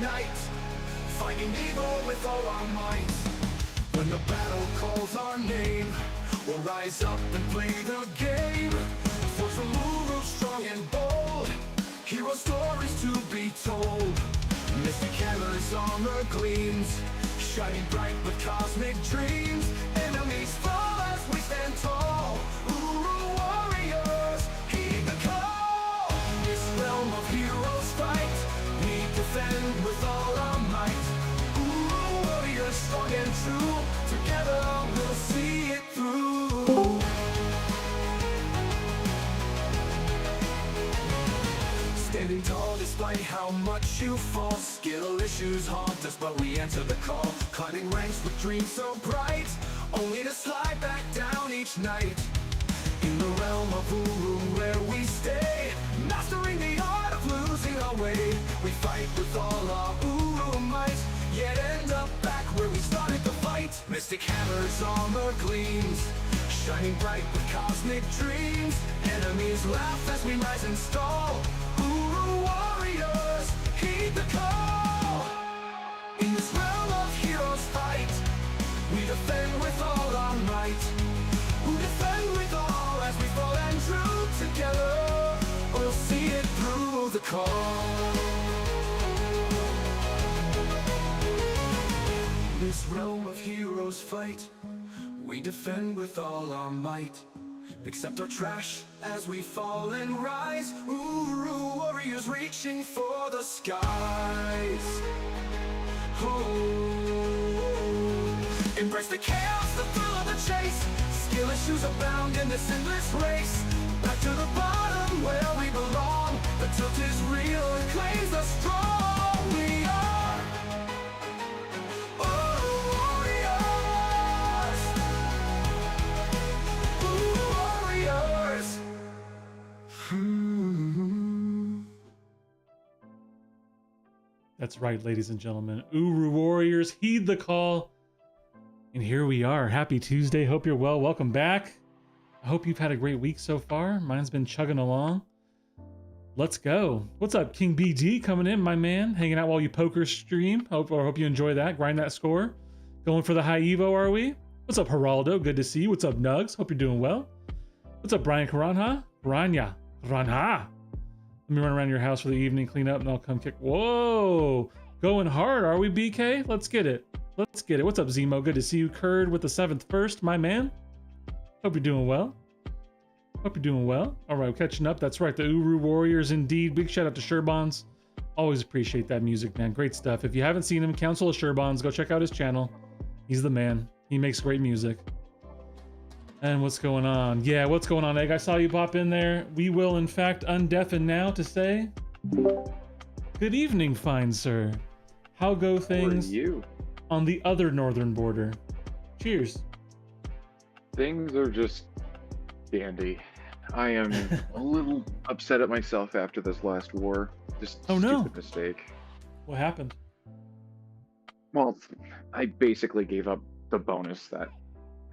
unite, fighting evil with all our might. When the battle calls our name, we'll rise up and play the game. Force from Uru, strong and bold, hero stories to be told. Mystic hammers, armor gleams, shining bright with cosmic dreams. Enemies fall as we stand tall. Uru warriors, heed the call. This realm of heroes fight, we defend with all our might. Uru warriors, strong and true, together we'll see it through. Standing tall despite how much you fall. Skill issues haunt us, but we answer the call. Climbing ranks with dreams so bright, only to slide back down each night. In the realm of Uru where we stay, mastering the art of losing our way. We fight with all our Uru might, yet end up back where we started the fight. Mystic hammers, armor gleams, shining bright with cosmic dreams. Enemies laugh as we rise and stall. Uru warriors, heed the call. In this realm of heroes fight, we defend with all our might. Who defend with all as we fall and true together, we'll see it through the call. This realm of heroes fight, we defend with all our might. Accept our trash as we fall and rise. Uru warriors reaching for the skies. Oh, embrace the chaos, the thrill of the chase. Skill issues abound in this endless race. Back to the bottom where we belong. The tilt is real, it claims the strong. We are That's right, ladies and gentlemen. Uru warriors, heed the call. And here we are. Happy Tuesday. Hope you're well. Welcome back. I hope you've had a great week so far. Mine's been chugging along. Let's go. What's up, King BD coming in, my man? Hanging out while you poker stream. Hope you enjoy that. Grind that score. Going for the high Evo, are we? What's up, Geraldo? Good to see you. What's up, Nugs? Hope you're doing well. What's up, Brian Karanha? Karanha. Let me run around your house for the evening, clean up, and I'll come kick. Whoa, going hard, are we, BK? Let's get it. Let's get it. What's up, Zemo? Good to see you. Curd with the 7th first, my man. Hope you're doing well. Hope you're doing well. All right, catching up. That's right, the Uru Warriors indeed. Big shout out to Sherbons. Always appreciate that music, man. Great stuff. If you haven't seen him, Council of Sherbons, go check out his channel. He's the man. He makes great music. And what's going on? Yeah, what's going on, Egg? I saw you pop in there. We will, in fact, undeafen now to say, good evening, fine sir. How go things on the other northern border? Cheers. Things are just dandy. I am a little upset at myself after this last war. Just stupid mistake. What happened? Well, I basically gave up the bonus that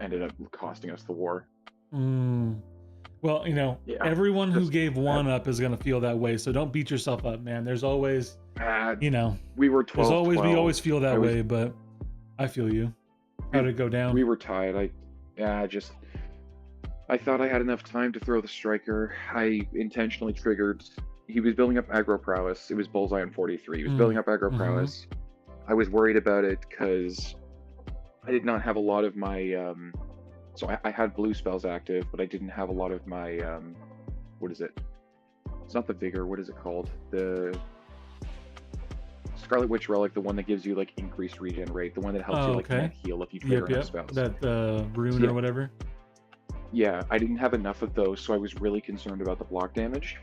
ended up costing us the war. Well, you know, everyone who gave one up is going to feel that way, so don't beat yourself up, man. There's always, you know, we were 12. We always feel that way, but I feel you. How did it go down? We were tied. I thought I had enough time to throw the striker. I intentionally triggered. He was building up aggro prowess. It was bullseye on 43. He was building up aggro prowess. I was worried about it because I did not have a lot of my, so I had blue spells active, but I didn't have a lot of my, what is it? It's not the Vigor, what is it called? The Scarlet Witch Relic, the one that gives you like increased regen rate, the one that helps you like net heal if you trigger enough spells. That rune or whatever? Yeah, I didn't have enough of those, so I was really concerned about the block damage.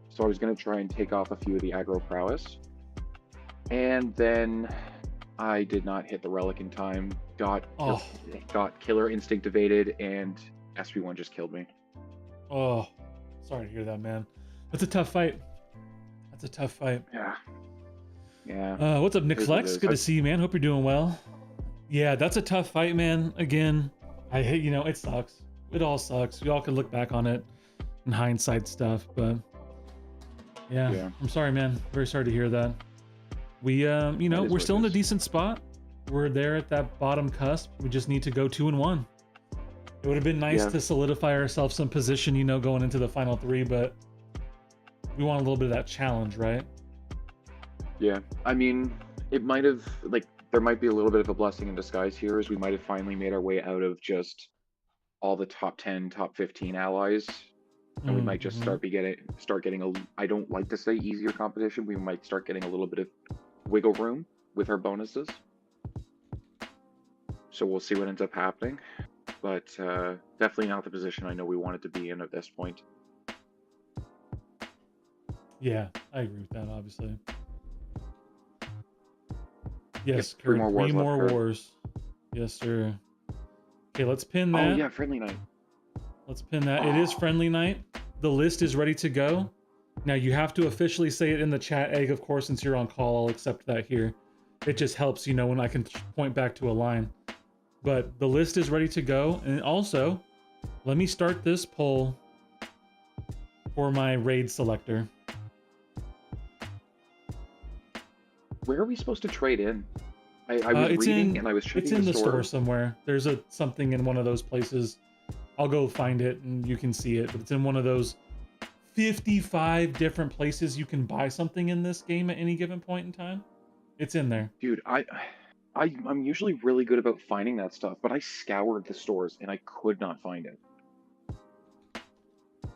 So I was going to try and take off a few of the aggro prowess. And then I did not hit the relic in time, got killer instinct evaded, and SP1 just killed me. Oh, sorry to hear that, man. That's a tough fight. That's a tough fight. Yeah. What's up, Nick Flex? Good to see you, man. Hope you're doing well. Yeah, that's a tough fight, man. Again, I hate, you know, it sucks. It all sucks. We all can look back on it in hindsight stuff, but yeah. I'm sorry, man. Very sorry to hear that. We, you know, is we're what still it in a is. decent spot. We're there at that bottom cusp. We just need to go 2-1. It would have been nice Yeah. to solidify ourselves some position, you know, going into the final 3, but we want a little bit of that challenge, right? Yeah, I mean, it might have, like, there might be a little bit of a blessing in disguise here, as we might have finally made our way out of just all the top 10, top 15 allies, and we might just Mm-hmm. start getting a, I don't like to say easier competition, we might start getting a little bit of wiggle room with our bonuses. So we'll see what ends up happening, but definitely not the position I know we wanted to be in at this point. Yeah, I agree with that, obviously. Yes, Yep, 3 Kurt, more 3 wars left, more Kurt. wars. Yes, sir. Okay, let's pin Oh that. yeah, friendly night. Let's pin that. It is friendly night. The list is ready to go. Now you have to officially say it in the chat, Egg, of course, since you're on call. I'll accept that here. It just helps, you know, when I can point back to a line. But the list is ready to go. And also, let me start this poll for my raid selector. Where are we supposed to trade in? I was reading and I was checking it's in the store somewhere. There's something in one of those places. I'll go find it and you can see it, but it's in one of those 55 different places you can buy something in this game at any given point in time. It's in there. Dude, I'm usually really good about finding that stuff, but I scoured the stores and I could not find it.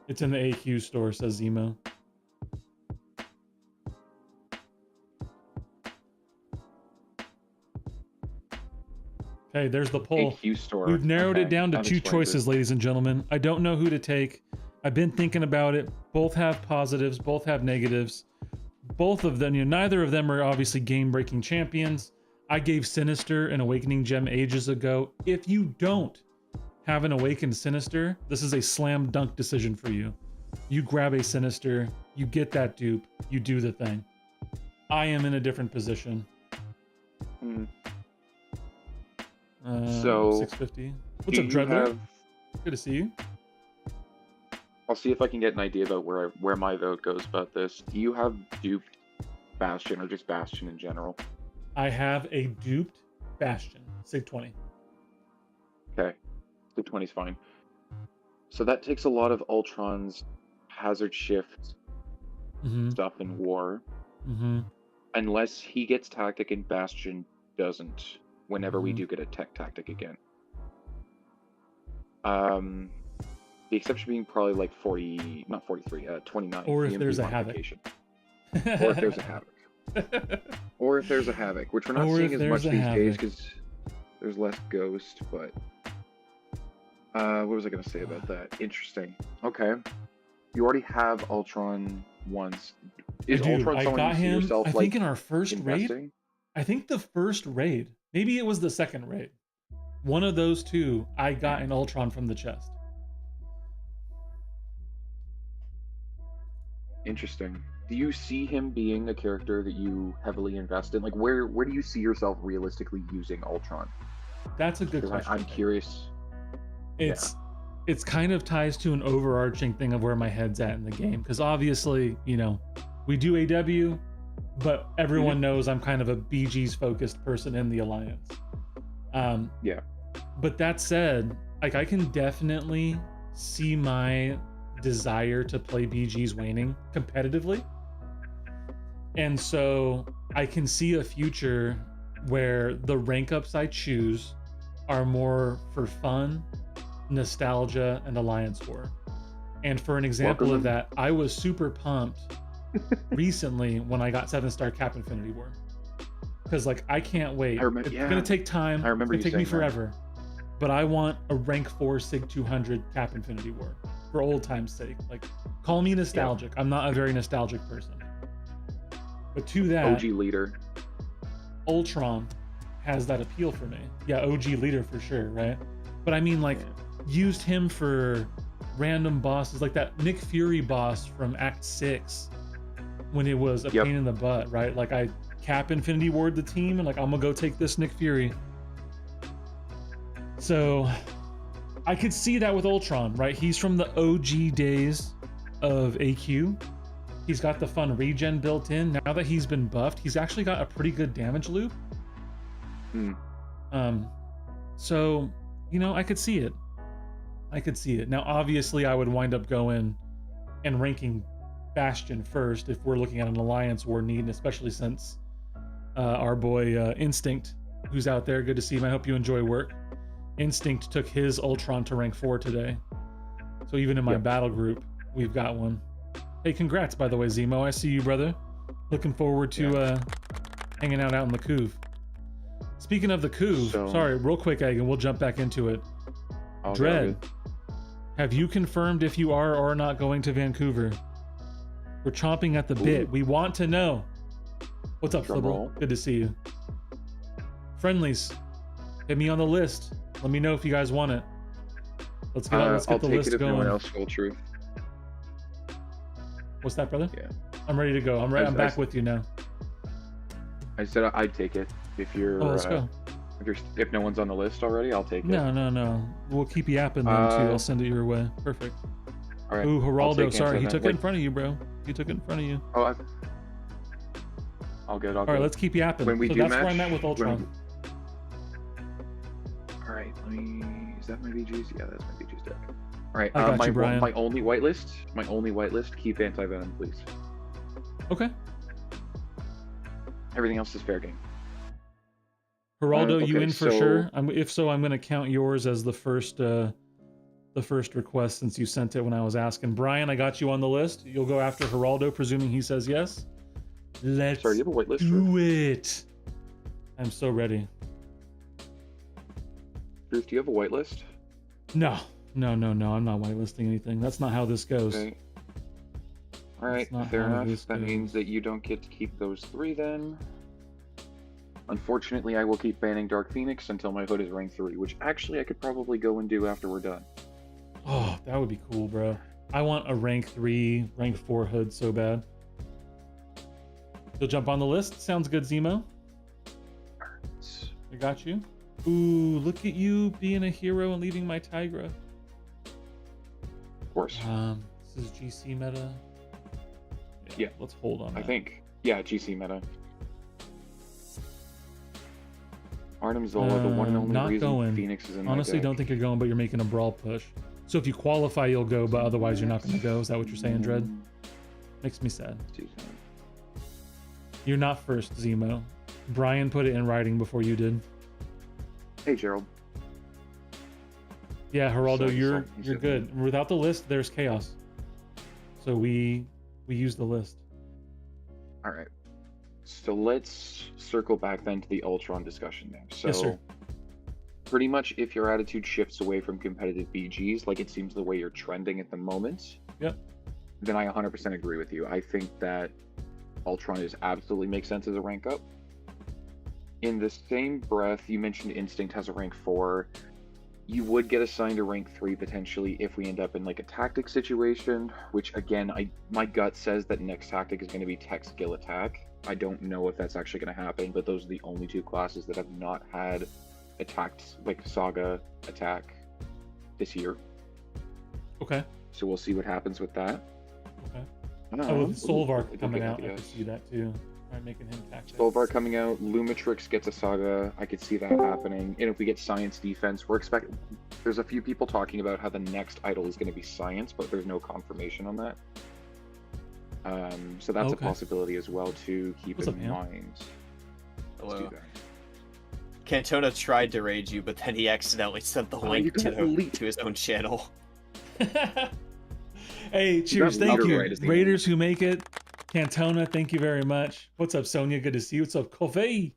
It's in the AQ store, says Zemo. Okay, there's the poll. AQ store. We've narrowed Okay, it down to that 2 explains choices, it. ladies and gentlemen. I don't know who to take. I've been thinking about it. Both have positives, both have negatives. Both of them, you know, neither of them are obviously game-breaking champions. I gave Sinister an Awakening Gem ages ago. If you don't have an Awakened Sinister, this is a slam dunk decision for you. You grab a Sinister, you get that dupe, you do the thing. I am in a different position. So 650. What's do up, you Dreadler? have- Good to see you. I'll see if I can get an idea about where my vote goes about this. Do you have duped Bastion or just Bastion in general? I have a duped Bastion, Sig 20. Okay, the 20's fine. So that takes a lot of Ultron's hazard shift stuff in war. Unless he gets tactic and Bastion doesn't, whenever we do get a tech tactic again. The exception being probably like 40, not 43, 29. Or if EMP there's a Havoc. modification. Or if there's a Havoc. Or if there's a Havoc, which we're not Or seeing if as much there's a these days Havoc. because there's less Ghost, but... what was I going to say about that? Interesting. Okay. You already have Ultron once. Is I do. Ultron I someone got you see him, yourself, I like, think in our first raid. investing? I think the first raid. Maybe it was the second raid. One of those two, I got an Ultron from the chest. Interesting. Do you see him being a character that you heavily invest in? Like, where do you see yourself realistically using Ultron? That's a good Because question. I'm curious. It's kind of ties to an overarching thing of where my head's at in the game. Because obviously, you know, we do AW, but everyone knows I'm kind of a BG's focused person in the Alliance. Yeah. But that said, like, I can definitely see my desire to play BG's waning competitively. And so I can see a future where the rank ups I choose are more for fun, nostalgia, and Alliance War. And for an example of that, I was super pumped recently when I got 7-star Cap Infinity War. Because, like, I can't wait. It's gonna take time. I remember it's you gonna take me saying that. forever. But I want a rank 4 Sig 200 Cap Infinity War for old time's sake. Like, call me nostalgic. I'm not a very nostalgic person. But to that, OG leader. Ultron has that appeal for me. Yeah, OG leader for sure, right? But I mean, like, used him for random bosses, like that Nick Fury boss from Act 6 when it was a pain in the butt, right? Like, I Cap Infinity Ward the team and like, I'm gonna go take this Nick Fury. So I could see that with Ultron, right? He's from the OG days of AQ. He's got the fun regen built in. Now that he's been buffed, he's actually got a pretty good damage loop. So, you know, I could see it. I could see it. Now, obviously, I would wind up going and ranking Bastion first if we're looking at an alliance war need, especially since our boy Instinct, who's out there, good to see him. I hope you enjoy work. Instinct took his Ultron to rank 4 today. So even in my battle group, we've got one. Hey, congrats, by the way, Zemo. I see you, brother. Looking forward to hanging out in the Couve. Speaking of the Couve, sorry, real quick, Egg, and we'll jump back into it. Dread, have you confirmed if you are or not going to Vancouver? We're chomping at the bit. We want to know. What's up, Flibble? Good to see you. Friendlies, hit me on the list. Let me know if you guys want it. Let's get the list going. No one else will truth. What's that, brother? Yeah. I'm ready to go. I'm back with you now. I said I'd take it if you're. Oh, let's go. If no one's on the list already, I'll take it. No. We'll keep yapping then too. I'll send it your way. Perfect. All right. Ooh, Geraldo. Sorry, he took it in front of you, bro. He took it in front of you. Oh, I'll get. All right, let's keep yapping. When we so do that's match, where I'm at with Ultron. All right. Let me. Is that my VG's? Yeah, that's my VG's deck. All right. I got you, Brian. My only whitelist. Keep anti-venom, please. Okay. Everything else is fair game. Geraldo, you in for sure? If so, I'm going to count yours as the first request since you sent it when I was asking. Brian, I got you on the list. You'll go after Geraldo, presuming he says yes. Let's do you have a whitelist do it. I'm so ready. Bruce, do you have a whitelist? No. I'm not whitelisting anything. That's not how this goes. Okay. All right, fair enough. That means that you don't get to keep those 3 then. Unfortunately, I will keep banning Dark Phoenix until my hood is rank 3, which actually I could probably go and do after we're done. Oh, that would be cool, bro. I want a rank 3, rank 4 hood so bad. You'll jump on the list? Sounds good, Zemo. I got you. Ooh, look at you being a hero and leaving my Tigra. Of course. This is GC meta. Yeah. Let's hold on. I think. Yeah, GC meta. Arnim Zola, the one and only not reason going. Phoenix is in Honestly, my deck. don't think you're going, but you're making a brawl push. So if you qualify, you'll go, but otherwise you're not going to go. Is that what you're saying, Dread? Makes me sad. You're not first, Zemo. Brian put it in writing before you did. Hey, Gerald. Yeah, Geraldo, you're good. Without the list, there's chaos. So we use the list. All right. So let's circle back then to the Ultron discussion there. So yes, sir. Pretty much if your attitude shifts away from competitive BGs, like it seems the way you're trending at the moment, yep, then I 100% agree with you. I think that Ultron absolutely makes sense as a rank up. In the same breath, you mentioned Instinct has a rank 4. You would get assigned a rank 3 potentially if we end up in like a tactic situation, which again, my gut says that next tactic is going to be tech skill attack. I don't know if that's actually going to happen, but those are the only 2 classes that have not had attacked like Saga attack this year. Okay. So we'll see what happens with that. Okay. Oh, with Solvar coming out, I can see that too. Making him tactic. Solvar coming out, Lumitrix gets a Saga. I could see that happening. And if we get Science Defense, we're expecting. There's a few people talking about how the next idol is going to be Science, but there's no confirmation on that. So that's a possibility as well to keep in mind. Hello. Cantona tried to raid you, but then he accidentally sent the link to his own channel. Hey, cheers! Thank you, Raiders who make it. Cantona, thank you very much. What's up, Sonia? Good to see you. What's up, Coffee?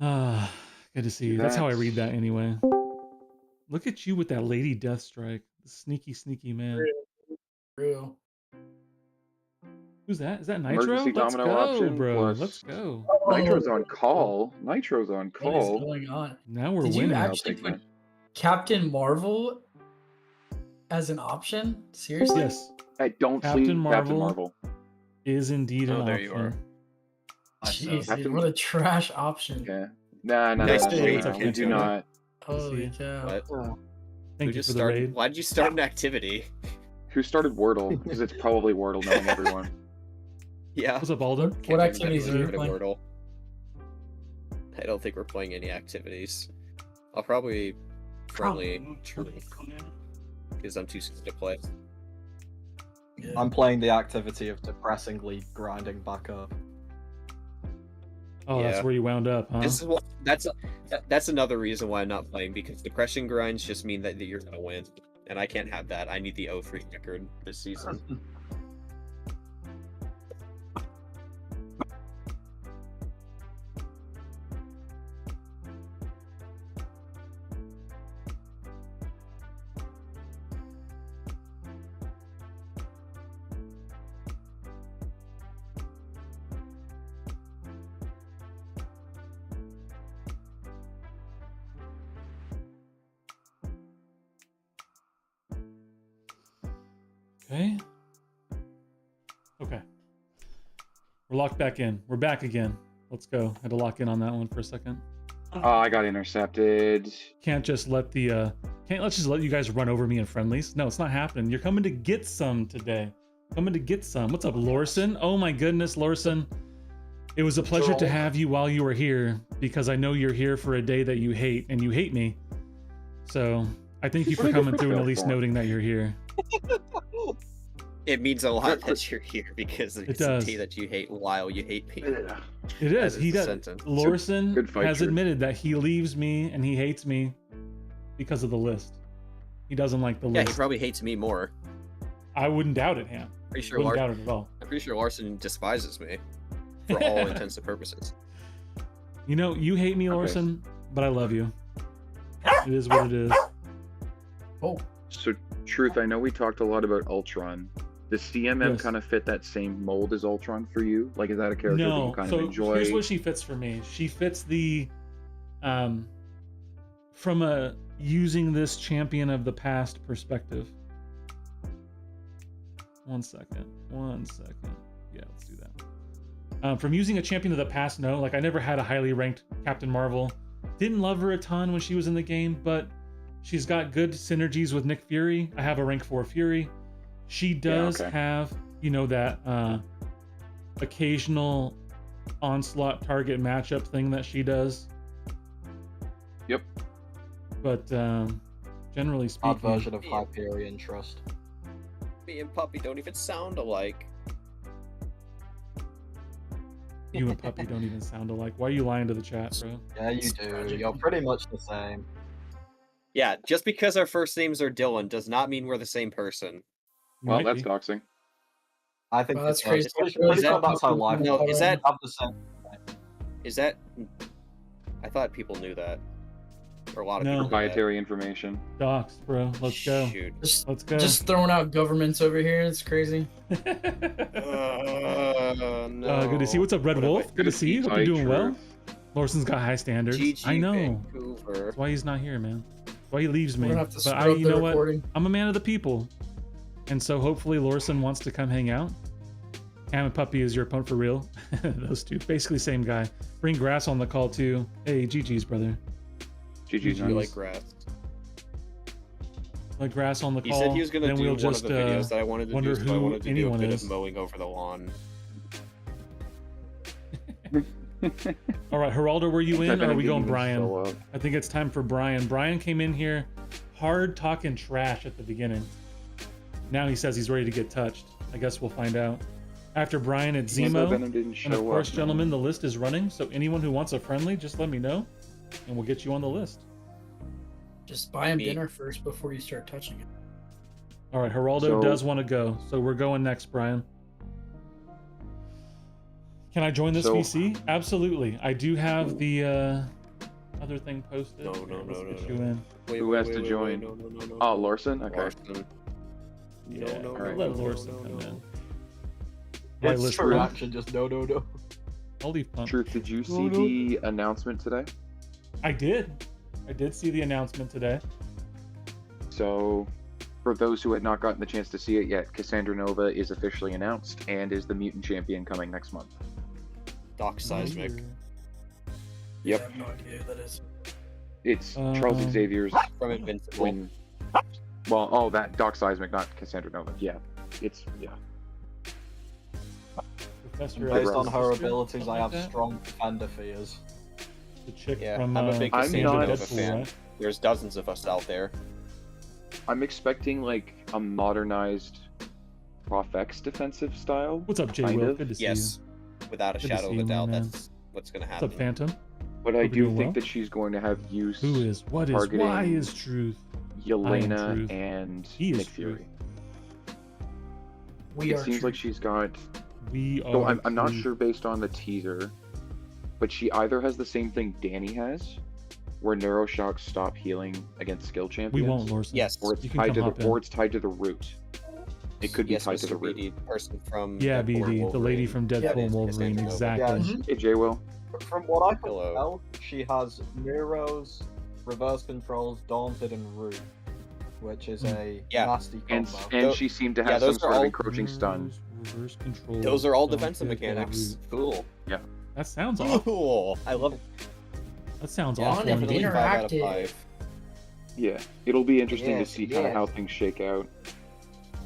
Good to see you. That's how I read that anyway. Look at you with that Lady Deathstrike. The sneaky, sneaky man. Real. Who's that? Is that Nitro? Emergency Let's domino go, option bro. plus- Let's go. Nitro's on call. Nitro's on What is call. going on? Now we're Did winning. you actually put Captain Marvel as an option? Seriously? Yes. I don't Captain sleep Marvel. Captain Marvel. Is indeed an there option. you are. Jeez, Captain- dude, what a trash option. Yeah. Nah. Nice to meet you, We do Cantona. not. Holy cow. What? Thank you for the raid. Why did you start an activity? Who started Wordle? Because it's probably Wordle knowing everyone. Yeah. What's up, Alden? Can't What remember activities who are you started playing? Wordle. I don't think we're playing any activities. I'll probably friendly because I'm too scared to play. Yeah. I'm playing the activity of depressingly grinding back up. Oh, that's Yeah. where you wound up, huh? This is what that's another reason why I'm not playing, because depression grinds just mean that you're gonna win, and I can't have that. I need the 0-3 record this season. Okay. Okay. We're locked back in. We're back again. Let's go. Had to lock in on that one for a second. Oh, I got intercepted. Can't just let the let's just let you guys run over me in friendlies. No, it's not happening. You're coming to get some today. Coming to get some. What's up, Lorson? Oh my goodness, Lorson. It was a pleasure to have you while you were here, because I know you're here for a day that you hate, and you hate me. So I thank you for coming through and at least noting that you're here. It means a lot that you're here, because it's does. a day that you hate while you hate me. It is. That He is the does. sentence. Lorson Good fight, has Drew. admitted that he leaves me and he hates me because of the list. He doesn't like the Yeah, he list. probably hates me more. I wouldn't doubt it, Ham. Pretty sure Wouldn't Larson, doubt it at all. I'm pretty sure Larson despises me for all intents and purposes. You know, you hate me, Okay. Lorson, but I love you. It is what it is. Oh, So, Truth, I know we talked a lot about Ultron. Does CMM Yes. kind of fit that same mold as Ultron for you? Like, is that a character that No, you kind so of enjoy? here's what she fits for me. She fits the, from a using this champion of the past perspective. One second. Yeah, let's do that. From using a champion of the past, no. Like, I never had a highly ranked Captain Marvel. Didn't love her a ton when she was in the game, but she's got good synergies with Nick Fury. I have a rank 4 Fury. She does okay. have, you know, that occasional onslaught target matchup thing that she does. Yep. But generally Odd speaking, version of Hyperion Trust. Me and Puppy don't even sound alike. you and Puppy don't even sound alike. Why are you lying to the chat, bro? Yeah, you do. You're pretty much the same. Yeah, just because our first names are Dylan does not mean we're the same person. Well, Might that's be. doxing. I think Well, that's it's crazy. pretty Is sure that- that's how life No, works. is that- Have the same. Is that? I thought people knew that, or a lot of No. people. Knew Proprietary information. Docs, bro. that. Let's go. Shoot. Let's go. just throwing out governments over here. It's crazy. No. Good to see you. What's up, Red What have Wolf? Good to see you. Hope you're doing well. Larson's got high standards. GG I know. Vancouver. That's why he's not here, man. That's why he leaves We're me. gonna have to But scrub you the know what? recording. I'm a man of the people. And so hopefully Lorson wants to come hang out. Ham and Puppy is your opponent for real. Those two. Basically same guy. Bring Grass on the call too. Hey, GG's, brother. GG's You nice. like grass? Let Grass on the He call. said he was gonna then do we'll one just, of the videos that I wanted to wonder do. So I who wanted to do a anyone bit is. of mowing over the lawn. All right, Geraldo, were you in Type or are in we and going didn't even Brian? show up. I think it's time for Brian. Brian came in here hard talking trash at the beginning. Now he says he's ready to get touched. I guess we'll find out. After Brian, it's Can't Zemo. Venom didn't show And of course, up, gentlemen, man. the list is running. So anyone who wants a friendly, just let me know and we'll get you on the list. Just buy him Me. dinner first before you start touching it. All right, Geraldo So- does want to go. So we're going next, Brian. Can I join this So- VC? Absolutely. I do have the other thing posted. No, Here, no, let's no, get no, you no. in. Wait, Who wait, has wait, to wait, join? wait, no, no, no, no. Oh, Larson? Okay. Larson. Yeah, No, no, let no, Lorson no, come no. in. Right, It's list true one. action, just no. I'll leave pump. Truth, did you see No, no. the announcement today? I did see the announcement today. So, for those who had not gotten the chance to see it yet, Cassandra Nova is officially announced and is the mutant champion coming next month. Doc Seismic. Yep. I have no idea who that is. It's Charles Um, Xavier's From Invincible. when Well, oh, that Doc Seismic, not Cassandra Nova. Yeah, it's Professor Based Based on X's her sister, abilities, something I have like that? strong defender fears. The chick Yeah, from I'm a big I'm Cassandra not- Nova Deadpool, fan. right? There's dozens of us out there. I'm expecting like a modernized Prof X defensive style. What's up, Jay Kind Will? of. Good to see Yes, without a Good to shadow see of you, a my doubt, man. that's what's gonna you. What's happen. up, Phantom? But I Hope you're do doing think well. that she's going to have use Who is? What is? Why targeting is truth? Yelena Truth. and He is Nick Truth. Fury. We It are seems true. like she's got. We are. So I'm not Truth. sure based on the teaser, but she either has the same thing Danny has, where neuroshocks stop healing against skill We champions. won't, Lorson. Yes. Or it's You can tied come to hop the, in. or it's tied to the root. It could be Yes, tied to Mr. the root. BD, person from Yeah, Deadpool and BD, the lady Wolverine. from That Deadpool and is Wolverine, Cassandra Nova. exactly. Mhm. Hey, Jay Will. From what I can Hello. tell, she has Nero's, Reverse Controls, Daunted, and Rude, which is a Yeah. nasty And combo. Tho- she seemed to yeah, have some those are sort of all- encroaching stun. Reverse control. Those are all Don't defensive hit that mechanics. root. Cool. That sounds awful. Cool. I love it. That sounds Yeah, awful. Fun and indeed. definitely 5 out of interactive. 5. Yeah, it'll be interesting Yes, to see kind of yes. how things shake out.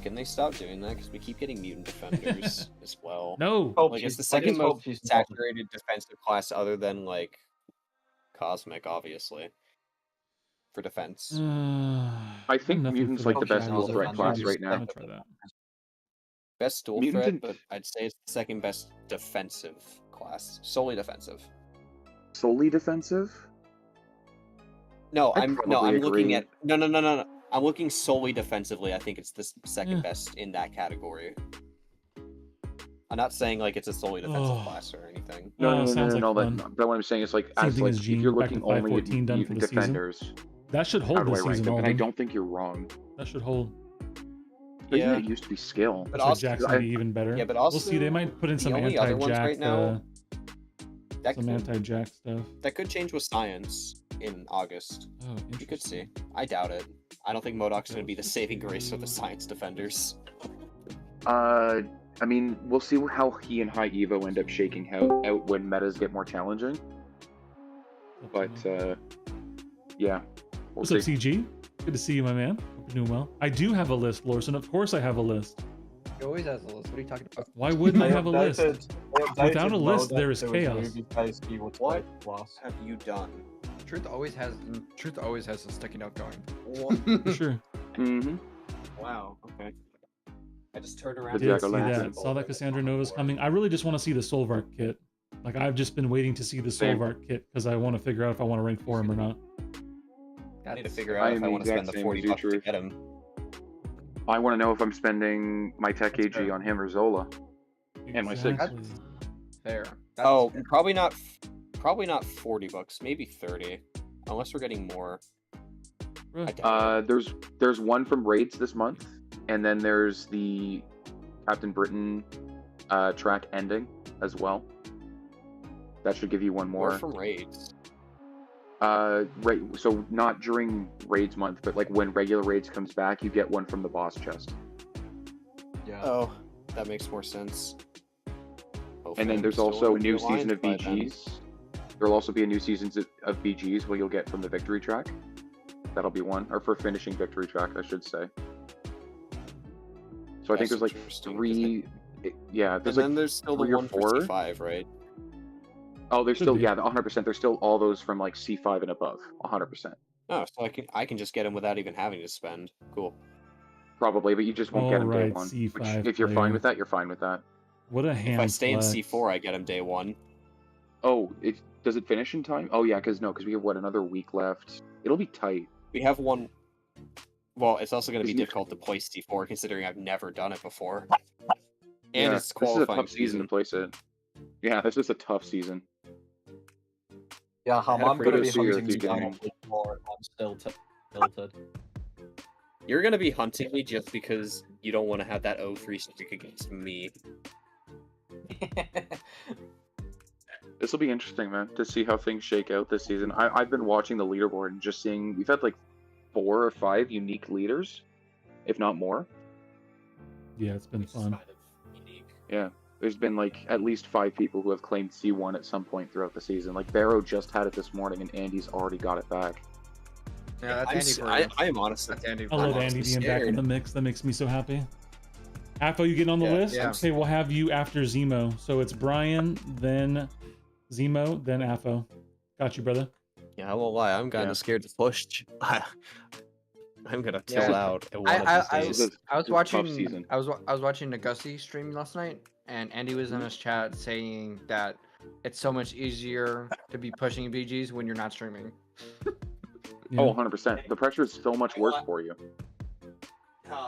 Can they stop doing that? Because we keep getting mutant defenders as well. No. Hope Like, it's she's- the I second just hope most she's not- saturated defensive class other than, like, Cosmic, obviously. For defense. I think nothing mutant's for like the best dual shadows. threat Maybe class just- right now. I'll try that. Best dual Mutant threat, and- but I'd say it's the second best defensive class. Solely defensive. Solely defensive? No, I'd I'm probably looking agree. at no. I'm looking solely defensively. I think it's the second Yeah. best in that category. I'm not saying like it's a solely defensive Oh. class or anything. Oh, sounds like fun. But what I'm saying is like, Same as thing like as if Gene, you're back to looking only at 514 done for mutant the season. defenders, That should how hold do I this rank season, them? And I Alden. don't think you're wrong. That should hold. But Yeah. it used to be skill. But Looks like also- Jack's gonna be even better. Yeah, but we'll see. They also, might put in the some only other ones anti-Jack, right now- That some could, anti-Jack stuff. that could change with science in August. Oh, You could see. interesting. I doubt it. I don't think MODOK's going to be the saving grace for the science defenders. I mean, we'll see how he and High Evo end up shaking out when metas get more challenging. But yeah, we'll What's see. up, CG? Good to see you, my man. Hope you're doing well. I do have a list, Lorson. Of course, I have a list. He always has a list. What are you talking about? Why wouldn't I They have a list? updated Without a list, Modok there is to his chaos. movie-based keyword What? class. Have you done? Truth always has a sticking out going. For sure. Mm-hmm. Wow. Okay. I just turned around. The Did see Jack-o'-lantern. that. Saw that Cassandra Nova's coming. I really just want to see the Solvark kit. Like, I've just been waiting to see the Same. Solvark kit because I want to figure out if I want to rank for him or not. I need to That's- figure I out am if the I want to exact spend the same 40 as you, bucks to Truth. get him. I want to know if I'm spending my Tech That's AG fair. on him or Zola. And my six. Exactly. Fair. Oh, probably not 40 bucks, maybe 30. Unless we're getting more. Bruh. I doubt it. There's one from raids this month, and then there's the Captain Britain track ending as well. That should give you one More more. from raids. Right. So not during raids month, but like when regular raids comes back, you get one from the boss chest. Yeah. Oh, that makes more sense. Hopefully And then I'm there's still also a in new the season of alliance by then. BGs. There'll also be a new season of BGs where you'll get from the victory track. That'll be one, or for finishing victory track, I should say. So I think That's there's like interesting, 'cause three. Yeah, And there's then like there's still the 3 or one for 4. C5, right? oh, there's Could still be. 100%. There's still all those from like C5 and above, 100%. Oh, so I can just get him without even having to spend. Cool. Probably, but you just won't get them day Alright, one. C5 Which, if you're player. fine with that, you're fine with that. What a hand If I stay in flex. C4, I get him day 1. Oh, does it finish in time? Oh yeah, because we have another week left. It'll be tight. We have one. Well, it's also going to be Isn't it- difficult to place C4 considering I've never done it before. Yeah, And it's this is a qualifying tough season to place it. Yeah, this is a tough season. Yeah, had a I'm pretty gonna be good year hunting if you you down can- on week 4 if I'm still tilted. You're going to be hunting me just because you don't want to have that 0-3 streak against me. This will be interesting, man, to see how things shake out this season. I've been watching the leaderboard and just seeing we've had like 4 or 5 unique leaders, if not more. Yeah, it's been Which is fun. kind of unique. Yeah, there's been like at least 5 people who have claimed C1 at some point throughout the season. Like Barrow just had it this morning, and Andy's already got it back. Yeah, that's I'm, Andy s- for I, you. I am honestly. That's Andy I for love you. Andy honestly being back in scared. the mix. That makes me so happy. Afo, you getting on the Yeah, list? yeah. Okay, we'll have you after Zemo. So it's Brian, then Zemo, then Afo. Got you, brother. Yeah, I won't lie. I'm kind Yeah. of scared to push. I'm gonna Yeah. tilt out at one of these This days. is I was it's a tough watching. season. I was watching Nagussi stream last night, and Andy was in his chat saying that it's so much easier to be pushing BGs when you're not streaming. Yeah. Oh, 100%. The pressure is so much worse for you.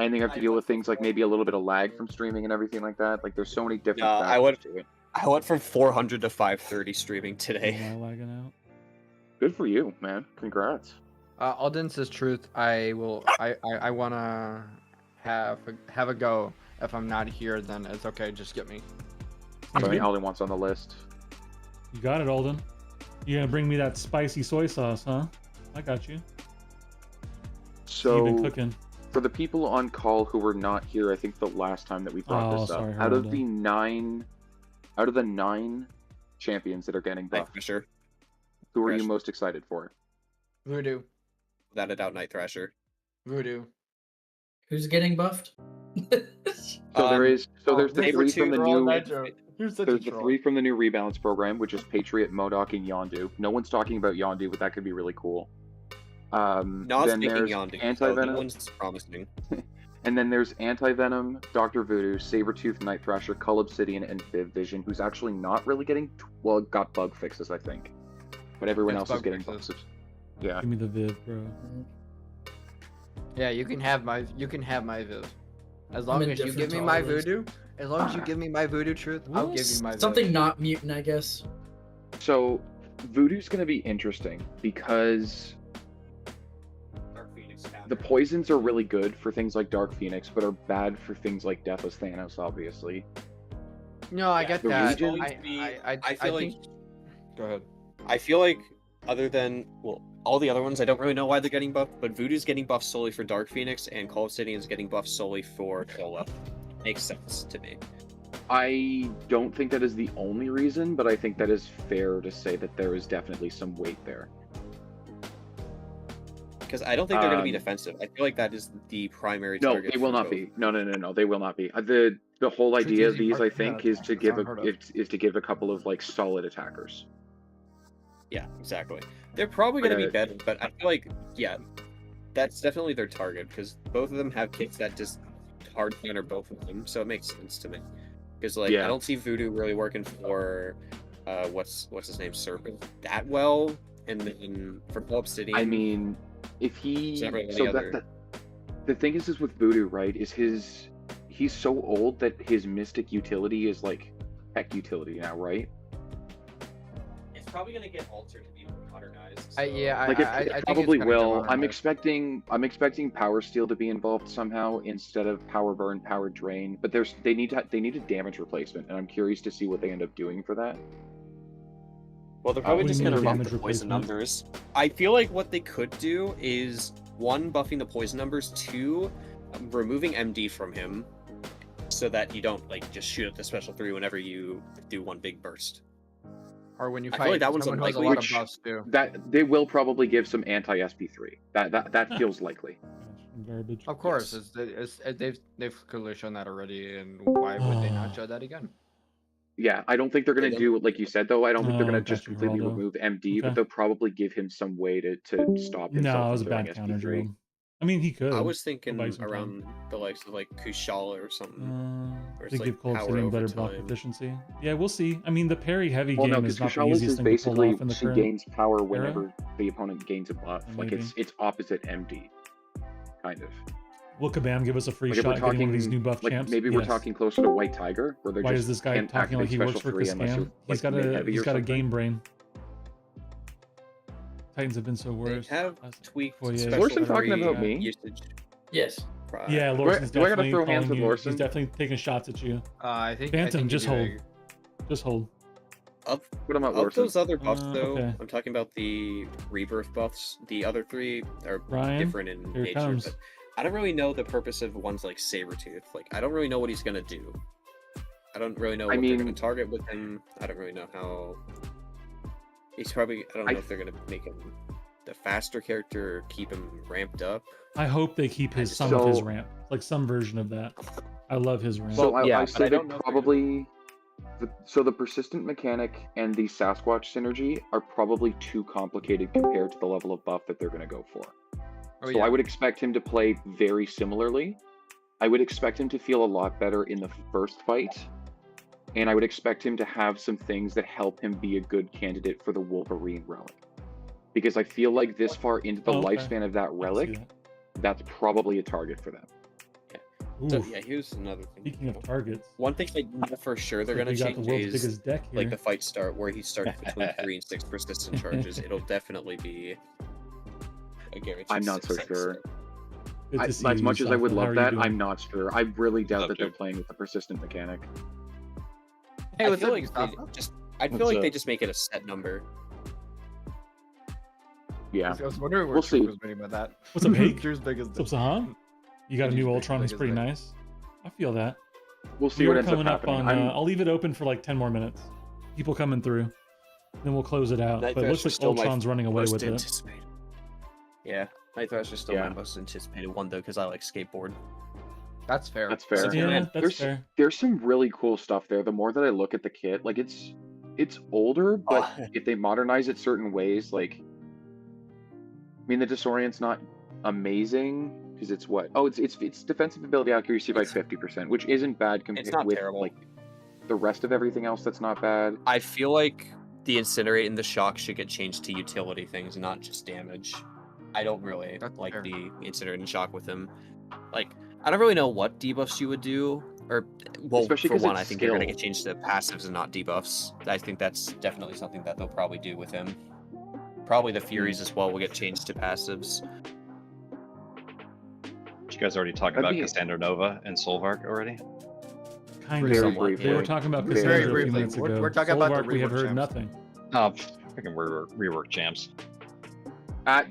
And you have to deal with things like maybe a little bit of lag from streaming and everything like that. Like there's so many different No, factors to it. I went from 400 to 530 streaming today. Am I lagging out? Good for you, man. Congrats. Alden says truth. I will. I wanna have a go. If I'm not here, then it's okay. Just get me. Sounds Sorry, good. Alden wants on the list. You got it, Alden. You gonna bring me that spicy soy sauce, huh? I got you. You've been So cooking. for the people on call who were not here, I think the last time that we brought Oh, this up, sorry, out of Geraldo. the nine champions that are getting Night buffed, Thrasher, who are you Thresh. most excited for? Voodoo. without a doubt, Night Thrasher. Voodoo. Who's getting buffed? So there's the Saber three from the Troll, new that joke. You're such there's a the troll. three from the new rebalance program, which is Patriot, Modok, and Yondu. No one's talking about Yondu, but that could be really cool. Not Then speaking there's Yondu, so that Anti-Venom, one's promising. and then there's Anti-Venom, Dr. Voodoo, Sabretooth, Night Thrasher, Cull Obsidian, and Viv Vision, who's actually not really getting got bug fixes, I think. But everyone It's else is bug getting fixes. bugs. Yeah. Give me the Viv, bro. Yeah, you can have my Viv. As long in as you different give me my tolerance. voodoo, as long as you give me my voodoo truth, I'll give you my Viv. Something not mutant, I guess. So Voodoo's gonna be interesting because the poisons are really good for things like Dark Phoenix, but are bad for things like Deathless Thanos, obviously. No, I get the that. region- I feel like think Go ahead. I feel like other than all the other ones, I don't really know why they're getting buffed, but Voodoo's getting buffed solely for Dark Phoenix, and Call of Obsidian's getting buffed solely for Cola. Makes sense to me. I don't think that is the only reason, but I think that is fair to say that there is definitely some weight there. Because I don't think they're going to be Um, defensive. I feel like that is the primary No, target. they will for not both. be. No, they will not be. The whole Truth idea of is, you these, might- I think, yeah, is to it's give unheard of. is to give a couple of like solid attackers. Yeah, exactly. They're probably going to be Like, better, but I feel like, yeah, that's definitely their target, because both of them have kits that just hard counter both of them, so it makes sense to me. Because, like, Yeah. I don't see Voodoo really working for, what's his name, Serpent, that well, and then for Call Obsidian, I mean, if he Is that really so any that, other- that the thing is with Voodoo, right? Is he's so old that his mystic utility is like heck utility now, right? it's probably going to get altered to be modernized. Like Like I it think probably it's gonna will. get I'm modernized. expecting Power Steel to be involved somehow instead of Power Burn, Power Drain. But they need a damage replacement, and I'm curious to see what they end up doing for that. Well, they're probably What do just you going to mean buff damage the poison replacement? numbers. I feel like what they could do is, one, buffing the poison numbers, two, removing MD from him, so that you don't, like, just shoot at the special 3 whenever you do one big burst. Or when you I fight feel like that one's someone who has a unlikely, lot of which- buffs too. That they will probably give some anti SP3. That feels likely. Garbage. Of course, Yes. they've clearly shown that already, and why would they not show that again? Yeah, I don't think they're gonna Yeah, do like you said though. I don't think they're Oh, gonna got just you, completely Geraldo. remove MD, Okay. but they'll probably give him some way to stop himself No, it from was a throwing bad counter, SP3. Jerome. I mean, he could. I was thinking buy some time. around the likes of, like, Kushala or something. Or To it's, like, give Cold power Obsidian over better block time. efficiency. Yeah, we'll see. I mean, the parry heavy Well, no, game because is not the Kushala's easiest is thing to pull basically off in the she current. gains power whenever the opponent gains a buff. Like Maybe. it's opposite MD, kind of. Will Kabam give us a free Like if shot we're getting one talking of these new buff like champs? maybe we're Yes. talking closer to White Tiger, where they're Why just is this guy can't talking like activate he works special for 3 unless Cascam? you're, He's like, got a mid-heavy he's or got a something. game brain. Titans have been so They worse. have Last- tweaked Well, yeah. Is special Lorson talking 3 about me? usage. Yes. Yeah, Do I- Lorson's do I gotta definitely throw hands calling with you. Lorson? He's definitely taking shots at you. I think Phantom, you just do hold. that. Just hold. What about Of Lorson? those other buffs, though, okay. I'm talking about the rebirth buffs. The other 3 are Ryan, different in here it nature, comes. but I don't really know the purpose of ones like Sabretooth. Like, I don't really know what he's gonna do. I don't really know what they're gonna mean- target with him. I don't really know how. He's probably. I don't know if they're gonna make him the faster character, keep him ramped up. I hope they keep his some of his ramp, like some version of that. I love his ramp. So Well, yeah, I but say I that don't know if they're probably the persistent mechanic and the Sasquatch synergy are probably too complicated compared to the level of buff that they're going to go for. Oh, So I would expect him to play very similarly. I would expect him to feel a lot better in the first fight, and I would expect him to have some things that help him be a good candidate for the Wolverine relic. Because I feel like this far into the lifespan of that I can see relic, that's probably a target for them. So Ooh, yeah, here's another thing. speaking of targets, One thing I know for sure they're like gonna we got the change world's is biggest deck here. like the fight start where he starts between 3 and 6 persistent charges. It'll definitely be a guaranteed. I'm not so 6 sure. Good to see As you, much as I would Safo. How are love you that, doing? I'm not sure. I really doubt Love that they're to. playing with the persistent mechanic. Hey, I what's feel up, like they Mustafa? just I feel What's like they up? just make it a set number. Yeah. I was wondering where We'll Drew see. was waiting about that. What's up, Hake? Drew's big as What's up, Sahan? You got a He's new big- Ultron. big He's as pretty big. nice. I feel that. We'll see We what are ends up coming up happening. on. I'll leave it open for like 10 more minutes. People coming through. Then we'll close it out. Night But it looks Thrasher's like still my Ultron's running away most with it. anticipated. Yeah, Night Thrasher's still Yeah. my most anticipated one though, because I like skateboard. That's fair. That's fair. Yeah, And that's there's fair. there's some really cool stuff there. The more that I look at the kit, like it's older, but if they modernize it certain ways, like I mean the Disorient's not amazing because it's what? Oh, it's defensive ability accuracy by 50%, which isn't bad compared not with terrible. like the rest of everything else that's not bad. I feel like the Incinerate and the Shock should get changed to utility things, not just damage. I don't really That's like fair. the Incinerate and Shock with him. Like, I don't really know what debuffs you would do, or well, Especially for 'cause one, it's I think they're going to skill. get changed to passives and not debuffs. I think that's definitely something that they'll probably do with him. Probably the Furies as well will get changed to passives. Did you guys already talk That'd about be- Cassandra Nova and Solvark already? Kind Very of. somewhat, They were briefly. talking about Very Cassandra a few briefly. minutes ago. We're talking about the Solvark, we have rework heard champs. nothing. Oh, freaking rework champs.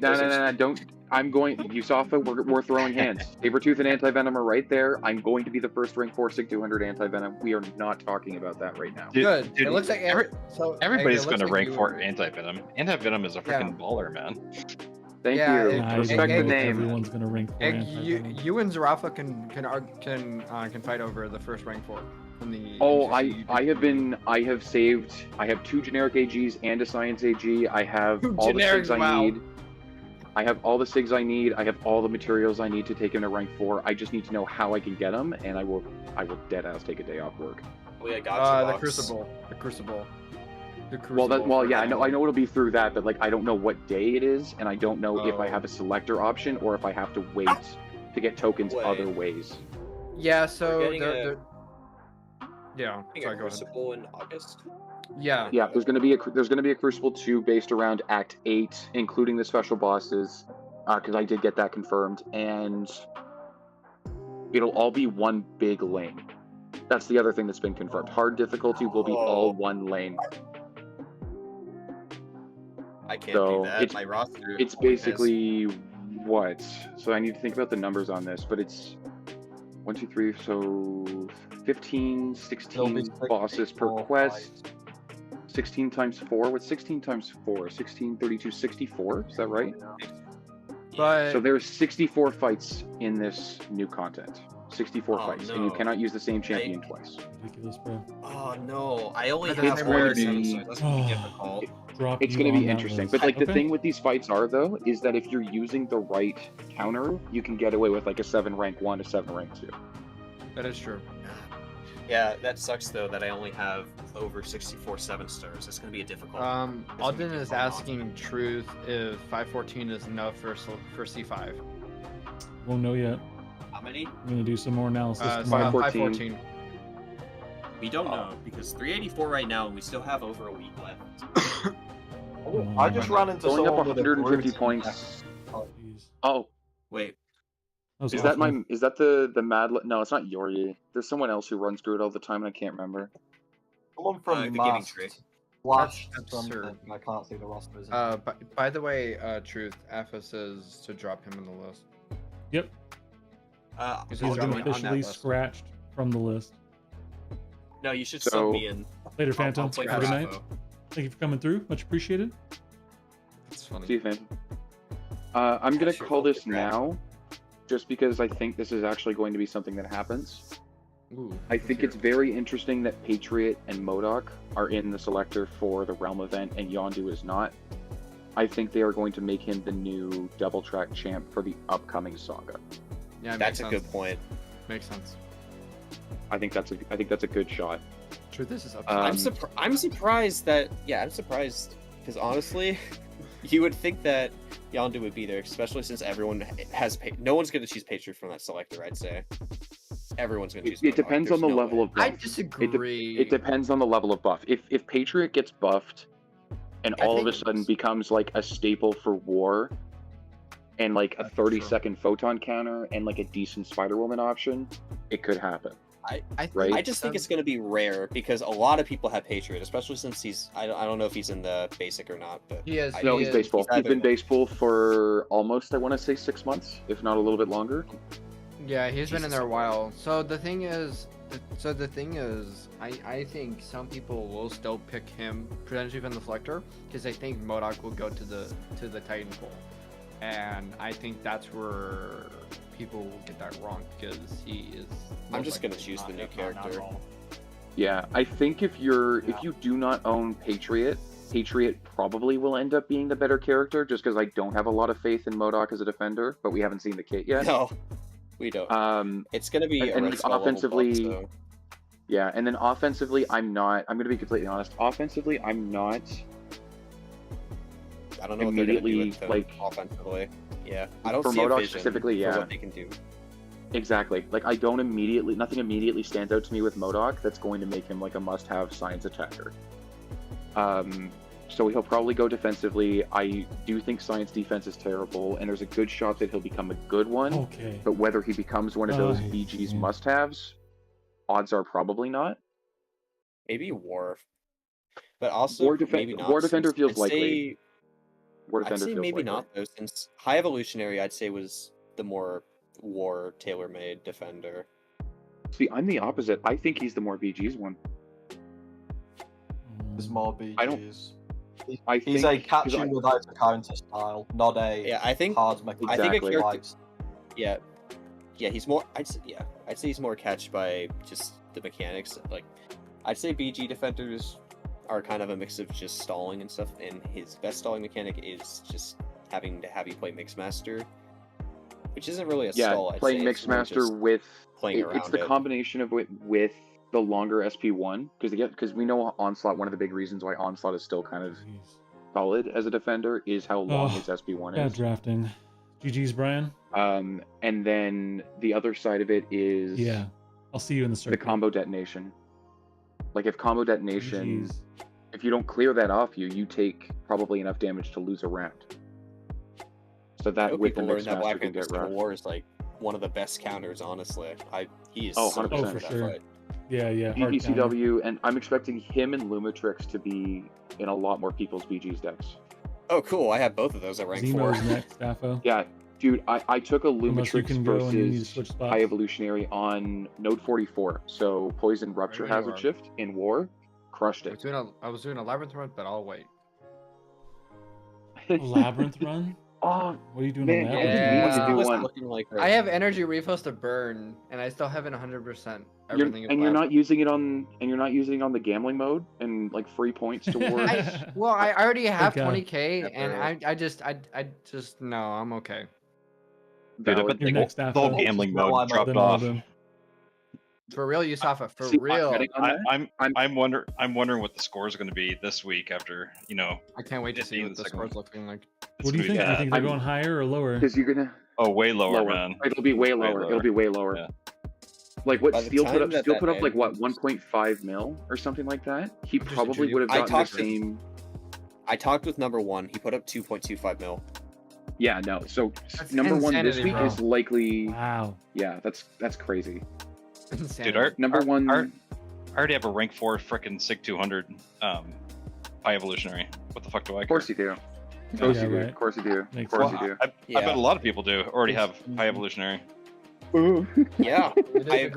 No, don't. I'm going. Yusafa, we're throwing hands. Sabertooth and Anti-Venom are right there. I'm going to be the first rank 4-200 Anti-Venom. We are not talking about that right now. Dude, Good. dude, it looks like everybody's going to rank for Anti-Venom. Anti-Venom is a freaking baller, man. Thank Yeah, you. it- Nah, I Respect don't the know if name. Everyone's gonna rank for you, Anti-Venom. you and Zarafa can fight over the first rank 4 from the. Oh, NGC. I have 2 generic AGs and a science AG. I have Two all the generics, SIGs I wow. need. I have all the SIGs I need. I have all the materials I need to take him to rank 4. I just need to know how I can get them, and I will dead ass take a day off work. We got Gotcha The Box. Crucible. The Crucible. The Well, Crucible for yeah, I know everyone. it'll be through that, but like I don't know what day it is, and I don't know if I Oh. have a selector option or if I have to wait to get tokens Wait. other ways. Yeah, so getting yeah. I think Sorry, a go ahead. Crucible in August. Yeah. Yeah, there's gonna be a Crucible 2 based around Act 8, including the special bosses, because I did get that confirmed, and it'll all be one big lane. That's the other thing that's been confirmed. Hard difficulty will be all one lane. I can't So, do that. it's- My roster. It's basically what? So I need to think about the numbers on this, but it's 1, 2, 3, so 15, 16 bosses per quest. 16 times 4. What's 16 times 4? 16, 32, 64? Is that right? But So there's 64 fights in this new content. 64 Oh, fights, and you no. cannot use the same champion twice. Ridiculous, bro. Oh no, I only But have it's one gonna of them, be- so that's gonna be difficult. Drop It's you going to on be that interesting, list. but like the Okay. thing with these fights are though is that if you're using the right counter, you can get away with like a 7 rank 1 to 7 rank 2. that is true. Yeah, that sucks though that I only have over 64 7-stars. It's gonna be a difficult. Alden is asking Truth if 514 is enough for C5. Won't know yet. How many? I'm gonna do some more analysis So tomorrow. 514. 514. We don't know because 384 right now, and we still have over a week left. I just ran into Going up someone with a 150 brute points. Jeez. Oh, Wait, That was is that awful. is that the mad? No, it's not Yori. There's someone else who runs through it all the time, and I can't remember. Someone from the Giving Masked Tree. flashed That's something. absurd. I can't see the roster. Is By the way, Truth, Alpha says to drop him in the list. Yep. He's He's I'll been join on that officially list. scratched from the list. No, you should So- sub me in. Later, I'll Phantom. play Have a good night. Bravo. Thank you for coming through. Much appreciated. It's funny. See you, man. I'm gonna Sure, call hope this you're trash. now, just because I think this is actually going to be something that happens. Ooh, I think it's very interesting that Patriot and MODOK are in the selector for the Realm event and Yondu is not. I think they are going to make him the new double track champ for the upcoming saga. Yeah, That's a makes good sense. point. Makes sense. I think that's a good shot. Truth is up. I'm surprised that I'm surprised because honestly, you would think that Yondu would be there, especially since everyone has no one's gonna choose Patriot from that selector. I'd say everyone's gonna choose. It MODOK. depends on There's the no level way. of buff. I disagree. It depends on the level of buff. If Patriot gets buffed and I all of a think sudden it's- becomes like a staple for war and like a That's 30-second photon counter and like a decent Spider-Woman option, it could happen. I Right? I just think it's going to be rare because a lot of people have Patriot, especially since he's. I don't know if he's in the basic or not, but He is. No, he he's is. baseball. he's He's either been one. baseball for almost, I want to say, 6 months, if not a little bit longer. Yeah, he's been in Jesus. there a while. So the thing is, I think some people will still pick him potentially from the selector because I think MODOK will go to the Titan pool, and I think that's where people will get that wrong because he is. I'm most just gonna likely choose not- the new if not character. all. Yeah, I think if you do not own Patriot, Patriot probably will end up being the better character, just because I don't have a lot of faith in MODOK as a defender, but we haven't seen the kit yet. No, we don't. It's going to be and a red spell level offensively- buff, so Yeah, and then offensively, I'm going to be completely honest. Offensively, I'm not. I don't know what they're going to do immediately, with him like- offensively. Yeah, I don't For see a MODOK vision specifically, for yeah. what they can do. Exactly. Like, nothing immediately stands out to me with MODOK that's going to make him like a must-have science attacker. So he'll probably go defensively. I do think science defense is terrible, and there's a good shot that he'll become a good one. Okay. But whether he becomes one of those Right, BG's yeah. must-haves, odds are probably not. Maybe War, but also War maybe not. War Defender since feels I'd likely. say- War I'd Defender say feels maybe likely. not though, since High Evolutionary I'd say was the more War tailor-made defender. See, I'm the opposite. I think he's the more BG's one. There's more BGs. I don't- I He's think, a 'cause catching without a counter style, not a Yeah, I think hard mechanic. I think a Exactly. character. Yeah, he's more. I'd say he's more catched by just the mechanics. Like, I'd say BG defenders are kind of a mix of just stalling and stuff. And his best stalling mechanic is just having to have you play Mixmaster, which isn't really a yeah, stall. I'd playing say. It's more Mixmaster just with playing it's around the it. combination of it with the longer SP1 because we know Onslaught. One of the big reasons why Onslaught is still kind of Jeez. solid as a defender is how long his SP1 Bad is. drafting. GG's, Brian. And then the other side of it is Yeah. I'll see you in the the circle. combo detonation. Like if combo detonation, GG's. if you don't clear that off you take probably enough damage to lose a round. So I that hope with the people learn that Mixmaster Black can Panther get Civil rough. War is like one of the best counters. Honestly, he is Oh, so 100%. good Oh, for that sure. fight. Yeah, yeah. hard counter. ECW, and I'm expecting him and Lumitrix to be in a lot more people's BG's decks. Oh, cool! I have both of those at rank 4. Zemo's next, Daffo. Yeah, dude, I took a Unless you Lumitrix can go and you need to versus switch spots. High Evolutionary on Node 44. So Poison Rupture There you Hazard are. Shift in War, crushed it. I was doing a labyrinth run, but I'll wait. Labyrinth run? Oh, What are you doing Man, on I Labyrinth? didn't mean What's to the do list one. looking like I right have now? energy refills to burn, and I still haven't 100% everything. you're not using it on the gambling mode and like free points towards. I already have Okay. 20k, Yeah, and bro. I just no, I'm okay. Dude, I valid. bet Your the next whole Daffo. gambling No, mode I'm dropped Then off. Alden. For real, Yusafa, for See, I'm real. betting on that. I'm wondering what the scores are going to be this week after I can't wait to It's see in what the the second score's one. looking like. What do you think? Do you Yeah, think they're I'm- going higher or lower? Because you're gonna Oh, way lower, lower. man. It'll be way Way lower. lower. It'll be way lower. Yeah. Like what By the Steel put time up? that Steel that put up like what ends- 1.5 mil or something like that. He Just probably introduce- would have I gotten the talked to- same. I talked with number 1. He put up 2.25 mil. Yeah, no. So That's number one this insanity, week bro. is likely. Wow. Yeah, that's crazy. Dude, our, Number our- one. I already have a rank 4 frickin' SIG 200 high evolutionary. What the fuck do I Of course you do. Of course Yeah, you do. right. Of course you do. Makes Of course sense. you do. I bet a lot of people do already have high evolutionary. Ooh. Yeah,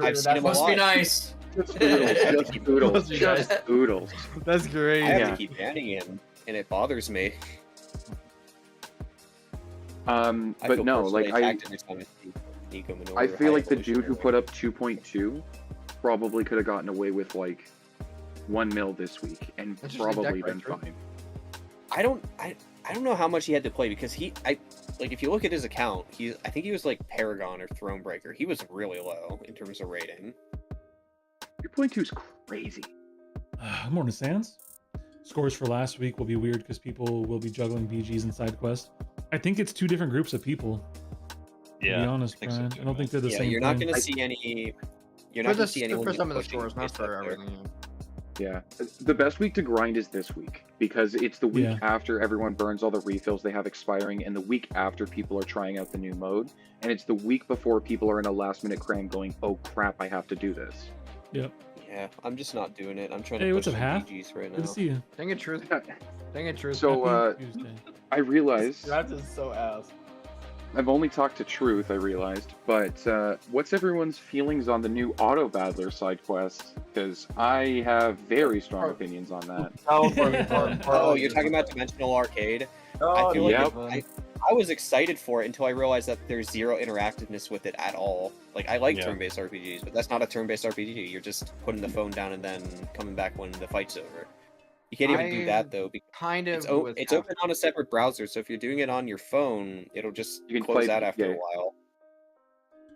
I've seen him a Must lot. be nice. Just oodles. Just oodles. Must be nice. Just oodles. That's great. I have Yeah. to keep banning him, and it bothers me. But feel no, personally like attacked every time I see Nico Minoru I feel high like the evolution dude who early. put up 2.2 probably could have gotten away with like 1 mil this week and That's just a probably deck, been right, fine. I don't know how much he had to play because like if you look at his account, I think he was like Paragon or Thronebreaker. He was really low in terms of rating. 2.2 is crazy. Morning, Sands. Scores for last week will be weird because people will be juggling BGs and side quests. I think it's 2 different groups of people. To be Yeah. honest, think so Brian. too, I don't think they're the Yeah, same you're not thing. going to see any. You're For not going the to see anyone for just some of the pushing scores, not based for out there. everything. Yeah. The best week to grind is this week because it's the week Yeah. after everyone burns all the refills they have expiring and the week after people are trying out the new mode. And it's the week before people are in a last minute cram going, oh crap, I have to do this. Yep. Yeah, I'm just not doing it. I'm trying Hey, to what's push up, some Half? BGs right Good now. to see you. Dang it, truth. Dang it, truth. So, Happy Tuesday. I realized That is so ass. I've only talked to Truth, I realized, but what's everyone's feelings on the new Auto Battler side quest? Because I have very strong opinions on that. Oh, you're talking about Dimensional Arcade? I feel like Yep. I was excited for it until I realized that there's zero interactiveness with it at all. Like, I like Yeah. turn-based RPGs, but that's not a turn-based RPG. You're just putting the phone down and then coming back when the fight's over. You can't even do that, though, because Kind of. it's open on a separate browser, so if you're doing it on your phone, it'll just You can close play- out after yeah. a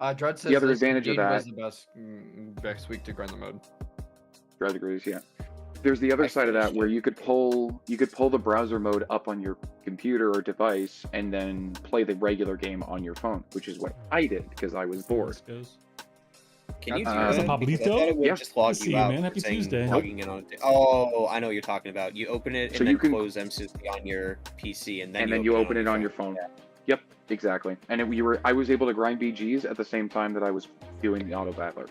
while. Dread says The other this advantage of indeed that- was the best week to grind the mode. Drive degrees, yeah. There's the other I side of that finished where it. you could pull the browser mode up on your computer or device and then play the regular game on your phone, which is what I did because I was bored. This goes. Can you do What's that? up, Because I Pablito? thought it would Yeah. just log Good to see you you, out. man. for Happy saying Tuesday. Logging in on it. Oh, I know what you're talking about. You open it and So then you can- close MSysD on your PC, and then you open it on your phone. Yeah. Yep, exactly. And I was able to grind BGs at the same time that I was doing the Auto Battler.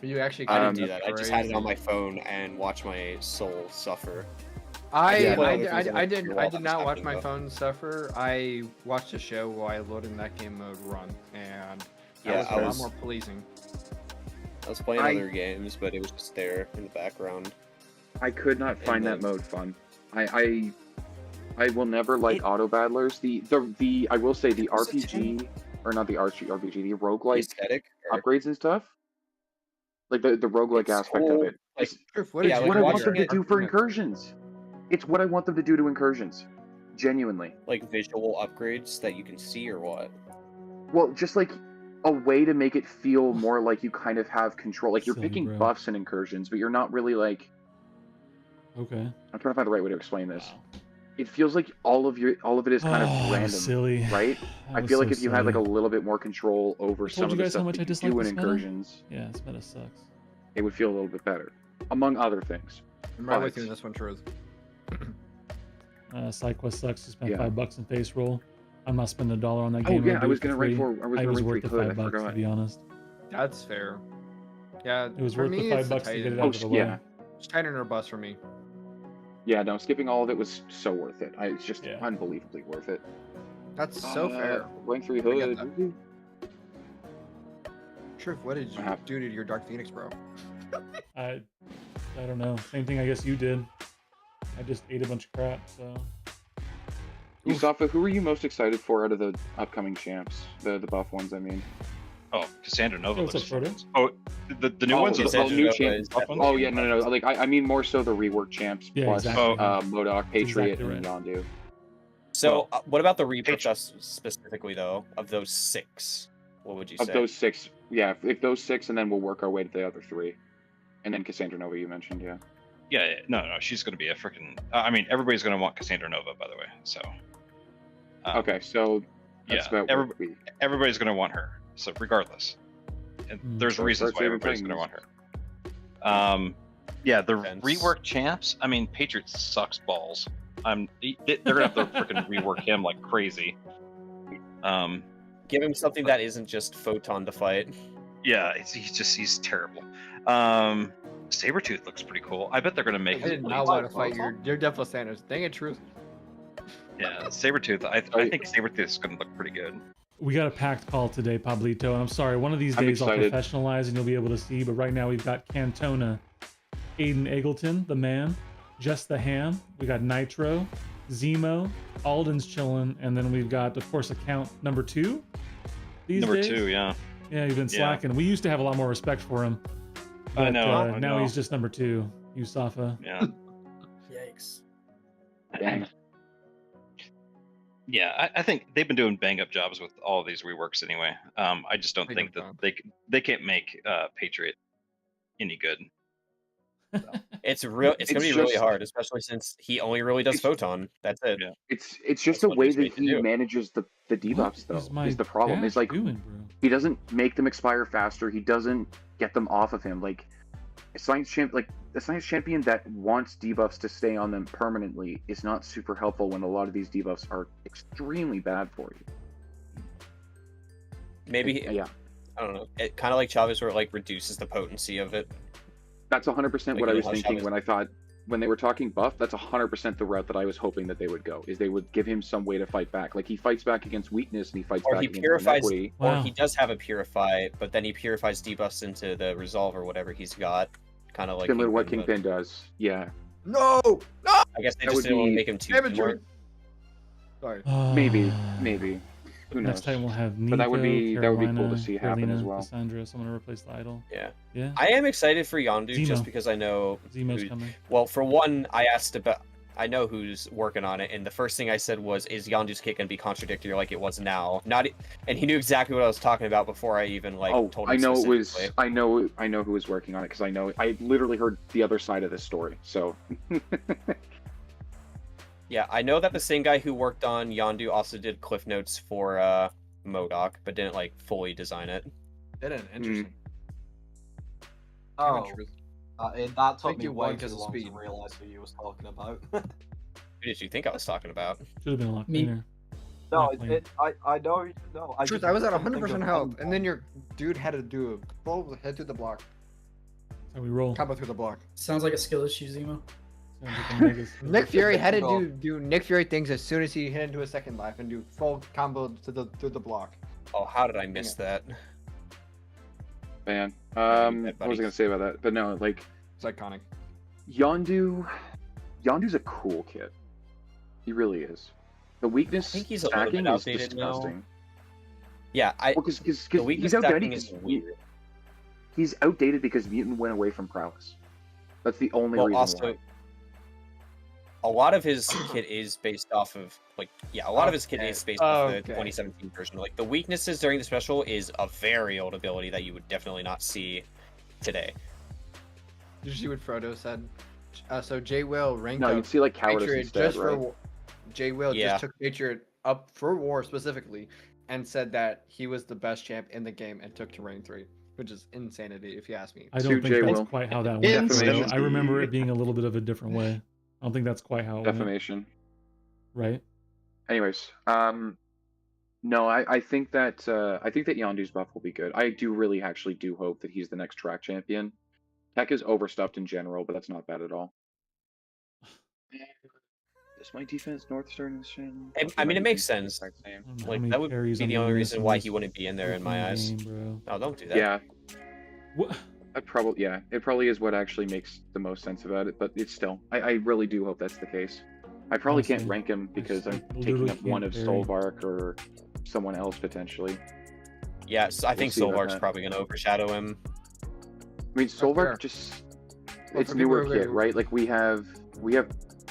But you actually I didn't Um, do that. I just had it on my phone and watched my soul suffer. I Yeah, I, well, I, if I, there's I a did wall I that did was not watch happening, my though. phone suffer. I watched a show while loading that game mode run, and that Yeah, was I a lot was- more pleasing. I was playing I- other games, but it was just there in the background. I could not find that then- mode fun. I will never like Auto Battlers. The I will say the Was it RPG or not the RPG, the The roguelike aesthetic. Or, upgrades and stuff. Like the roguelike it's aspect cool, of it. like, It's Truth, what Yeah, did what you I like want them watching to it- do for incursions. It's what I want them to do to incursions. Genuinely. like visual upgrades that you can see, or what? Well, just like a way to make it feel more like you kind of have control. Like you're Silly, picking bro. buffs and incursions, but you're not really like. Okay. I'm trying to find the right way to explain this. Wow. It feels like all of it is kind of Oh, random, silly. right? That I was feel like so if you had like a silly. little bit more control over I some told of you the guys how stuff much I that you dislike do in this meta. incursions, Yeah, this meta sucks. it would feel a little bit better, among other things. I'm right with But- you in this one, Truth. Side quest sucks. You spent Yeah. $5 in face roll. I'm not spending $1 on that Oh game. yeah, I'd I do was it for gonna write free. for. I was I gonna was write worth for the hood. I $5 to forgot. be honest. That's fair. Yeah, It was for worth me, the it's $5 to get it Titan. out Oh, of the way. yeah. It's Titan or bust for me. Yeah, no, skipping all of it was so worth it. It's just Yeah. unbelievably worth it. That's so fair. Rank 3 I get hood. that. woohoo. Truth, what did you I have- do to your Dark Phoenix, bro? I don't know. Same thing I guess you did. I just ate a bunch of crap, so. Yusafa, who are you most excited for out of the upcoming champs? The buff ones, I mean. Oh, Cassandra Nova Hey, what's looks up, fun. Oh, the new Oh, ones or the Cassandra buff new ones? champ- Buff ones? Oh yeah, no. Like I mean more so the rework champs Yeah, plus exactly. Modok, Patriot, exactly and Yondu. So, Well, what about the rework Pitch- specifically, though? Of those 6, what would you Of say? those 6, yeah, if those 6, and then we'll work our way to the other 3, and then Cassandra Nova you mentioned, yeah. Yeah, no, she's going to be a freaking. I mean, everybody's going to want Cassandra Nova, by the way. So. Okay, so that's yeah, about what we. everybody's going to want her. So regardless, and there's So reasons start why saving everybody's going to want things. her. Yeah, the Defense. rework champs. I mean, Patriot sucks balls. They're gonna have to freaking rework him like crazy. Give him something that isn't just Photon to fight. Yeah, he's terrible. Sabretooth looks pretty cool. I bet they're gonna I make. did not want to fight your Devil Sanders. Dang it, Truth. Yeah, Sabretooth. I think Sabretooth is gonna look pretty good. We got a packed call today, Pablito, and I'm sorry, one of these I'm days excited. I'll professionalize and you'll be able to see, but right now we've got Cantona, Aiden Eggleton, the man, Just the Ham, we got Nitro, Zemo, Alden's chilling, and then we've got, of course, account number 2 these Number days. 2, yeah. Yeah, he's been Yeah. slacking. We used to have a lot more respect for him. But, I know. I now know. he's just number 2, Yusafa. Yeah. Yikes. Yeah, I think they've been doing bang up jobs with all of these reworks anyway. I just don't Bang think up that job. they can't make Patriot any good. It's real. It's gonna It's be really just- hard, especially since he only really does It's- photon. That's it. Yeah. It's just That's the what way he's that made to he do. manages the debuffs, What though, is the my problem. It's dash like, doing, bro? he doesn't make them expire faster. He doesn't get them off of him. Like, the science champion that wants debuffs to stay on them permanently is not super helpful when a lot of these debuffs are extremely bad for you. Maybe Yeah, I don't know. It kind of like Chavez, where it like reduces the potency of it. that's 100% Like, what I you was know how thinking Chavez- when they were talking buff. That's 100% the route that I was hoping that they would go. Is they would give him some way to fight back. Like, he fights back against weakness and he fights Or back he against purifies- inequity. Or Wow. he does have a purify, but then he purifies debuffs into the resolve or whatever he's got. Kind of like Similar to what Kingpin, but Kingpin does. Yeah, No! I guess they That just would didn't want to be make him too Amateur. similar. Sorry. maybe. Who knows? Next time we'll have Nico, But that would be cool to Carolina, see happen as Carolina, well. Cassandra, someone to replace the idol. Yeah. Yeah, I am excited for Yondu Zemo. just because I know. Zemo's who- coming. Well, for one, I know who's working on it, and the first thing I said was, "Is Yondu's kit gonna be contradictory like it was now?" And he knew exactly what I was talking about before I even told him. I know it was. specifically. I know who was working on it because I literally heard the other side of this story. So Yeah, I know that the same guy who worked on Yondu also did cliff notes for MODOK, but didn't fully design it. Didn't. Interesting. Oh, Amateur. that took Think me you way won too 'cause of long speed. to realize who you was talking about. Who did you think I was talking about? Should have been a lot Me. cleaner. No, Not clean. I know. No, Truth, just I was at couldn't think 100% of health, anyone. and then your dude had to do a full head through the block, That's how we roll. combo through the block. Sounds like a skill issue, Zemo. Sounds like a mega skill. Nick Fury had to Well- do Nick Fury things as soon as he hit into a second life and do full combo through the block. Oh, how did I miss that? man, Yeah, what was I buddy. gonna say about that? But no, like It's iconic. Yondu's a cool kid. He really is. The weakness I think he's a little bit stacking is outdated now. disgusting. Yeah, Well, because the weakness he's outdated. stacking is weird. He's outdated because Mutant went away from prowess. That's the only Well, reason also, why. a lot of his kit is based off of a lot of his kit is based off the Okay. 2017 version. Like the weaknesses during the special is a very old ability that you would definitely not see today. Did you see what Frodo said? So Jay Will ranked No, up you'd see like cowardice Patriot instead, just right? for Jay Will Yeah. just took Patriot up for war specifically and said that he was the best champ in the game and took to rank 3, which is insanity if you ask me. I don't To think J. that's Will. quite how that went. Insane. Bro. I remember it being a little bit of a different way. I don't think that's quite how it went. Defamation. Right? Anyways, no, I think that Yondu's buff will be good. I actually do hope that he's the next track champion. Tech is overstuffed in general, but that's not bad at all. Is my defense North Star in this channel? I mean, it makes sense. I don't know how Like many that would carries be I'm the gonna only miss reason in why this he wouldn't be in there in my freaking eyes. game, bro. Oh, don't do that. Yeah, What? it probably is what actually makes the most sense about it, but it's still, I really do hope that's the case. I probably can't Honestly, rank him because I'm literally taking up one can't of carry. Solvark or someone else potentially. Yeah, so I think see about Solvark's that. probably going to overshadow him. I mean, fair. Solvark just, Well, it's for people newer who- kit, right? Like we have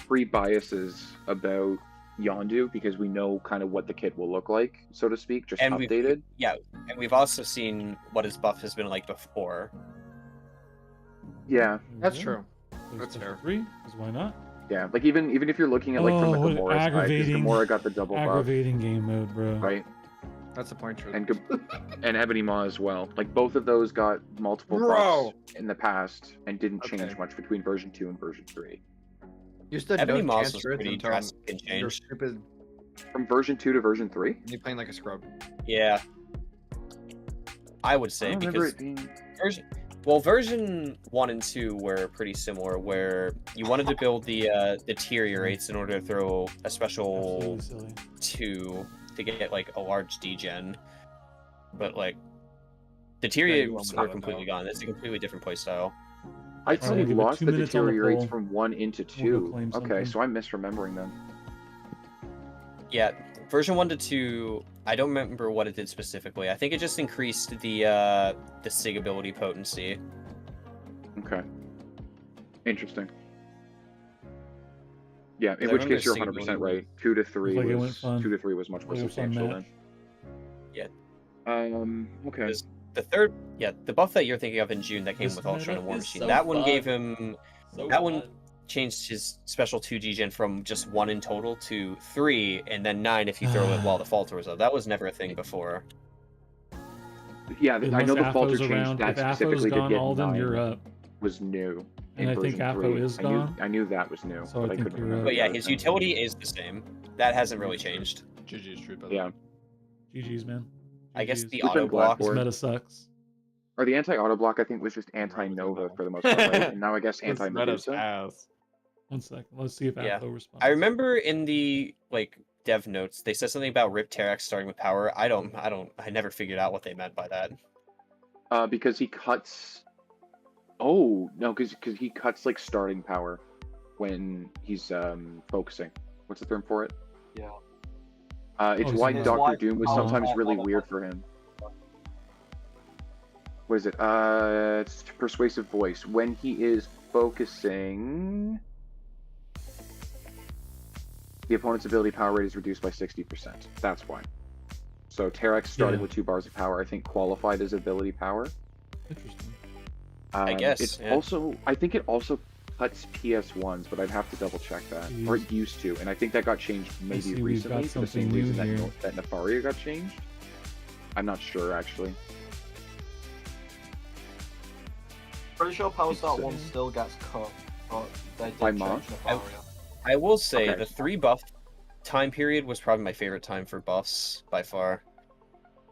pre-biases about Yondu because we know kind of what the kit will look like, so to speak, just And updated. And we've also seen what his buff has been like before. Yeah, That's Yeah. true. There's That's special fair. 3, because why not? yeah. Like even if you're looking at like from the Oh, what Gamora side, because aggravating- Gamora got the double buff, Aggravating game mode, bro. right? That's the point, Truth. And Ebony Maw as well. Like both of those got multiple Bro. buffs in the past and didn't change Okay. much between version 2 and version 3. You stood Ebony no Moss chance was Truth pretty until drastic in you're change. stupid. From version 2 to version 3? You playing like a scrub. Yeah. I would I say don't remember because it being. version 1 and 2 were pretty similar, where you wanted to build the deteriorates in order to throw a special Absolutely silly. 2 to get like a large degen, but like you deteriorates won't are believe it, completely though. gone. It's a completely different playstyle. I Alright, thought we'll we give it lost 2 the minutes on the deteriorates poll. from 1 into We'll go 2. claim Okay, something. so I'm misremembering them. Yeah, version 1 to 2, I don't remember what it did specifically. I think it just increased the sig ability potency. Okay. Interesting. Yeah, in I which remember case you're sig 100% ability right. 2 to 3 like it went was fun. 2 to 3 was much more Little fun substantial match. then. Okay. Because the third, the buff that you're thinking of in June that came This with Ultra and meta War is Machine, so that one gave fun. him, So that one fun. changed his special 2 G-Gen from just 1 in total to 3, and then 9 if you throw it while the falter was up. That was never a thing before. Yeah, I Unless know the falter Afo's change around. that If Afo's specifically to gone, get Alden, 9 you're up. was new And in I think version Afo 3. is gone. I knew that was new, So I but I think couldn't you're remember. up. But yeah, the his other thing. utility is the same. That hasn't really changed. GG's true, by the way. Yeah. GG's, man. I guess GG's. the Who's been auto block. This Blackboard? meta sucks. Or the anti-auto block, I think, was just Right with anti-Nova that for the most part, right? And now I guess This meta's anti-Medusa. ass. 1 second. Let's see if Yeah. Afo responds. I remember in the dev notes they said something about Rip Terex starting with power. I never figured out what they meant by that. Because he cuts. Oh no, because he cuts like starting power when he's focusing. What's the term for it? Yeah. It's Oh, why so- Doctor why- Doom was Oh. sometimes really weird for him. What is it? It's persuasive voice. When he is focusing, the opponent's ability power rate is reduced by 60%. That's why. So Terex starting Yeah. with 2 bars of power, I think, qualified as ability power. Interesting. I guess, It's yeah. also, I think it also cuts PS1s, but I'd have to double check that. Or it used to, and I think that got changed maybe see we've recently got for the same something new reason here. that Nefaria got changed. I'm not sure actually. Pretty sure Power It's, Start 1 still gets cut, but they did By change month? Nefaria. I will say Okay. the 3 buff time period was probably my favorite time for buffs by far.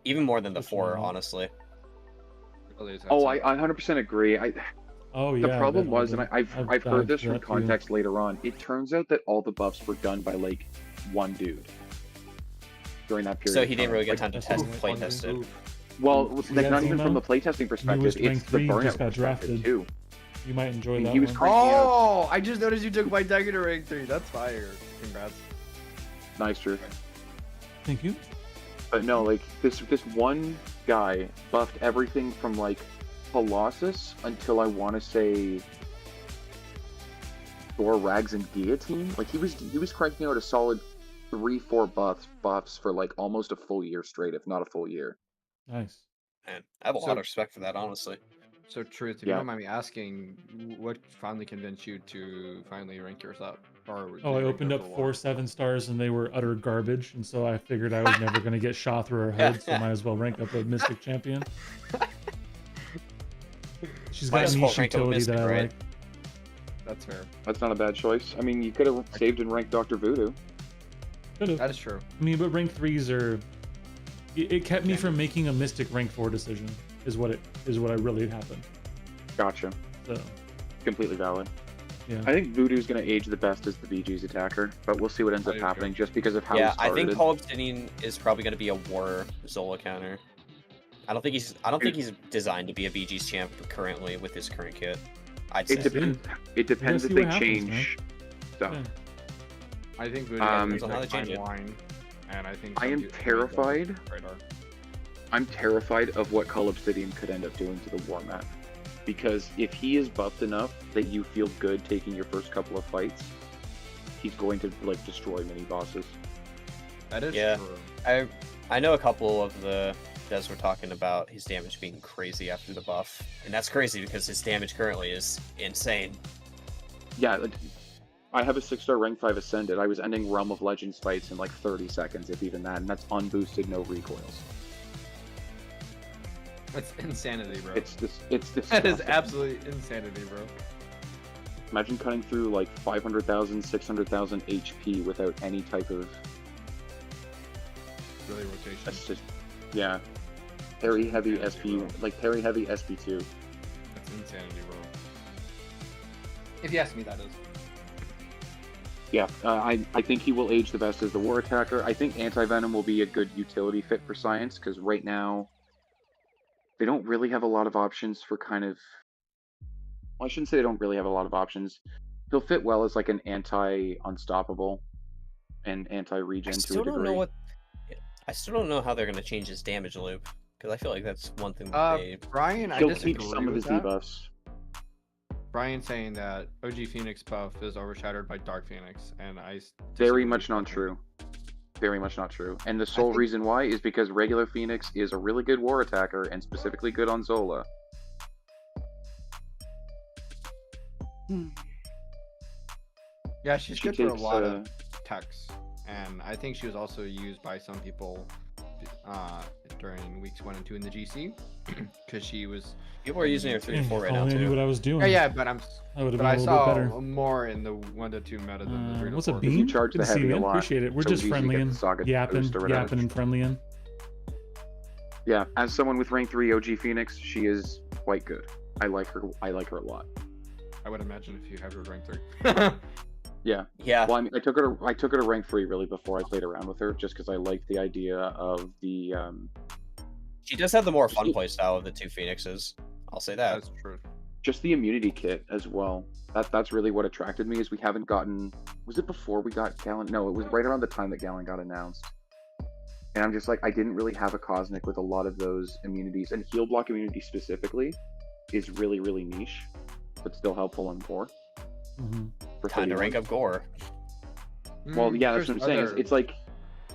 Even more than the Which 4, one? honestly. Really, that's Oh, it. I 100% agree. Oh yeah. The problem I bet was, and Alden. I've heard dived this for from that too. context later on. It turns out that all the buffs were done by like one dude during that period. So of he didn't really get Like, time to that's test what play One test it. move. well, like Yeah, not even Zemo, from the playtesting perspective. newest rank It's the 3 burnout just got perspective drafted. too. You might enjoy He that was one. crazy. Freaking out. Oh, I just noticed you took my dagger to rank 3. That's fire. Congrats. Nice, Drew. Thank you. But no, like this one guy buffed everything from like Colossus until I want to say Thor, Rags, and Guillotine. Like he was cranking out a solid 3-4 buffs for like almost a full year straight, if not a full year. Nice. Man, I have a So- lot of respect for that, honestly. So, Truth, if you Yeah. don't mind me asking, what finally convinced you to finally rank yours up? Or did Oh, I you rank opened up up for 4 war? 7-stars and they were utter garbage, and so I figured I was never going to get shot through her head, so I might as well rank up a Mystic Champion. She's Might got as a well niche rank up a utility Mystic, that I right? like. That's fair. That's not a bad choice. I mean, you could have saved and ranked Dr. Voodoo. Could've. That is true. I mean, but rank 3s are. It kept me from making a Mystic rank 4 decision. Is what really happened. Gotcha. So Completely valid. yeah. I think Voodoo's going to age the best as the BG's attacker, but we'll see what ends I up do too. happening just because of how Yeah, he I started. think Call Obsidian is probably going to be a war Zola counter. I don't think he's designed to be a BG's champ currently with his current kit. I'd say. It depends. It depends see if they what happens, change stuff. Yeah. I think Voodoo Um, is Depends on how a they change fine it. line, and I think I am some people terrified. don't radar. I'm terrified of what Cull Obsidian could end up doing to the war map. Because if he is buffed enough that you feel good taking your first couple of fights, he's going to like destroy mini bosses. That is Yeah. true. I know a couple of the devs were talking about his damage being crazy after the buff, and that's crazy because his damage currently is insane. Yeah, like, I have a 6-star rank 5 ascended. I was ending Realm of Legends fights in like 30 seconds, if even that, and that's unboosted, no recoils. That's insanity, bro. It's this. That is absolutely insanity, bro. Imagine cutting through like 500,000, 600,000 HP without any type of Really rotation. assist. Yeah. Parry heavy SP, like parry heavy SP2. That's insanity, bro. If you ask me, that is. Yeah, I think he will age the best as the war attacker. I think Anti-Venom will be a good utility fit for Science, because right now, they don't really have a lot of options for kind of... Well, I shouldn't say they don't really have a lot of options. He'll fit well as like an anti-unstoppable, and anti-regen I to a still degree. don't know what. I still don't know how they're gonna change his damage loop because I feel like that's one thing that they. Brian, I He'll disagree keep some of with his that. debuffs. Brian saying that OG Phoenix buff is overshadowed by Dark Phoenix, and I Very disagree much with not that. true. Very much not true. And the sole think- reason why is because regular Phoenix is a really good war attacker and specifically good on Zola. Yeah, she's She good for a takes, lot of techs, and I think she was also used by some people during weeks 1 and 2 in the GC because she was. People are using her 3 and 4 right now Only I knew what too. I was doing. Yeah, but I would have but been I a little bit better. saw more in the 1 to 2 meta than the 3 to 4. What's a If beam? you charge Good the to see heavy you, a man. lot, Appreciate it. We're so just easy to get friendly the and Saga yapping, boost or whatever. yapping and friendly and. Yeah, as someone with rank 3 OG Phoenix, she is quite good. I like her. I like her a lot. I would imagine if you have her rank 3. Yeah. Yeah. Well, I mean, I took her to rank 3 really before I played around with her, just because I liked the idea of the. She does have the more fun playstyle of the 2 Phoenixes. I'll say that. That's true. Just the immunity kit as well. That's really what attracted me. Is we haven't gotten. Was it before we got Galen? No, it was right around the time that Galen got announced. And I'm just like, I didn't really have a Cosmic with a lot of those immunities, and heal block immunity specifically is really, really niche, but still helpful in 4. Mhm. For Time to 31. rank up Gore. Well, yeah, that's what I'm saying. There's It's like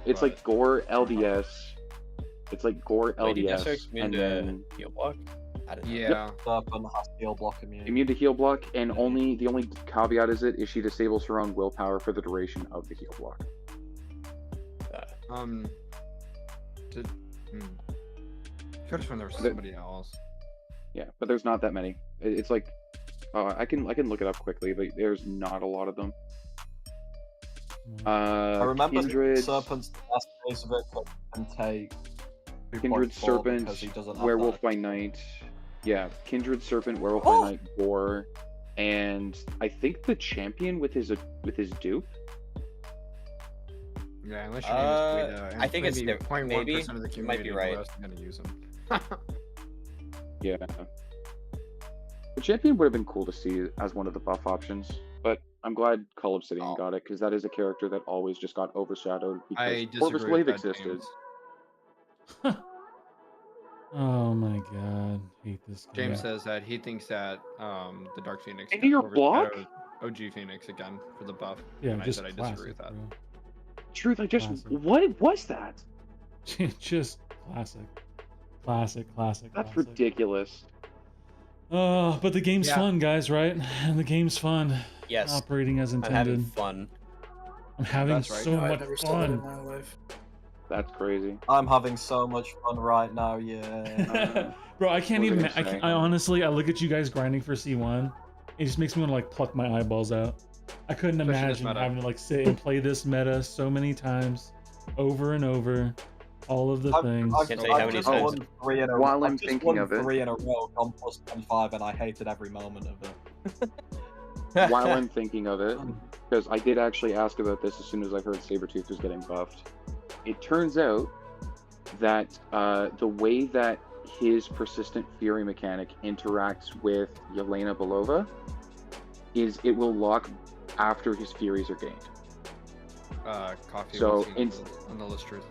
but- Gore LDS. It's like Gore Wait, did LDS, Deathstroke's immune and to then heal block? I didn't know. Yeah. Serpent has heal block immunity. immune to heal block, and the only caveat is she disables her own willpower for the duration of the heal block. Did, could have sworn there was The- somebody else. Yeah, but there's not that many. It's like I can look it up quickly, but there's not a lot of them. I remember Kindred, Serpent's last phase of it can take 2.4 Kindred Serpent, because he doesn't have Werewolf that. by Night. Yeah, Kindred Serpent, Werewolf Oh! by Night, Gore, and I think the champion with his dupe. Yeah, unless your name is Guido, and I think it's maybe the- 0.1% maybe. of the You might be community right. was going to use him. Yeah. The champion would have been cool to see as one of the buff options, but I'm glad Cull Obsidian Oh. got it, because that is a character that always just got overshadowed I because Corvus disagree Wave with that, existed. James. Oh my god, hate this guy. James says that he thinks that the Dark Phoenix Into your block? overshadowed OG Phoenix again for the buff. Yeah, and just I said I classic, disagree with that. bro. Truth, I just Classic. what was that? Just classic, classic. That's classic. ridiculous. Oh, but the game's Yeah. fun, guys, right? And the game's fun. Yes. Operating as I'm intended. having fun. I'm having That's right. so I've much never said that in fun. my life. That's crazy. I'm having so much fun right now, yeah. Bro, I can't What was even. I gonna say? I honestly, I look at you guys grinding for C1. It just makes me want to like pluck my eyeballs out. I couldn't Especially this imagine meta. having to like sit and play this meta so many times, over and over, all of the things. Can't tell you how many just times- won 3 in a While I'm I've just thinking won of it- 3 in a row, gone plus 25, and I hated every moment of it. While I'm thinking of it, because I did actually ask about this as soon as I heard Sabretooth was getting buffed. It turns out that the way that his persistent fury mechanic interacts with Yelena Belova is it will lock after his furies are gained. Coffee So, was in- on the list truth.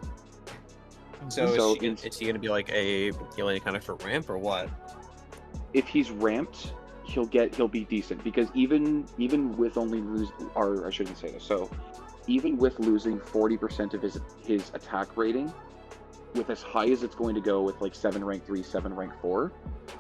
So, So is he gonna be like a healing kind of for ramp or what? If he's ramped, he'll be decent, because even with only or I shouldn't say this. So even with losing 40% of his attack rating, with as high as it's going to go with like 7 rank 3, 7 rank 4,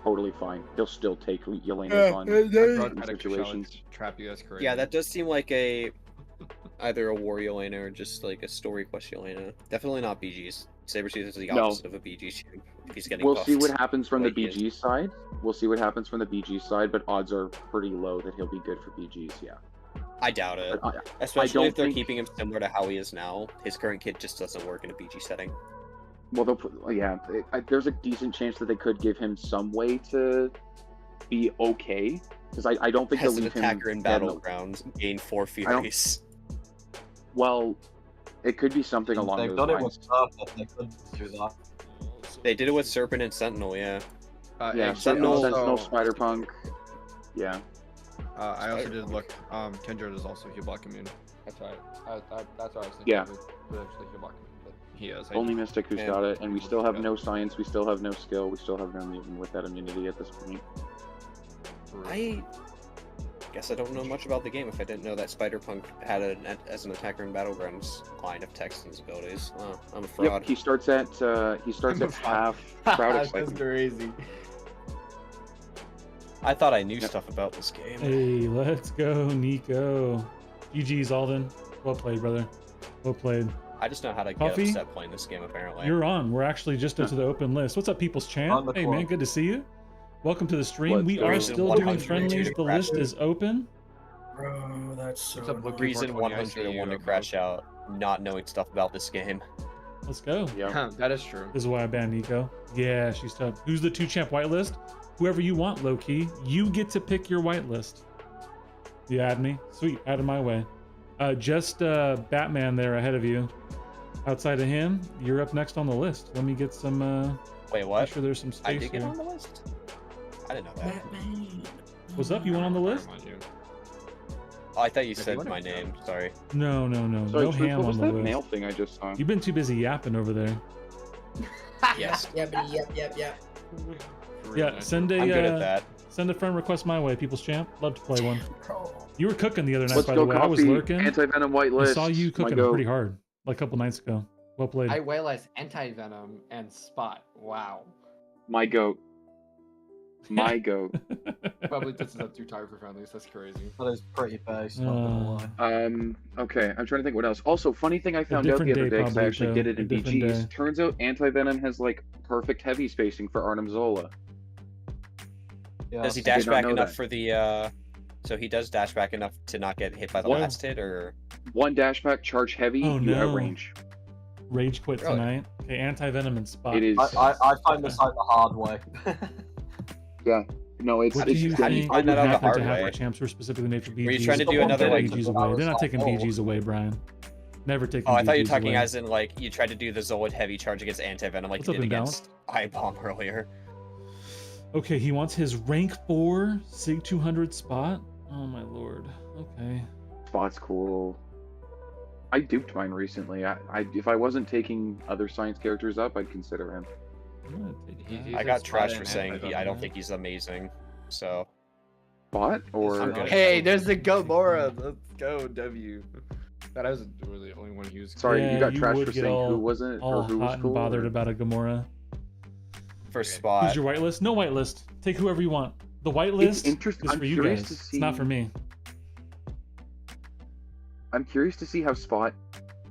totally fine. He'll still take Yelena's on I brought in back a situations. shell to trap you as crazy. Yeah, that does seem like either a war Yelena or just like a story quest Yelena. Definitely not BGs. Sabretooth is the No. opposite of a BG champ if he's getting We'll buffed. see what happens from the like he is. BG side. We'll see what happens from the BG side, but odds are pretty low that he'll be good for BGs. Yeah. I doubt it. But Especially don't if they're think- keeping him similar to how he is now. His current kit just doesn't work in a BG setting. Well, there's a decent chance that they could give him some way to be okay, because I don't think they'll As an leave him attacker in dead Battlegrounds, gain 4 don't- Furies. Well, it could be something along They've those done it lines. with Serpent, they could do that. They did it with Serpent and Sentinel, yeah. Yeah, and Sentinel, also, Spider-Punk. Yeah. I also did look. Kindred is also heal block immune. That's right. That's what I was thinking. Yeah. With actually Hubak, but he is. Only Mystic who's got it, and we still have Yeah. no science, we still have no skill, we still have no mutant with that immunity at this point. I guess I don't know much about the game if I didn't know that Spider-Punk had as an attacker in Battlegrounds line of text and his abilities. Oh, I'm a fraud. Yep, he starts at half crowd That's excitement. crazy. I thought I knew stuff about this game. Hey, let's go, Nico. GG's, Alden. Well played, brother. Well played. I just know how to get Coffee? upset playing this game, apparently. You're on. We're actually just into the open list. What's up, People's On Champ? the Hey, clock. man, good to see you. Welcome to the stream. Let's We go. are Reason still doing 100 friendlies. to The crash list it. is open. Bro, that's so What's up, annoying. Lookie? Reason 420, I 101 see to you, crash out, not knowing stuff about this game. Let's go. Yeah. That is true. This is why I banned Nico. Yeah, she's tough. Who's the 2-champ whitelist? Whoever you want, low-key. You get to pick your whitelist. You add me? Sweet, add in my way. Just Batman there ahead of you. Outside of him, you're up next on the list. Let me get some, Wait, make what? sure there's some I space did get here. on the list? I didn't know that. Batman. What's up? You want on the list? Oh, I thought you If you said wanna my go. name. Sorry. No. Sorry, No Truth, ham what on was the that list. mail thing I just saw? You've been too busy yapping over there. Yes. Yep. Yeah, send I'm good at a that. send a friend request my way, People's Champ. Love to play one. Bro. You were cooking the other night, Let's by go, the way. I was Coffee. lurking. Anti-venom white I list. saw you My cooking go. pretty hard, like a couple nights ago. Well played. I realized anti-venom and spot. Wow. My goat. My goat. Probably this is up too tired for friendlies. That's crazy. That is pretty base, not gonna lie. Okay, I'm trying to think what else. Also, funny thing I found out the different other day, day, because I probably, actually Joe. did it A in different BGs. day. Turns out anti-venom has, like, perfect heavy spacing for Arnim Zola. Yeah, Does he I dash did not back know enough that. for the, So he does dash back enough to not get hit by the What? last hit, or... One dash back, charge heavy, Oh, you no. outrange. Rage quit Really? tonight. Okay, anti-venom and spot. It is. I find this out the hard way. Yeah. No, it's. What do it's you how do you think find would that out the happen hard to have way? our champs who are specifically made for BGs? Were you trying to do Don't another, take like- BGs away. They're not taking Oh. BGs away, Brian. Never taking Oh, I thought you BGs were talking away. as in, like, you tried to do the Zolid heavy charge against anti-venom like What's you up, did Inbound? against I-Bomb earlier. Okay, he wants his rank 4 Sig 200 spot. Oh my lord. Okay. Spot's cool. I duped mine recently. If I wasn't taking other science characters up, I'd consider him. I'm gonna take He's- that. he's I like got spot trashed in for saying I don't yeah. think he's amazing. So, Spot or I'm good. Hey, there's the Gomorrah. Let's go, W. That I was really the only one who's. sorry, Yeah, you got you trashed would for get saying all- who wasn't All or who was hot cool. and bothered or- about a Gamora. for Who's spot, your whitelist? No whitelist. Take whoever you want. The whitelist interesting- is I'm for you curious guys. to It's not see- for me. I'm curious to see how Spot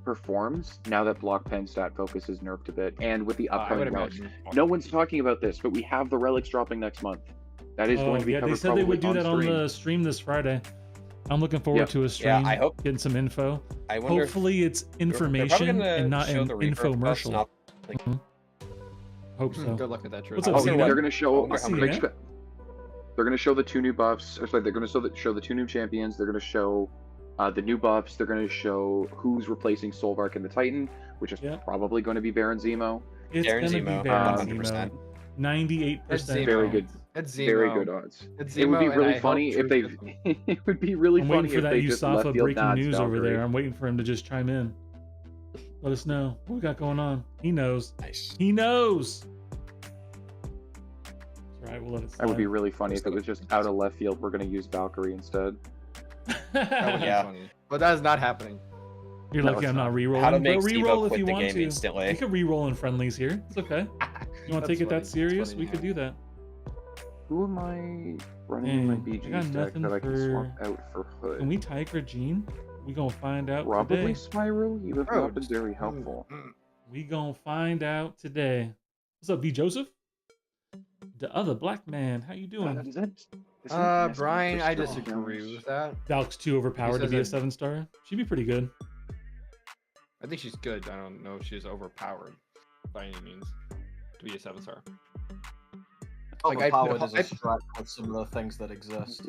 performs now that block pen stat focus is nerfed a bit, and with the I would upcoming relics. imagine. No one's talking about this, but we have the relics dropping next month. That is going to be yeah, covered they said they would do probably that on stream. the stream this Friday. I'm looking forward Yeah. to a stream. Yeah, I hope- getting some info. I wonder Hopefully, it's if they're probably information gonna and not show an the reverb buffs, infomercial. not- like, Hope so. Good luck with that, Drew. What's up, I Oh, wonder Cena? what- they're going to show. I wonder how many- They're going to show the two new buffs. Or sorry, they're going to show the two new champions. They're going to show the new buffs. They're going to show who's replacing Solvark and the Titan, which is Yeah. probably going to be Baron Zemo. It's Darren gonna Zemo, be Baron 100%. Zemo. 98%. Zemo. Very good. It's Zemo. Very good odds. It's It would be Zemo, and really I hope funny if Drew they. gets them. It would be really I'm funny waiting for if that they just left Yusafa field breaking nods news over Valkyrie. there. I'm waiting for him to just chime in. Let us know what we got going on. He knows. Nice. He knows. It's all right, we'll let it slide. That would be really funny if it was just out of left field. We're going to use Valkyrie instead. That would be Yeah. funny. But that is not happening. You're No, lucky it's I'm not not. re-rolling. How to But make Steve-O re-roll if quit you the want game to. instantly. We could re-roll in friendlies here. It's okay. You want to take it that That's serious? funny, We could yeah. do that. Who am I running in my Hey, I BG got deck nothing that I can swap for- out for Hood? Can we Tiger Gene? We gonna find out Probably today. Spiral. You have Bro, not been very helpful. We gonna find out today. What's up, V Joseph? The other black man. How you doing? Is that Brian, I Crystal disagree Gems? with that. Dalk's too overpowered to says be a that- 7-star. She'd be pretty good. I think she's good. I don't know if she's overpowered by any means to be a 7-star. Like, I put- Overpowered is I- a strat with similar things that exist.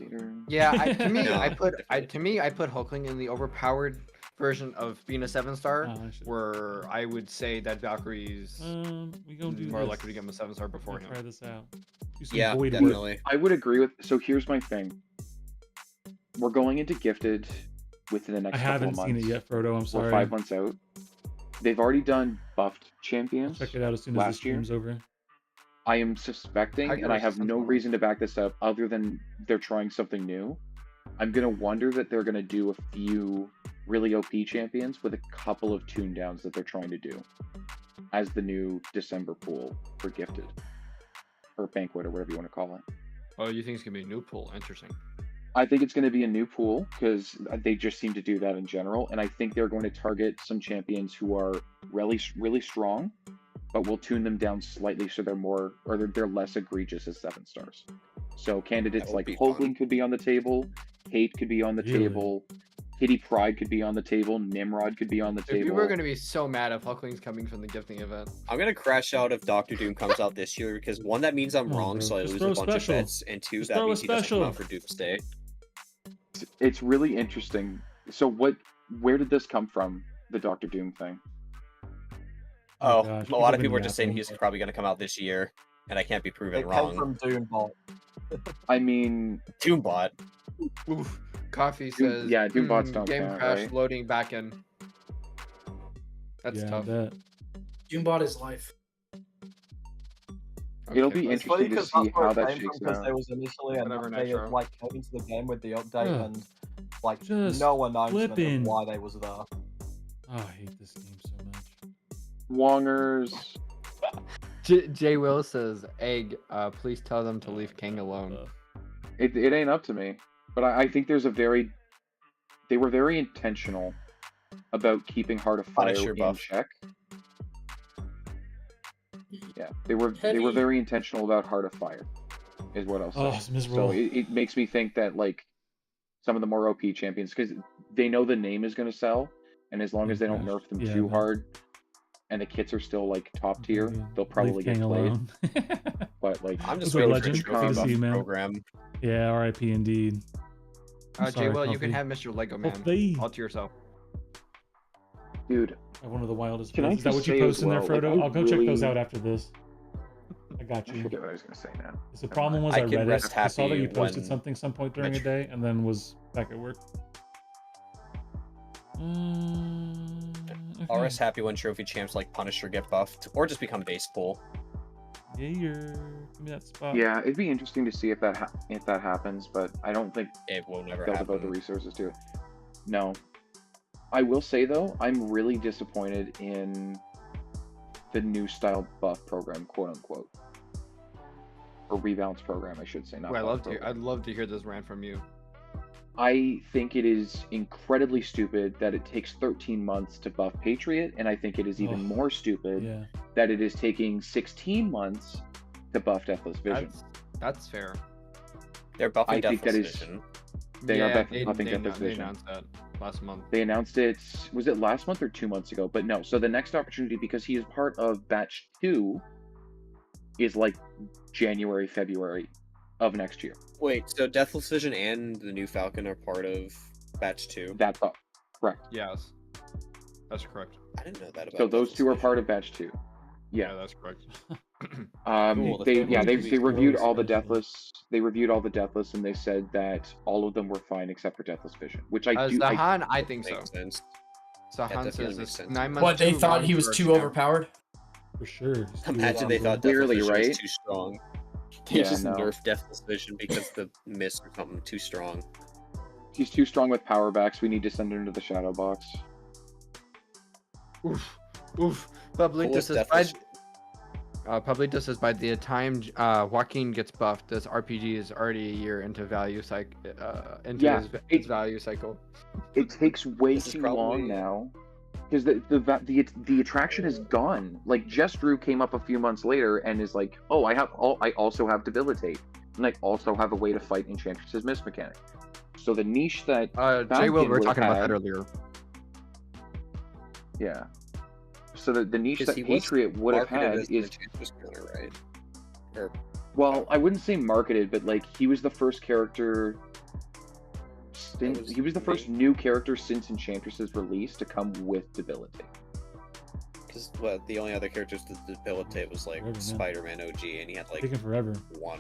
Yeah, to me, No, I put definitely. I put Hulkling in the overpowered version of being a 7-star, I should- where I would say that Valkyrie's we gonna do more this. likely to get him a 7-star before We'll him. try this out. Do some Yeah, void work. definitely. I would agree with. So here's my thing. We're going into gifted. within the I next couple haven't of seen months. it yet, Frodo. I'm Or sorry. 5 months out. They've already done buffed I'll champions check it out as soon as the last year. stream's over. I am suspecting, Tiger and I have Resistance no one. reason to back this up other than they're trying something new. I'm gonna wonder that they're gonna do a few really OP champions with a couple of tune downs that they're trying to do as the new December pool for gifted or banquet or whatever you want to call it. Oh, you think it's gonna be a new pool? Interesting. I think it's going to be a new pool because they just seem to do that in general, and I think they're going to target some champions who are really strong, but we'll tune them down slightly so they're more or they're less egregious as 7 stars. So candidates That would like be fun. Hoagland could be on the table, Hate could be on the Really? table, Kitty Pride could be on the table, Nimrod could be on the If table. people are gonna be so mad if Huckling's coming from the gifting event. I'm gonna crash out if Doctor Doom comes out this year because one, that means I'm Come on, wrong, bro. so I Just lose throw a bunch special. of bets, and 2, Just that throw a means he doesn't come special. out for Doomsday. It's really interesting. So where did this come from? The Doctor Doom thing? Oh, gosh, a lot of been people are just saying yapping. he's probably gonna come out this year, and I can't be proven It came wrong. from Doombot. I mean, Doombot. Oof. Coffee Doom- says. yeah, Doombot's don't Game count, crash right? loading back in. That's Yeah, I tough. bet. Doombot is life. It'll Okay. be It's funny interesting to because see that's where how it that came from shakes because out. there was initially an Whatever, update Nitro. of, like came into the game with the update Ugh. and like Just no announcement flipping. of why they was there. Oh, I hate this game so much. Wongers. Jay Will says, "Egg, please tell them to leave King alone." It ain't up to me, but I think there's they were very intentional about keeping Heart of Fire Punisher in buff. check. Yeah, they were Heavy. very intentional about Heart of Fire, is what I'll say. Oh, it's miserable. So it makes me think that like some of the more OP champions, because they know the name is going to sell, and as long as they don't Gosh, nerf them yeah, too man. hard, and the kits are still like top tier, they'll probably Leave get King played. alone. But like, I'm just What's up, waiting for Legend? the Good to trophy see you, buff man. program. Yeah, RIP indeed. I'm Jay sorry, Will, you can Coffee. have Mr. Lego Man Coffee. all to yourself. dude, One of the wildest Can I plays. Is that just what you say as posted in there, well, like, Frodo? I I'll go check those really- out after this. I got I you. forget what I was going to say now. The problem was I I can read rest it. I saw that happy you posted when something some point during the Metro- day, and then was back at work. I'll rest happy when trophy champs like Punisher get buffed, or just become base pool. Yeah, give me that spot. Yeah, it'd be interesting to see if that happens, but I don't think It will never they'll devote the happen. resources to it. No. I will say though, I'm really disappointed in the new style buff program, quote unquote. Or rebalance program, I should say, not Well, buff program. I'd love to hear this rant from you. I think it is incredibly stupid that it takes 13 months to buff Patriot, and I think it is even Oh, more stupid Yeah. that it is taking 16 months to buff Deathless Vision. That's fair. They're buffing I think that Deathless is- Vision. They are Yeah, buffing Deathless they Vision. announced that last month. They announced it, was it last month or 2 months ago? But no, so the next opportunity, because he is part of batch 2, is like January, February of next year. Wait, so Deathless Vision and the new Falcon are part of batch 2? That's up. Correct. Yes, that's correct. I didn't know that about So those Deathless two are Vision. part of batch 2. Yeah. that's correct. Cool, the They family yeah, they movies are reviewed really all the special. Deathless. They reviewed all the Deathless, and they said that all of them were fine except for Deathless Vision, which I do. I, Zahan, I think so. Makes sense. Zahan definitely says makes it's sense. 9 months. What, they too thought long he was for a too champ. overpowered? For sure. Imagine they thought Clearly, Deathless Vision right? was too strong. They Yeah, just no. nerfed Deathless Vision because the mist or something too strong. he's too strong with power backs. We need to send him into the shadow box. Oof, oof. Public Coolest says Deathless- by the time Joaquin gets buffed, this RPG is already a year into value cycle. Yeah, His value cycle. It takes way This is too probably- long now because the attraction is gone. Like Jestrew came up a few months later and is like, oh, I also have debilitate, and I also have a way to fight Enchantress's Mist mechanic. So the niche that Jay Will, we were would've talking about had- that earlier. yeah, so the niche Because that he was Patriot would have marketed had as the is, Enchantress killer, right? Or well, I wouldn't say marketed, but like he was the first character. He was the first new character since Enchantress's release to come with debilitate. because the only other characters to debilitate was like Whatever, man. Spider-Man OG, and he had like Taking forever. one.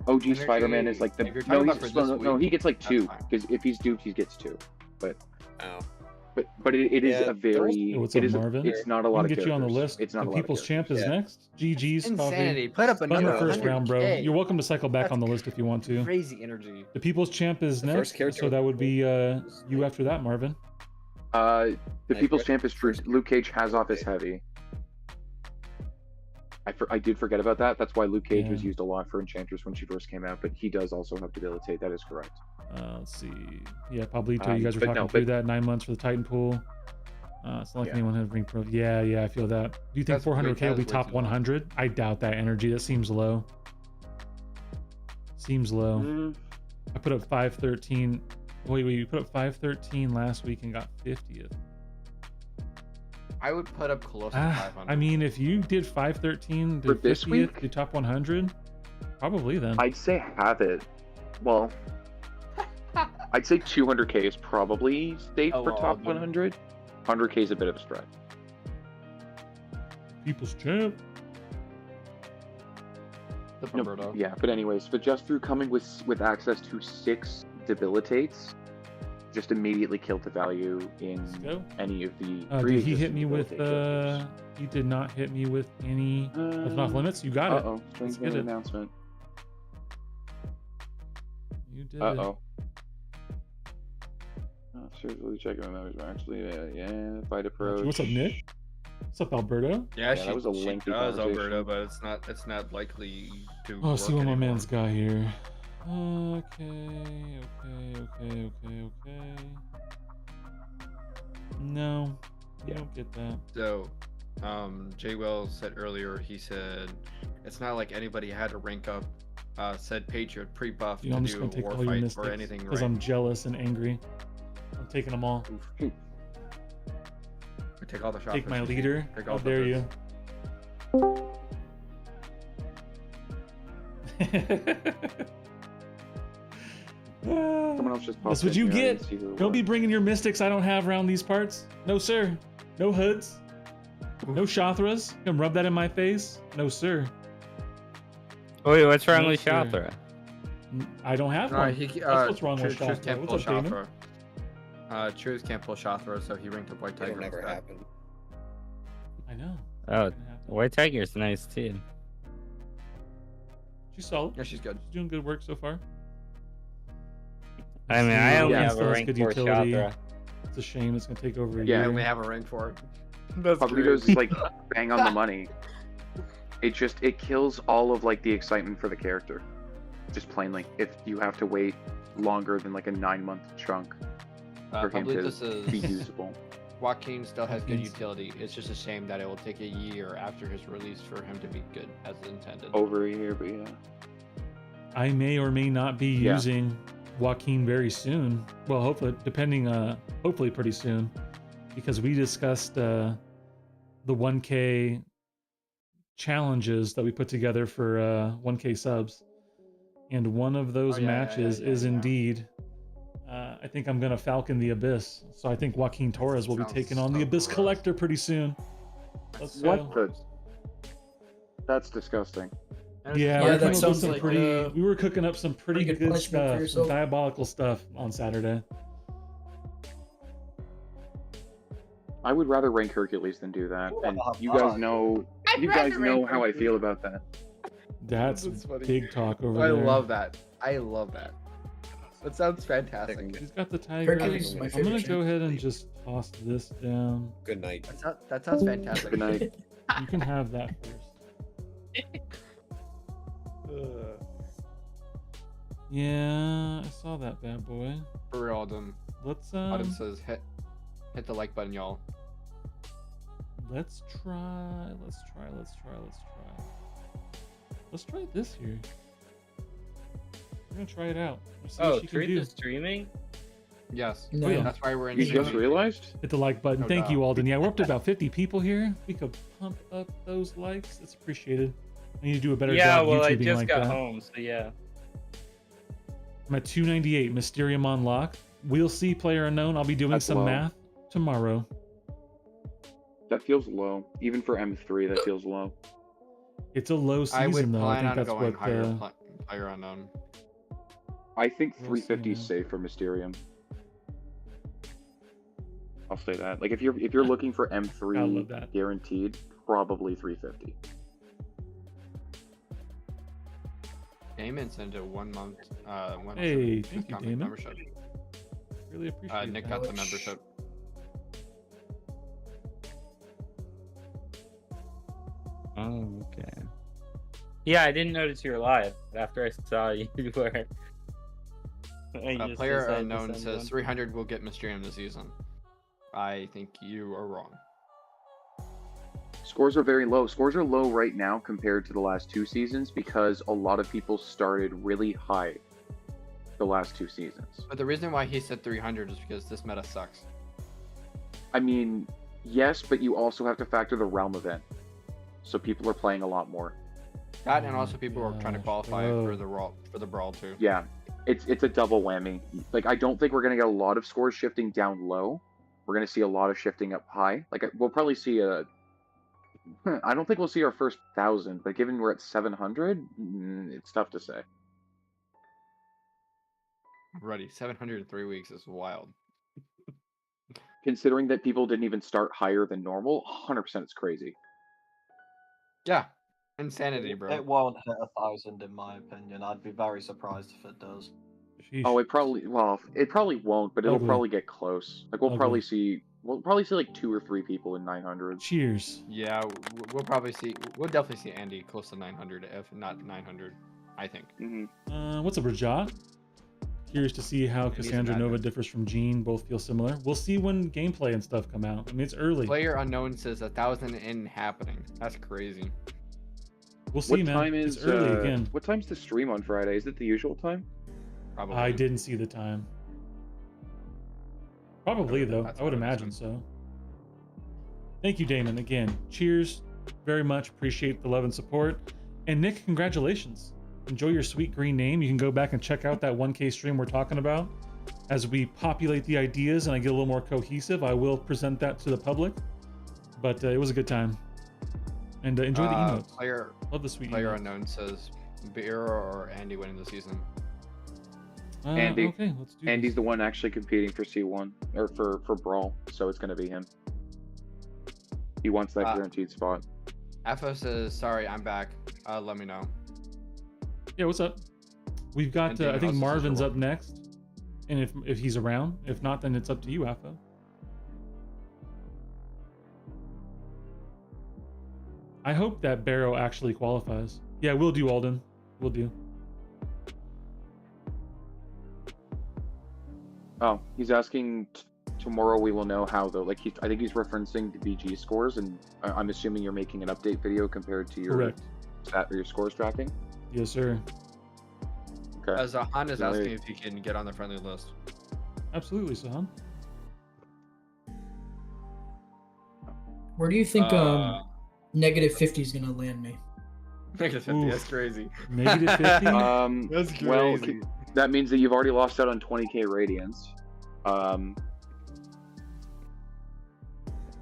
OG Energy- Spider-Man is like the if you're talking about for this no, week, he gets like that's 2 fine. because if he's duped, he gets 2. Oh. But it is Yeah, a very Hey, what's it up, is a- Marvin? it's not a We lot can of get you on the characters. list. It's not The a lot of People's Champ is Yeah. next. GG's Insanity. coffee. Put up Fun your another first round, bro. 100K. You're welcome to cycle back That's on the list if you want to. Crazy energy. The People's Champ is The first next, character so that would be was- you after that, Marvin. The Nice, People's right? Champ is true. Luke Cage has off his heavy. I did forget about that. That's why Luke Cage was Yeah. used a lot for Enchantress when she first came out, but he does also have Debilitate. That is correct. Let's see. Yeah, Pablito, you guys were but talking no, through but- that. 9 months for the Titan pool. It's not like Yeah. anyone had ring pro. Yeah, I feel that. Do you think That's way- 400K will be that's way top too low. 100? I doubt that energy. That seems low. Seems low. Mm, I put up 513. Wait, you put up 513 last week and got 50th. I would put up close to 500. I mean, if you did 513 to For this 50th week? to top 100, probably then. I'd say have it. Well, I'd say 200K is probably safe Oh, for well, top then- 100. 100K is a bit of a stretch. People's Champ. The No, Roberto. yeah, but anyways, but just through coming with access to 6 debilitates, just immediately killed the value in Let's go. any of the. Did he pre-existing hit me with? debilitate characters. He did not hit me with any of off limits. You got it. Uh-oh, Let's strange get it. announcement. You did Uh-oh. Seriously, checking my members actually. Yeah, fight it. approach. What's up, Nick? What's up, Alberto? Yeah, that was a she lengthy does, conversation. Alberto, but it's not likely to. Oh, see work what my anymore. man's got here. Okay. No, you Yeah. don't get that. So, Jay Wells said earlier. He said it's not like anybody had to rank up. Said Patriot pre-buff You know, to I'm just do gonna take war all your fight mystics or anything. because Right? I'm jealous and angry. I'm taking them all. Take all the shots. Take my leader. Take How all the dare you? Someone else just popped That's what in you here, I get. didn't see who it Don't be was. bringing your mystics I don't have around these parts. No, sir. No hoods. No Shathras. Come rub that in my face. No, sir. Wait, what's wrong No, with sir. Shathra? I don't have No, one. he, That's what's wrong with Truth Shathra. can't What's pull up, Damon? Shathra. Truth can't pull Shathra, so he ranked up White Tiger. It'll never instead. happen. I know. Oh, It's gonna happen. White Tiger's nice too. She's solid. Yeah, she's good. She's doing good work so far. I mean, I only Yeah, have still a has rank good 4 utility. Shathra. It's a shame it's gonna take over a Yeah, I year. only have a rank for it. That's Pablito's like bang on the money. It kills all of like the excitement for the character. Just plainly, if you have to wait longer than like a 9-month chunk for him Probably to this is be usable. Joaquin still has good Joaquin's- utility. It's just a shame that it will take a year after his release for him to be good as intended. Over a year, but yeah. I may or may not be Yeah. using Joaquin very soon. Well, hopefully, hopefully pretty soon, because we discussed the 1K challenges that we put together for 1K subs, and one of those Oh, yeah, matches is indeed. I think I'm gonna Falcon the Abyss, so I think Joaquin Torres will be Sounds taking on the so Abyss gross. Collector pretty soon. Let's What go. the? That's disgusting. Yeah, Yeah, we that came up with sounds some like, pretty. We were cooking up some pretty pretty good good punishment for stuff, some yourself. diabolical stuff on Saturday. I would rather rank Hercules than do that, and Oh, you guys fuck. know. You guys know how I feel about that. That's That's funny. big talk over I there. love that. I love that. That sounds fantastic. He's got the tiger. Hercules is my I'm favorite gonna go champ. ahead and just toss this down. Good night. That sounds fantastic. Good night. You can have that first. Yeah, I saw that bad boy. For real, Alden. Let's Alden says hit the like button, y'all. let's try this here. We're gonna try it out. Let's see Oh, what she can Truth do. is streaming? Yes. No. yeah. That's why we're in. You just streaming. realized? Hit the like button. No Thank you, doubt. Alden. Yeah, we're up to about 50 people here. We could pump up those likes. It's appreciated. I need to do a better Yeah, job well, I YouTubing just like got that. home, so yeah. I'm at 298. Mysterium on lock. We'll see. Player unknown. I'll be doing That's some low. math tomorrow. That feels low. Even for M3, that feels low. It's a low I would season though. I plan think on that's going what. higher player unknown. I think We'll see, 350 is man. safe for Mysterium. I'll say that. Like if you're looking for I love M3 that. guaranteed, probably 350. Damon sent a 1 month. Hey, thank you, TruthComic Damon. membership. Really appreciate Nick that. got the membership. Oh, okay. Yeah, I didn't notice you were live after I saw you were. Player unknown says 300 will get Mystrium this season. I think you are wrong. Scores are very low. Scores are low right now compared to the last 2 seasons because a lot of people started really high the last 2 seasons. But the reason why he said 300 is because this meta sucks. I mean, yes, but you also have to factor the realm event. So people are playing a lot more. That and also people are trying to gosh, qualify bro. for the brawl too. Yeah, it's a double whammy. Like I don't think we're gonna get a lot of scores shifting down low. We're gonna see a lot of shifting up high. Like we'll probably see a. I don't think we'll see our first 1,000, but given we're at 700, it's tough to say. Ready, 700 in 3 weeks is wild. Considering that people didn't even start higher than normal, 100% it's crazy. Yeah, insanity, It bro. won't hit 1,000 in my opinion. I'd be very surprised if it does. Sheesh. Oh, it probably won't, but it'll Ugly. probably get close. Like we'll Ugly. probably see like 2 or 3 people in 900. Cheers. Yeah, we'll probably see. We'll definitely see Andy close to 900, if not 900. I think. What's up, Rajat? Curious to see how He's a Cassandra bad Nova guy. differs from Jean. Both feel similar. We'll see when gameplay and stuff come out. I mean, it's early. Player unknown says 1,000 in happening. That's crazy. We'll see, What man. time It's is early again. What time's the stream on Friday? Is it the usual time? Probably. I didn't see the time. Probably though. That's I would what I would imagine so. Thank you, Damon. Again, cheers. Very much appreciate the love and support. And Nick, congratulations. Enjoy your sweet green name. You can go back and check out that 1K stream we're talking about. As we populate the ideas and I get a little more cohesive, I will present that to the public. But it was a good time. And enjoy the emotes. Love the sweet Player emotes. unknown says Beera or Andy winning the season. Andy. Okay, let's do Andy's this. the one actually competing for C1 or for Brawl, so it's gonna be him. He wants that guaranteed spot. FO says, sorry, I'm back. Let me know. Yeah, what's up? We've got, And Damon I think also says Marvin's you're up next. And if he's around. If not, then it's up to you, Afo. I hope that Barrow actually qualifies. Yeah, we'll do, Alden. We'll do. Oh, he's asking tomorrow we will know how though. Like I think he's referencing the BG scores, and I'm assuming you're making an update video compared to your Correct. stat or your scores tracking. Yes, sir. Okay. Zahan is Yeah, asking if he can get on the friendly list. Absolutely, Sahan. Where do you think negative 50 is gonna land me? Negative 50, that's crazy. Negative 50? That's crazy. Well, that means that you've already lost out on 20k radiance.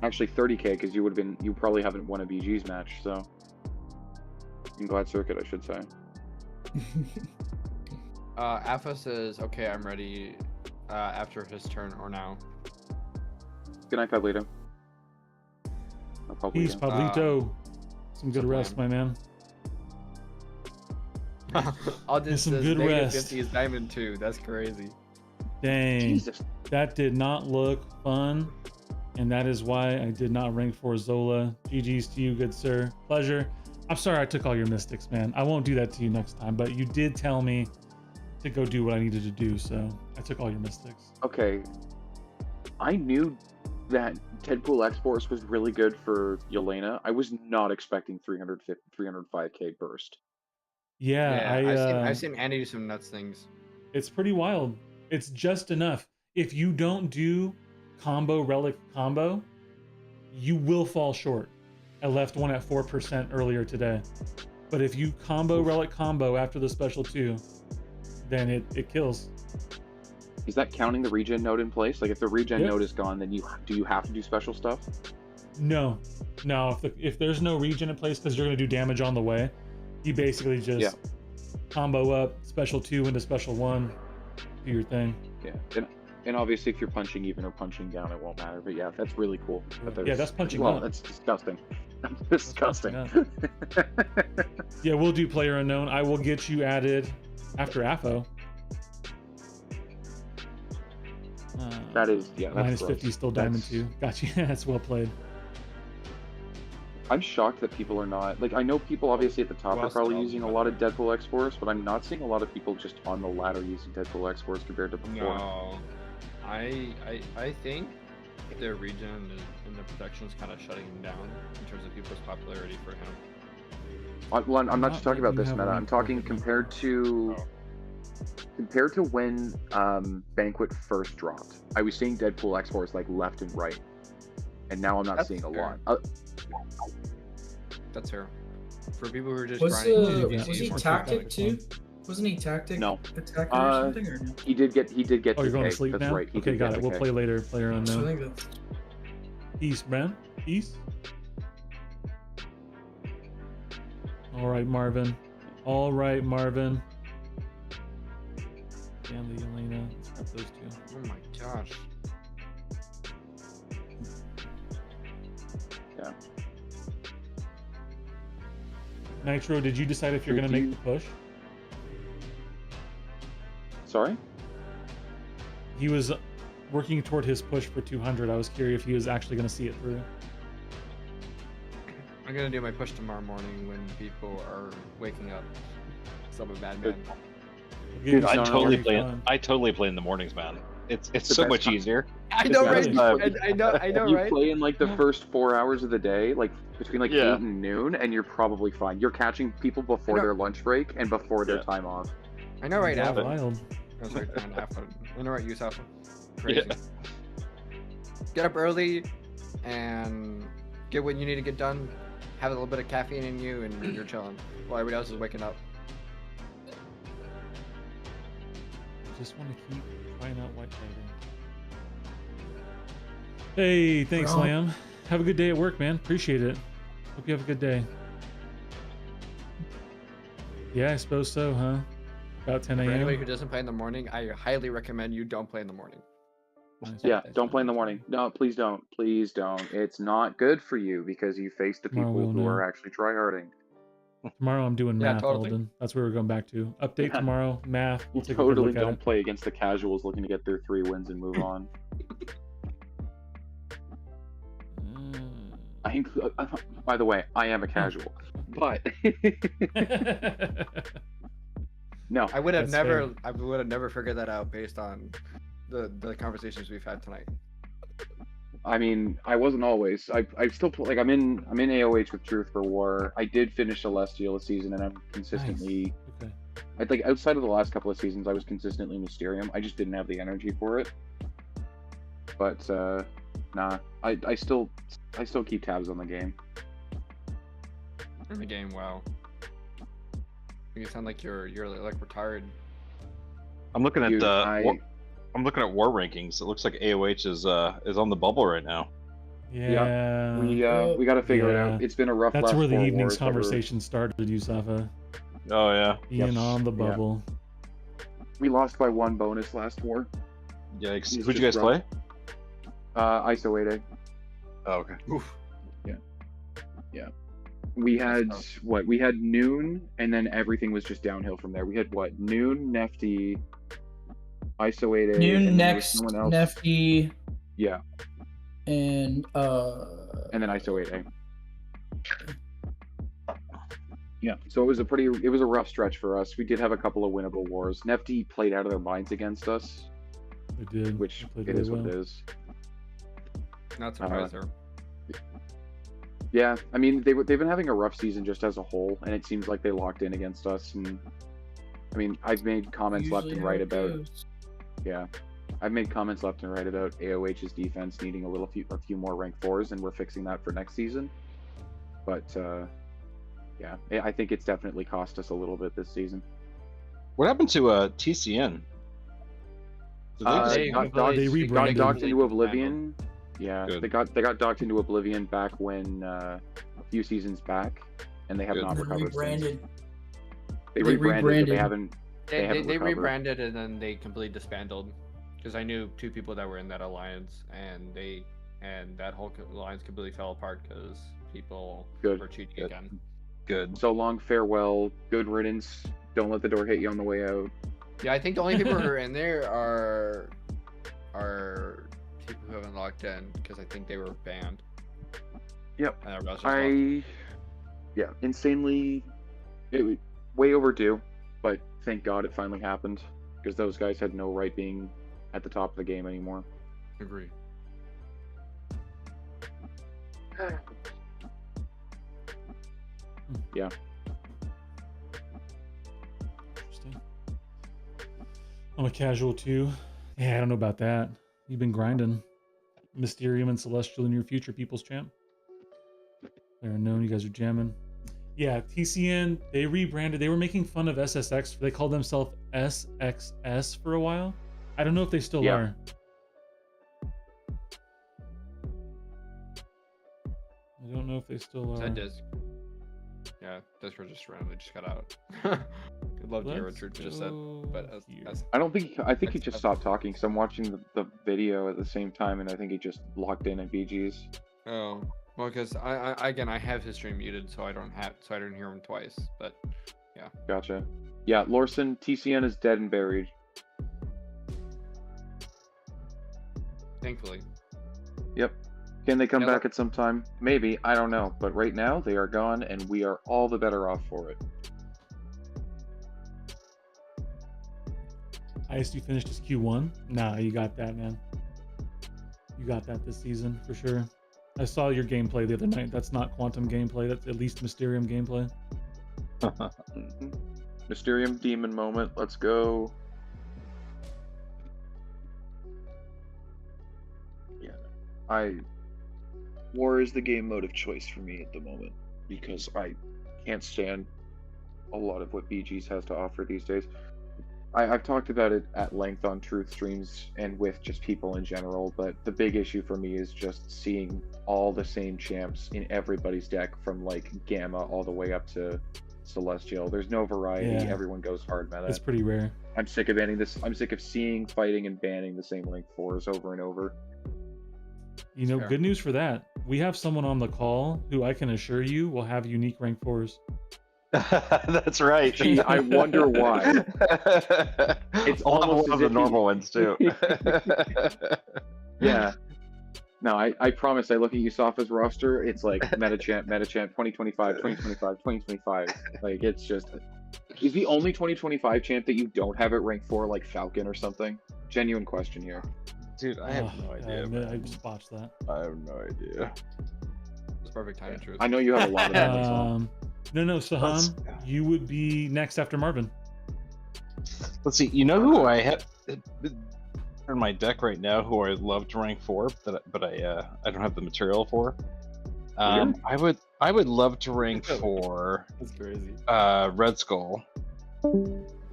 Actually 30k because you probably haven't won a BG's match, so in Glad Circuit, I should say. Alpha says, okay, I'm ready after his turn or now. Good night, Pablito. Peace, Pablito. Some good a rest, my man. Alden Get some says good negative rest. 50 is Diamond 2. That's crazy. Dang. Jesus. That did not look fun. And that is why I did not rank for Zola. GG's to you, good sir. Pleasure. I'm sorry I took all your mystics, man. I won't do that to you next time, but you did tell me to go do what I needed to do, so I took all your mystics. Okay. I knew that Deadpool X-Force was really good for Yelena. I was not expecting 305k burst. Yeah, I've seen Andy do some nuts things. It's pretty wild. It's just enough. If you don't do combo relic combo, you will fall short. I left one at 4% earlier today. But if you combo relic combo after the special 2, then it kills. Is that counting the regen node in place? Like if the regen Yep. node is gone, then do you have to do special stuff? No. If there's no regen in place because you're going to do damage on the way, you basically just combo up special 2 into special 1, do your thing. Yeah. And obviously, if you're punching even or punching down, it won't matter. But yeah, that's really cool. That Yeah, that's punching Well, up. that's disgusting. That's disgusting. punching Yeah, we'll do player unknown. I will get you added after AFO. That is, yeah, that's minus gross. 50 still diamond That's- 2. Got you. That's well played. I'm shocked that people are not like. I know people obviously at the top Well, are probably still, using a lot of Deadpool X-Force, but I'm not seeing a lot of people just on the ladder using Deadpool X-Force compared to before. No, I think their region and the protection is kind of shutting him down in terms of people's popularity for him. Well, I'm not just talking about letting this you have meta. one I'm talking perfect. compared to when Banquet first dropped. I was seeing Deadpool X-Force like left and right, and now I'm not That's seeing a fair. lot. That's fair. For people who are just Was grinding, yeah, was he yeah. tactic too? Wasn't he tactic? No. Attacker or something or no? He did get Oh, you're going to decay. sleep That's now? right. He Okay, did got get it. We'll decay. play later. Player So I unknown. think that's Peace, man. Peace. All right, Marvin. All right, Marvin. And the Elena. Let's grab those two. oh my gosh. Yeah. Nitro, did you decide if you're going to make the push? Sorry. He was working toward his push for 200. I was curious if he was actually going to see it through. I'm gonna do my push tomorrow morning when people are waking up. So I'm a bad man. Give you I some totally free play. fun. I totally play in the mornings, man. It's The so best much time. easier. I know, right? Really? I know, You right? play in like the first 4 hours of the day, like between like Yeah. 8 and noon, and you're probably fine. You're catching people before I know. their lunch break and before their Yeah. time off. I know, right? Yeah, Alpha. wild. I was like, man, Alpha. I know, right? Use Alpha. Crazy. Yeah. Get up early and get what you need to get done. Have a little bit of caffeine in you, and you're chilling while everybody else is waking up. Just want to keep trying out white fighting. Hey, thanks, Bro. Lamb. Have a good day at work, man. Appreciate it. Hope you have a good day. Yeah, I suppose so, huh? About 10 For anybody a.m. who doesn't play in the morning, I highly recommend you don't play in the morning. Nice. Yeah, don't play in the morning. No, please don't. Please don't. It's not good for you because you face the Tomorrow people we'll who know. are actually tryharding. Tomorrow I'm doing Yeah, math, totally. Alden. That's where we're going back to. Update Yeah. tomorrow, math. You We'll take a totally good look don't at play against the casuals looking to get their 3 wins and move on. it. By the way, I am a casual, but no. I would have That's never, fair. I would have never figured that out based on the conversations we've had tonight. I mean, I wasn't always. I still play. Like I'm in AOH with Truth for War. I did finish Celestial this season, and I'm consistently. Okay. I think outside of the last couple of seasons, I was consistently Mysterium. I just didn't have the energy for it. But nah, I still keep tabs on the game. In the game, wow. You sound like you're like retired. I'm looking at Dude, I'm looking at war rankings. It looks like AOH is on the bubble right now. Yeah. We got to figure it Yeah. out. It's been a rough. That's last where the 4 evening's wars, but we're- conversation started, Yusafa. Oh yeah. Being Yep. on the Yeah. bubble. We lost by 1 bonus last war. Yikes. It's Who'd you guys just play? rough. ISO 8A. Oh, okay. We had tough. what? We had Noon, and then everything was just downhill from there. We had what? Noon, Nefty, ISO 8A, and Noon, then there was next, someone else. Nefty, Yeah, and and then ISO 8A. Yeah, so it was a rough stretch for us. We did have a couple of winnable wars. Nefty played out of their minds against us, They did. which They played it is really what it well. is. Not surprised there. Yeah, I mean they've been having a rough season just as a whole, and it seems like they locked in against us. And I mean, I've made comments left and right about I've made comments left and right about AOH's defense needing a few more rank 4s, and we're fixing that for next season. But yeah, I think it's definitely cost us a little bit this season. What happened to TCN? Did They Got they rebranded. docked into Oblivion. Yeah, Good. they got docked into Oblivion back when a few seasons back, and they have Good. not they recovered. since. rebranded. They They rebranded, but rebranded. they haven't. They haven't recovered. rebranded and then they completely disbanded Because I knew 2 people that were in that alliance, and that whole alliance completely fell apart because people Good. were cheating Good. again. Good. So long, farewell, good riddance. Don't let the door hit you on the way out. Yeah, I think the only people who are in there are people who haven't logged in because I think they were banned. Yep. And everybody else just logged. Yeah, insanely, way overdue, but thank God it finally happened because those guys had no right being at the top of the game anymore. Agree. Yeah. Interesting. I'm a casual too. Yeah, I don't know about that. You've been grinding. Mysterium and Celestial in your future people's champ. They're unknown. You guys are jamming. Yeah, TCN, they rebranded. They were making fun of SSX. They called themselves SXS for a while. I don't know if they still are. I don't know if they still are. That does. Yeah, Discord just randomly just got out. I'd love to hear what Let's Richard just said, but go I think he just stopped talking because I'm watching the video at the same time, and I think he just locked in at BG's. Oh, well, because I have his stream muted, so I don't hear him twice. But yeah, Gotcha. Yeah, Lorson, TCN is dead and buried. thankfully. Yep. Can they come Yeah, back at some time? Maybe. I don't know. But right now, they are gone, and we are all the better off for it. ISU finished his Q1. Nah, you got that, man. You got that this season for sure. I saw your gameplay the other night. That's not quantum gameplay. That's at least Mysterium gameplay. Mysterium Demon moment. Let's go. Yeah. War is the game mode of choice for me at the moment because I can't stand a lot of what BG's has to offer these days. I've talked about it at length on Truth streams and with just people in general, but the big issue for me is just seeing all the same champs in everybody's deck from like Gamma all the way up to Celestial. There's no variety. Yeah. Everyone goes hard meta. It's pretty rare. I'm sick of banning this. I'm sick of seeing, fighting, and banning the same rank 4s over and over. You know, Fair. good news for that. We have someone on the call who I can assure you will have unique rank 4s. That's right. Gee, I wonder why. It's almost almost as of the if normal ones too. Yeah. No, I promise. I look at Yusafa's roster. It's like Metachamp, 2025, 2025, 2025. Like it's just. Is the only 2025 champ that you don't have at rank 4 like Falcon or something? Genuine question here. Dude, I have no idea. I just botched that. I have no idea. It's perfect time, Truth. I know you have a lot of them. that's all. No, Sahan, you would be next after Marvin. Let's see. You know who I have in my deck right now? Who I love to rank 4, but I don't have the material for. I would love to rank 4. That's crazy. Red Skull.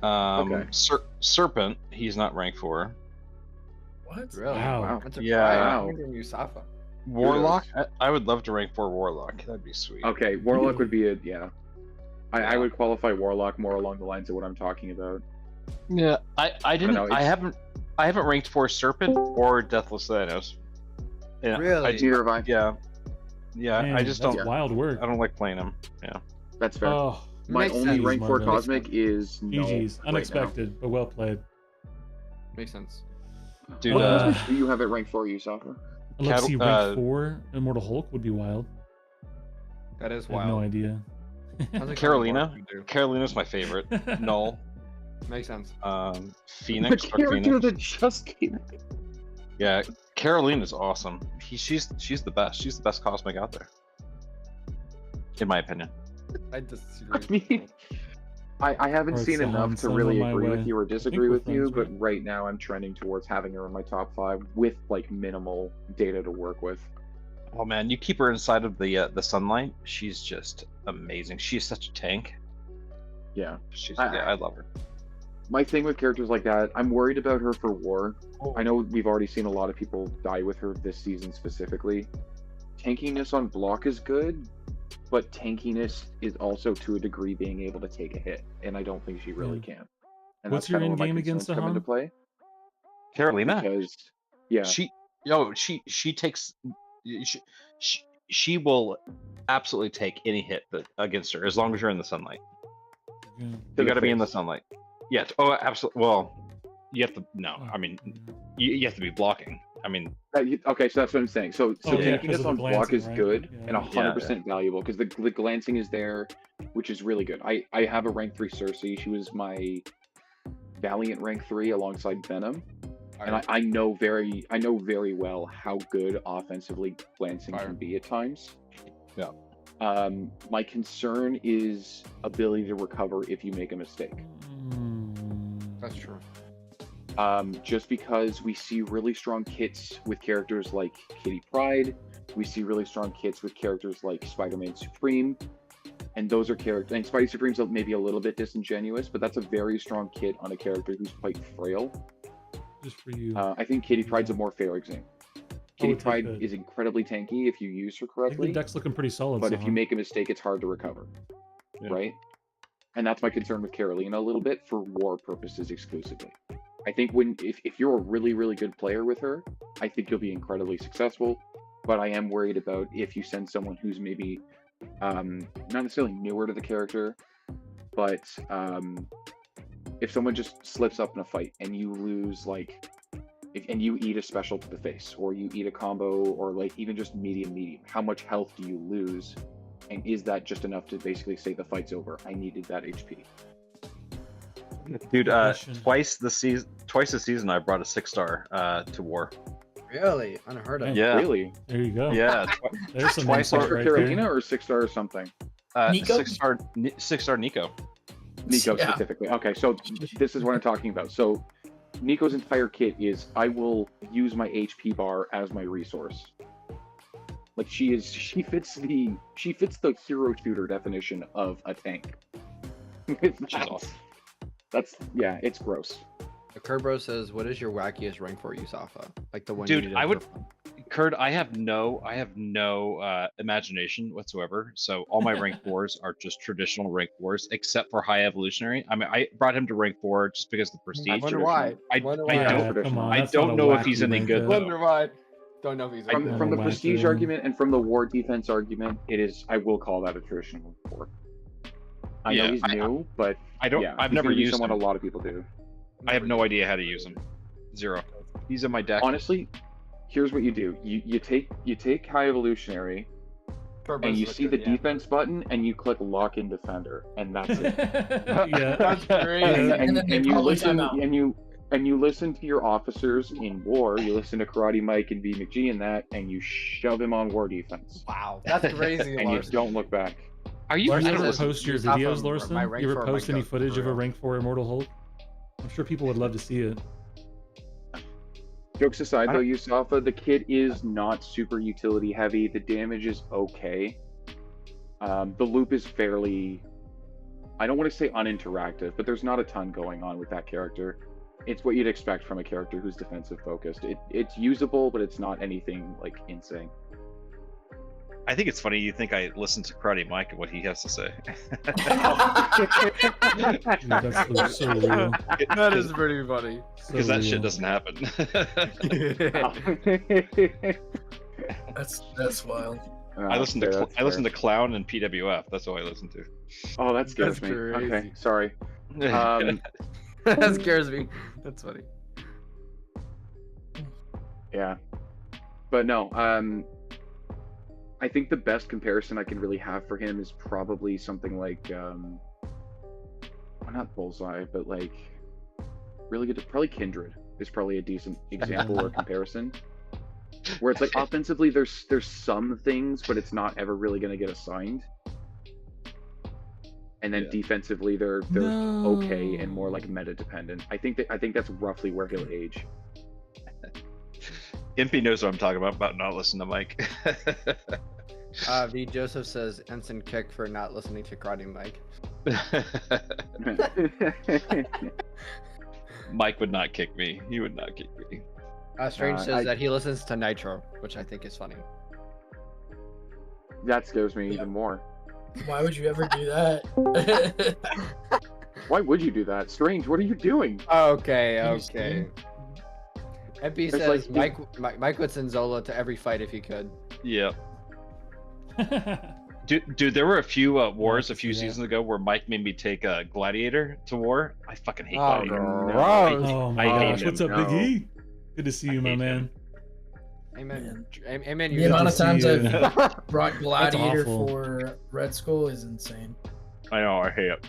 Okay. Serpent. He's not rank 4. What? Really? Wow. That's a Yeah. Wow. I'm thinking Yusafa. Warlock. I would love to rank 4 Warlock. That'd be sweet. Okay, Warlock would be it. Yeah. I would qualify Warlock more along the lines of what I'm talking about. Yeah, I didn't. know, I haven't ranked 4 Serpent or Deathless Thanos. Yeah, Really? Neither have I. Yeah, Man, I just that's don't. wild work. I don't like playing him. Yeah. That's fair. Oh, My Makes only sense. rank 4 Marvin. Cosmic is no GG's. right Unexpected, but well played. Makes sense. now. Dude, What Cosmic do you have at rank 4, Yusafa? Let's see, rank uh, 4 Immortal Hulk would be wild. That is I have no wild. idea. Sounds like Carolina. something Mark would Carolina's my favorite. Null. do. Makes sense. Phoenix. The Dark character Phoenix. that just came. Yeah, Carolina's awesome. She's the best. She's the best Cosmic out there, in my opinion. I disagree. I mean, I haven't Alright, seen Sahan, enough to send really them my agree way. with you or I think disagree we're with you, friends, but right now I'm trending towards having her in my top 5 with like minimal data to work with. Oh man, you keep her inside of the sunlight. She's just amazing. She's such a tank. Yeah. I love her. My thing with characters like that, I'm worried about her for war. Oh. I know we've already seen a lot of people die with her this season specifically. Tankiness on block is good, but tankiness is also to a degree being able to take a hit, and I don't think she really can. And What's that's your kinda where my in-game against concerns come into Sahan? play. Carolina. because yeah, She takes she will absolutely take any hit against her as long as you're in the sunlight. Yeah. You got to be in the face. sunlight. Yes. Oh, absolutely. Well, you have to. No, Oh, I mean, yeah. you have to be blocking. I mean, Okay, so that's what I'm saying. So Oh, yeah, taking 'cause us of the on block glancing, is right? good Yeah. and 100% valuable because the glancing is there, which is really good. I have a rank 3 Cersei. She was my Valiant rank 3 alongside Venom, and I know very well how good offensively glancing Fire. can be at times. Yeah. My concern is ability to recover if you make a mistake. That's true. Just because we see really strong kits with characters like Kitty Pryde, we see really strong kits with characters like Spider-Man Supreme, and those are characters. And Spidey Supreme's maybe a little bit disingenuous, but that's a very strong kit on a character who's quite frail. Just for you. I think Kitty Pryde's a more fair example. Kitty it's Pryde good. is incredibly tanky if you use her I think correctly, the deck's looking pretty solid. but if you Sahan. make a mistake, it's hard to recover, Yeah. right? And that's my concern with Carolina a little bit for war purposes exclusively. I think if you're a really, really good player with her, I think you'll be incredibly successful. But I am worried about if you send someone who's maybe not necessarily newer to the character, but if someone just slips up in a fight and you lose and you eat a special to the face, or you eat a combo, or like even just medium, how much health do you lose? And is that just enough to basically say the fight's over? I needed that HP. Dude, question. twice this season I brought a 6-star to war. Really? Unheard of. Yeah. Yeah. Really? There you go. Yeah. There's some Twice insight For right Carolina there. or 6-star or something? Nico? 6-star Nico. Nico Yeah. specifically. Okay, so this is what I'm talking about. So Nico's entire kit is I will use my HP bar as my resource. Like she fits the hero shooter definition of a tank. That's yeah, it's gross. Kerbro says, "What is your wackiest rank for Yusafa? Like the one Dude, you did I for would- fun." Kurt, I have no imagination whatsoever. So all my rank 4s are just traditional rank 4s, except for high evolutionary. I mean, I brought him to rank 4 just because of the prestige. Wonder why. I Wonder I why. don't Come on, I that's don't not a know if he's wacky any rank good. up. Wonder why. Don't know if he's. From don't the know prestige why. argument and from the war defense argument, it is I will call that a traditional war. I know Yeah, he's new, but I don't. yeah, I've he's never gonna be used someone him. a lot of people do. I have no idea how to use him. Zero. He's in my deck. Honestly, here's what you do: you take high evolutionary, and you see the defense button, and you click lock in defender, and that's it. Yeah. That's great. And then they and you probably listen time out. and you listen to your officers in war. You listen to Karate Mike and B McGee and that, and you shove him on war defense, Wow, that's crazy. and you Larson. don't look back. Are you? Larson, I you don't ever know. post your Yusafa, videos, Larson? my rank You ever four might post any go footage for of a real. rank 4 Immortal Hulk? I'm sure people would love to see it. Jokes aside, though, Yusafa, the kit is not super utility heavy. The damage is okay. The loop is fairly, I don't want to say uninteractive, but there's not a ton going on with that character. It's what you'd expect from a character who's defensive focused. It's usable, but it's not anything like insane. I think it's funny. You think I listen to Karate Mike and what he has to say? Dude, that's so real. That is pretty funny. So Because that real. shit doesn't happen. That's wild. I listen to Clown and PWF. That's all I listen to. Oh, that scares That's me. Okay, crazy. sorry. That scares me. That's funny. Yeah, but no. I think the best comparison I can really have for him is probably something like, well, not Bullseye, but like really good. Probably Kindred is probably a decent example or comparison. Where it's like offensively, there's some things, but it's not ever really going to get assigned. And then Yeah. defensively, they're No. okay and more like meta dependent. I think that's roughly where he'll age. Impy knows what I'm talking about not listening to Mike. V Joseph says instant kick for not listening to Karate Mike. Mike would not kick me. He would not kick me. Strange says I- that he listens to Nitro, which I think is funny. That scares me Yeah. even more. Why would you ever do that? Why would you do that? Strange, what are you doing? Okay, You just okay. MP There's, says like, Mike would send Zola to every fight if he could. Yeah. Dude, there were a few wars a can few see that. seasons ago where Mike made me take a Gladiator to war. I fucking hate Oh, Gladiator. gross. Oh my I hate gosh, him. what's up, No. Big E? Good to see you, my hate man. Amen. Amen. The You amount of see times you. I've brought Gladiator awful. for Red Skull is insane. I know, I hate it.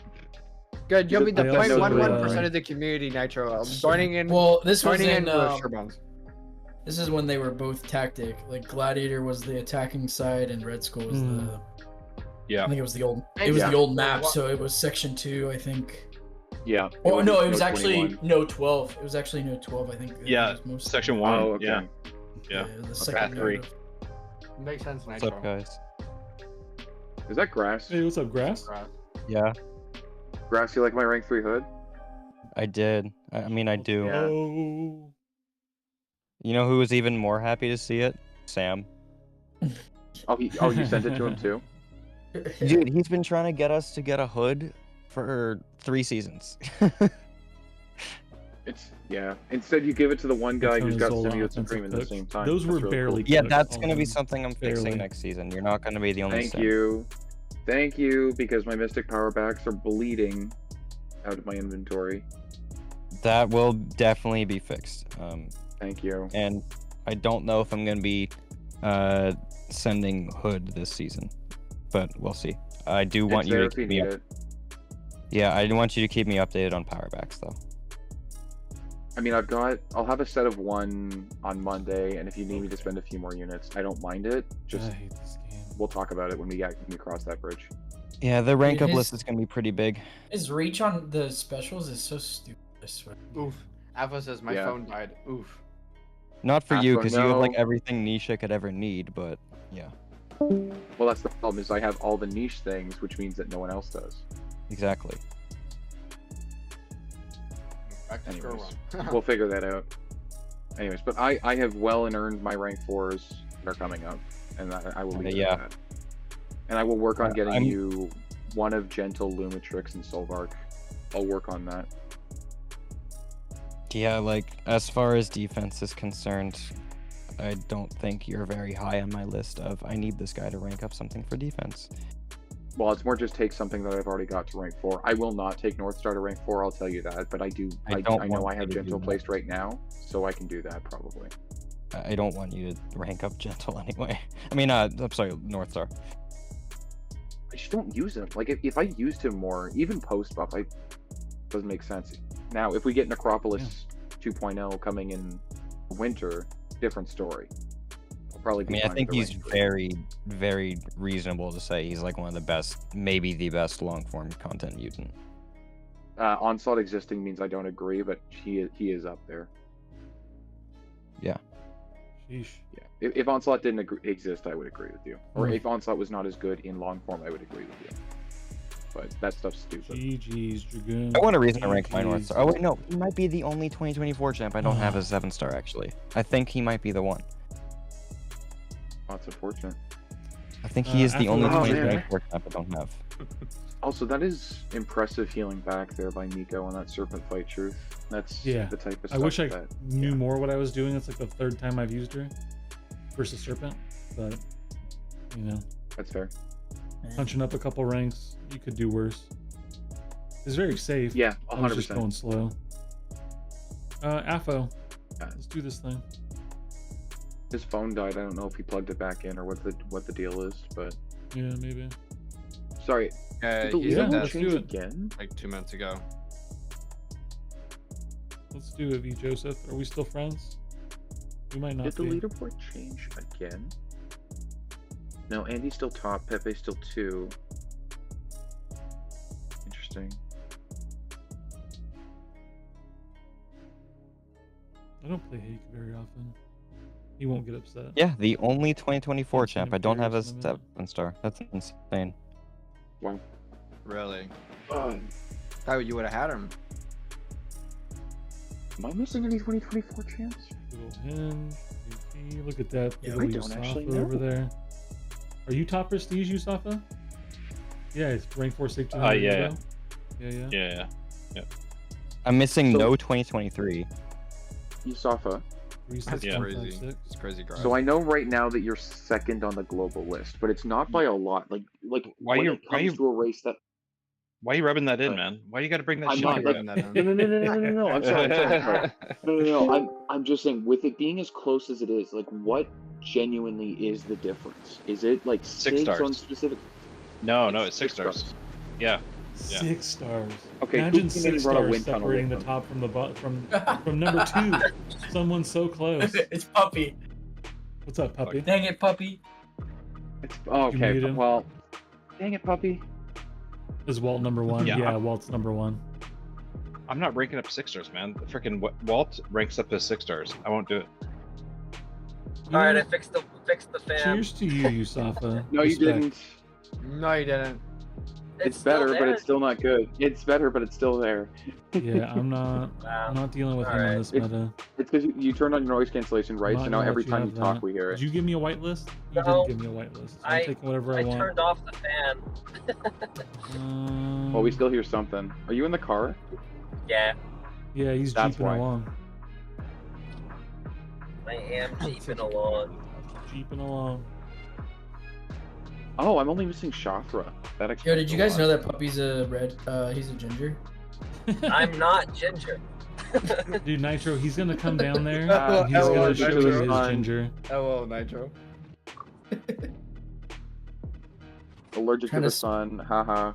Good. You'll be the I also, 0.11% of the community, Nitro. I'm joining in. Well, this was joining in. in with Sherbones. This is when they were both tactic. Like Gladiator was the attacking side, and Red Skull was the. Yeah. I think it was the old. It was Yeah. the old map, so it was section 2, I think. Yeah. Oh no, it was no actually 21. no 12. It was actually no 12. I think. It Yeah, was most- Section 1. Oh, okay. Yeah. Yeah. The Path second 3. note Makes sense, What's Nitro. up, guys? Is that Grass? Hey, what's up, Grass? Yeah, Grass, you like my rank 3 hood? I did. I mean, I do. Yeah. Oh. You know who was even more happy to see it? Sam. Oh, you sent it to him too? of- Dude, he's been trying to get us to get a hood for 3 seasons. Yeah. Instead, you give it to the one guy who's got Zola Simio offensive Supreme at the cooks. same time. Those That's were really barely. cool. Yeah, cooked. that's Oh, gonna be something I'm fixing barely. next season. You're not gonna be the only Thank Sam. you. Thank you, because my Mystic Power Backs are bleeding out of my inventory. That will definitely be fixed. Thank you. And I don't know if I'm gonna be sending hood this season, but we'll see. I do want It's you there to if you keep me need up. it. Yeah, I want you to keep me updated on power backs though. I mean, I'll have a set of 1 on Monday, and if you need me to spend a few more units, I don't mind it. Just, I hate this game. we'll talk about it when we cross that bridge. Yeah, the rank Dude, up his- list is gonna be pretty big. His reach on the specials is so stupid. I swear. Oof. Alpha says my Yeah. phone died. Oof. Not for you, Afro, because you have like no. everything Nisha could ever need, but yeah, Well, that's the problem, is I have all the niche things, which means that no one else does. exactly. Back to square Anyways, one. we'll figure that out. Anyways, but I have well and earned my rank 4s that are coming up, and I will leave it Yeah. at that. And I will work on getting I'm- you one of Gentle, Lumitrix, and Solvark. I'll work on that. Yeah, like as far as defense is concerned, I don't think you're very high on my list of I need this guy to rank up something for defense. Well, it's more just take something that I've already got to rank 4. I will not take North Star to rank 4, I'll tell you that, but I do. I I don't know want I have you to do Gentle that. placed right now, so I can do that probably. I don't want you to rank up gentle anyway. I mean, I'm sorry, North Star. I just don't use him. Like, if I used him more, even post buff, doesn't make sense. Now, if we get Necropolis 2.0 coming in winter, different story. I'll probably I be mean, I fine think with the he's range 3. very, very reasonable to say he's like one of the best, maybe the best long form content mutant. Onslaught existing means I don't agree, but he is up there. Sheesh. Yeah. If Onslaught didn't exist, I would agree with you. Or Mhm. if Onslaught was not as good in long form, I would agree with you. But that stuff's stupid. GG's Dragoon. I want a reason to rank my North GG's. Star. Oh wait, no, he might be the only 2024 champ I don't have as 7-star actually. I think he might be the one. Oh, it's unfortunate. I think he is the after only the- Oh, man. 2024 champ I don't have. Also, that is impressive healing back there by Miko on that Serpent Fight Truth. That's Yeah. the type of I stuff wish I that... knew more what I was doing. It's like the 3rd time I've used her versus Serpent, but you know, That's fair. punching up a couple ranks, you could do worse. It's very safe. Yeah, I was just 100%. going slow. Afo, Yeah. let's do this thing. His phone died. I don't know if he plugged it back in or what the deal is, but... Yeah, maybe. Sorry, did the He Yeah, said leaderboard let's that change do it. again? like 2 minutes ago. Let's do it, V Joseph. Are we still friends? We might not Did the be. leaderboard change again? No, Andy's still top, Pepe's still 2. Interesting. I don't play Hake very often. He won't get upset. Yeah, the only 2024 Haven't seen champ him I don't have players as in a minute. 7-star. That's insane. Wow. Really? Am Thought you would have had him. I missing any 2024 champs? Little hinge. AP. Look at that. Yeah, little I don't actually Yusafa over know. there. Are you top prestige, Yusafa? Yeah, it's rank 4 safety. Yeah. Yeah. Yeah. I'm missing So- no 2023. Yusafa, 3, 6, That's Yeah. 1, 5, crazy. 6. It's crazy, guys. So I know right now that you're second on the global list, but it's not by a lot. Like Why when you- it why comes you- to a race that Why are you rubbing that in, Uh, man? Why you got to bring that I'm shit not up? like Rubbing that no, in. no. I'm sorry. No. I'm just saying with it being as close as it is, like what genuinely is the difference? Is it like 6 SIGs on stars. specific? No, it's 6 stars. Yeah. 6 stars. Okay, who Imagine came in and 6 brought a stars wind tunnel separating the with top from the from number 2. Someone so close. It's Puppy. What's up, puppy? Dang it, Puppy. It's You okay. mute him? Well, dang it, puppy. Is Walt number 1? Yeah. Yeah, Walt's number 1. I'm not ranking up 6 stars, man. The freaking Walt ranks up as 6 stars. I won't do it. You All right, know, I fixed the fan. cheers to you, Yusafa. No, you Respect. didn't. No, you didn't. It's still better, but there. it's still not good. It's better, but it's still there. Yeah, I'm not Wow. dealing with him Alright. on this meta. It's because you turned on your noise cancellation, right? Not So now gonna every let you time you have talk, that. we hear Did it. you give me a whitelist? You No, didn't give me a whitelist. So I- I'm taking whatever I I want. turned off the fan. Um, Well, we still hear something. Are you in the car? Yeah, Yeah, he's That's jeeping why. along. I am jeeping along. Jeeping along. Oh, I'm only missing Shafra. That Yo, explains did you a guys lot. know that Puppy's a red? He's a ginger. I'm not ginger. Dude, Nitro, he's gonna come down there Uh, and he's hello, gonna show Nitro. you his Fine. ginger. Hello, Nitro. Allergic to Trying the to sun. Haha.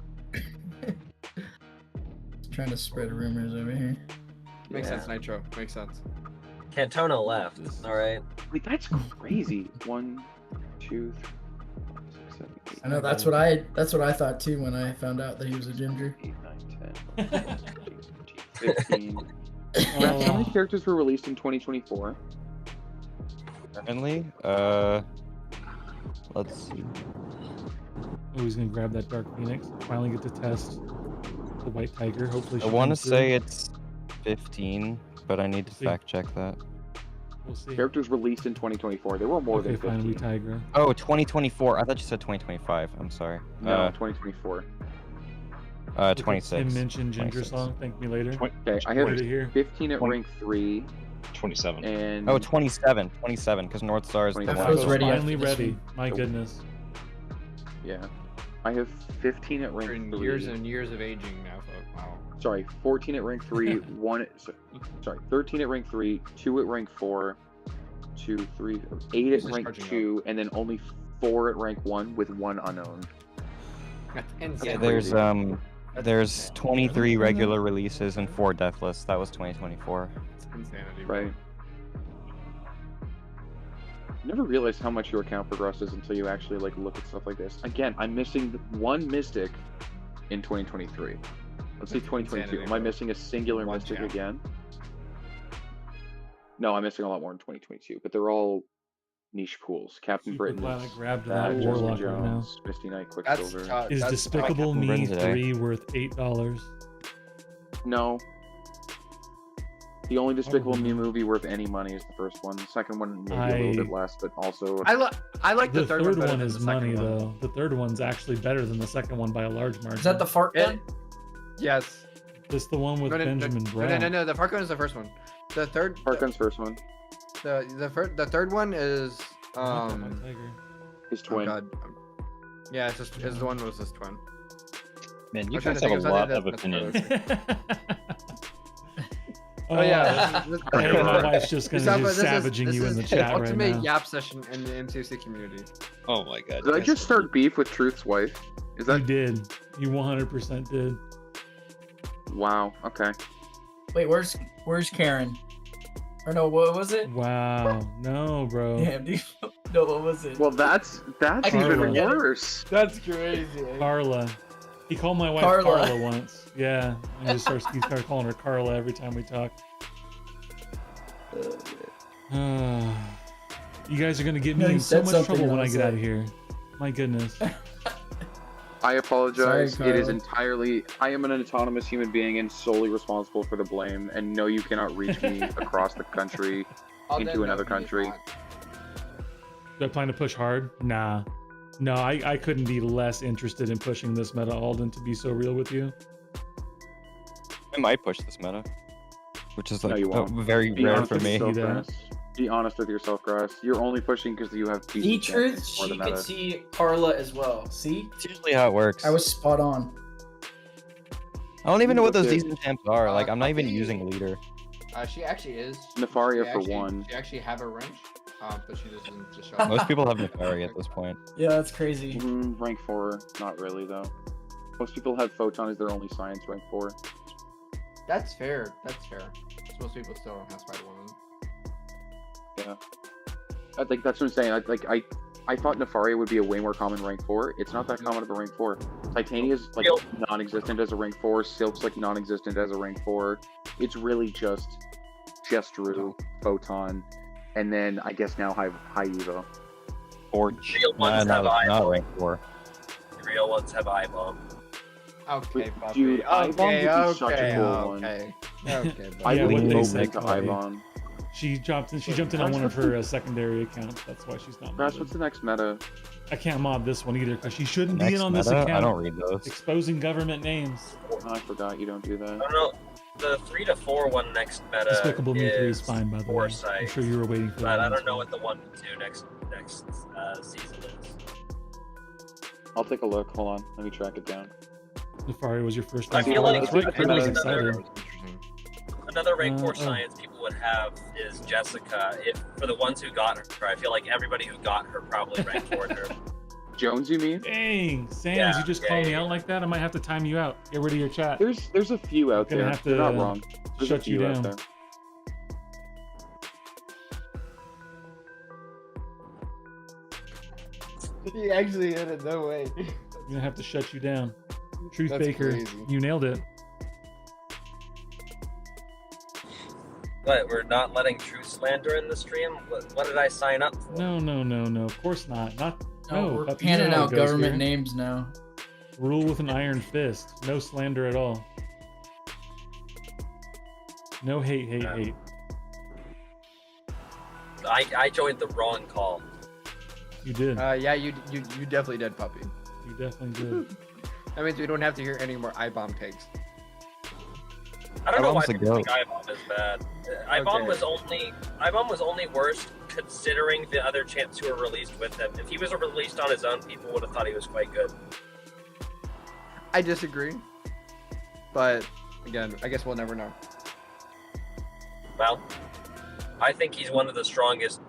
Trying to spread rumors over here. Makes Yeah. sense, Nitro. Makes sense. Cantona left. All right. Wait, that's crazy. 1, 2, 3, 4, 5, 6, 7, 8, I know that's what I thought too when I found out that he was a ginger. 8, 9, 10, 11, 12, 13, 15. How many Oh, characters were released in 2024? Currently, let's see. oh, he's gonna grab that Dark Phoenix. Finally get to test the White Tiger. Hopefully, I she want to comes through. say it's 15, but I need to See. fact check that. We'll see. Characters released in 2024. There were more Okay, than fine. We 15. Tigra. Oh, 2024. I thought you said 2025. I'm sorry. No, 2024. 26. Tim mentioned Ginger 26. song. Thank me later. Okay, I Wait have to hear. 15 at 20. rank 3 27. and Oh, 27. 27, because North Star is the 27. one. Feels ready Finally after this ready. one. My goodness. yeah, I have 15 at rank In 3. years and years of aging now, folks. Wow. Sorry, 14 at rank 3, 13 at rank 3, 2 at rank 4, 2, 3, 8 at This is rank charging 2, and then only 4 at rank 1 with 1 unknown. That's Yeah, insane. there's 23 regular releases and 4 death lists. That was 2024. It's insanity, bro. Right. Never realized how much your account progresses until you actually like look at stuff like this. Again, I'm missing 1 mystic in 2023. Let's see, That's 2022. insanity, Am I bro. missing a singular One mystic champ. again? No, I'm missing a lot more in 2022, but they're all niche pools. Captain Super Britain, glad I grabbed that, that Justin Warlock right now. Jones, Misty Knight, That's Quicksilver. tough. Is That's Despicable Captain Me Britain today. 3 worth $8? No. The only Despicable Probably Me not. movie worth any money is the first one. The second one maybe a little bit less, but also I like The the third third one, better one than is the second money, one. though. The third one's actually better than the second one by a large margin. Is that the fart gun? Yes. This the one with Benjamin Brown. No. The Park one is the first one. The third. Parkgun's first one. The third one is Not that White Tiger. His Oh twin. god. Yeah, it's the one with his twin. Man, you I'm trying guys to have think a of lot something of that's- opinions. Oh yeah. Hey, my wife's just gonna Yourself, just this is- savaging this you in is the chat right ultimate now. yap session in the MCC community. Oh my god. Did I yes. just start beef with Truth's wife? Is You that did. You 100% did. wow? Okay. Wait, where's Karen? Or no, what was it? Wow. No, bro. Damn, dude. No, what was it? Well, that's I can even forget it. worse. That's crazy. Carla. He called my wife Carla. Carla once. Yeah. He started calling her Carla every time we talk. You guys are gonna get me No, you in so said much something trouble when I else, get out like- of here. My goodness. I apologize. Sorry, It is Carla. entirely. I am an autonomous human being and solely responsible for the blame. And no, you cannot reach me across the country into another country. Do I plan to push hard? Nah. No, I couldn't be less interested in pushing this meta, Alden, to be so real with you. I might push this meta, which is No, like you won't. very Be rare honest, for it's me. so See that? fast. Be honest with yourself, Grass. You're only pushing because you have The decent truth, chances for she the could meta. see Carla as well. See? It's usually how it works. I was spot on. I don't even know what those Okay. decent champs are. Like, I'm not even Copy. using leader. She actually is. Nefaria She for actually- one. She actually have a wrench, but she doesn't just show Most people have Nefari at this point. Yeah, that's crazy. Rank 4, not really though. Most people have Photon as their only science rank 4. That's fair. That's fair. Most people still don't have Spider Woman. Yeah. I think that's what I'm saying. I thought Nefaria would be a way more common rank 4. It's not that common of a rank 4. Titania's like non-existent as a rank 4. Silk's like non-existent as a rank 4. It's really just Drew, Photon, and then I guess now High Evo. Forge. Real ones have not eyeball. rank 4. The real ones have eye bomb. Okay, Buffy. Dude, Ibom would be such a cool one. Okay. Okay. I Yeah, would when they vote say into Buffy. Ibom. She jumped in on one of her secondary accounts. That's why she's not Grass, modded. what's the next meta? I can't mod this one either because she shouldn't be Next in on this meta? account. I don't read those. Exposing government names. Oh, I forgot you don't do I that. don't know. The 3 to 4 one next meta Despicable Me 3 is is fine, by the way. Foresight. I'm sure you were waiting for But that. I one don't as know well. what the 1 to 2 next season is. I'll take a look. Hold on. Let me track it down. Nefari was your first I one. feel like That's right. I feel Kurt was like excited. Another rank 4 oh. science people would have is Jessica. If for the ones who got her, I feel like everybody who got her probably ranked toward her. Jones, you mean? Dang, Sans, Yeah, you just yeah, called me yeah. out like that? I might have to time you out. Get rid of your chat. There's a few out Gonna there. have to, You're not wrong. There's a shut you few out down. there. He actually hit it. No way. I'm gonna have to shut you down. Truth That's Baker, crazy. you nailed it. But we're not letting truth slander in the stream. What did I sign up for? No. Of course not. No, we're puppy, you know handing how it out goes government here. names now. Rule with an iron fist. No slander at all. No hate. I joined the wrong call. You did. Yeah, you definitely did, puppy. You definitely did. That means we don't have to hear any more I-bomb takes. I don't know why Ibom's the people think goat. IBOM is bad. IBOM was only worse considering the other champs who were released with him. If he was released on his own, people would have thought he was quite good. I disagree. But again, I guess we'll never know. Well, I think he's one of the strongest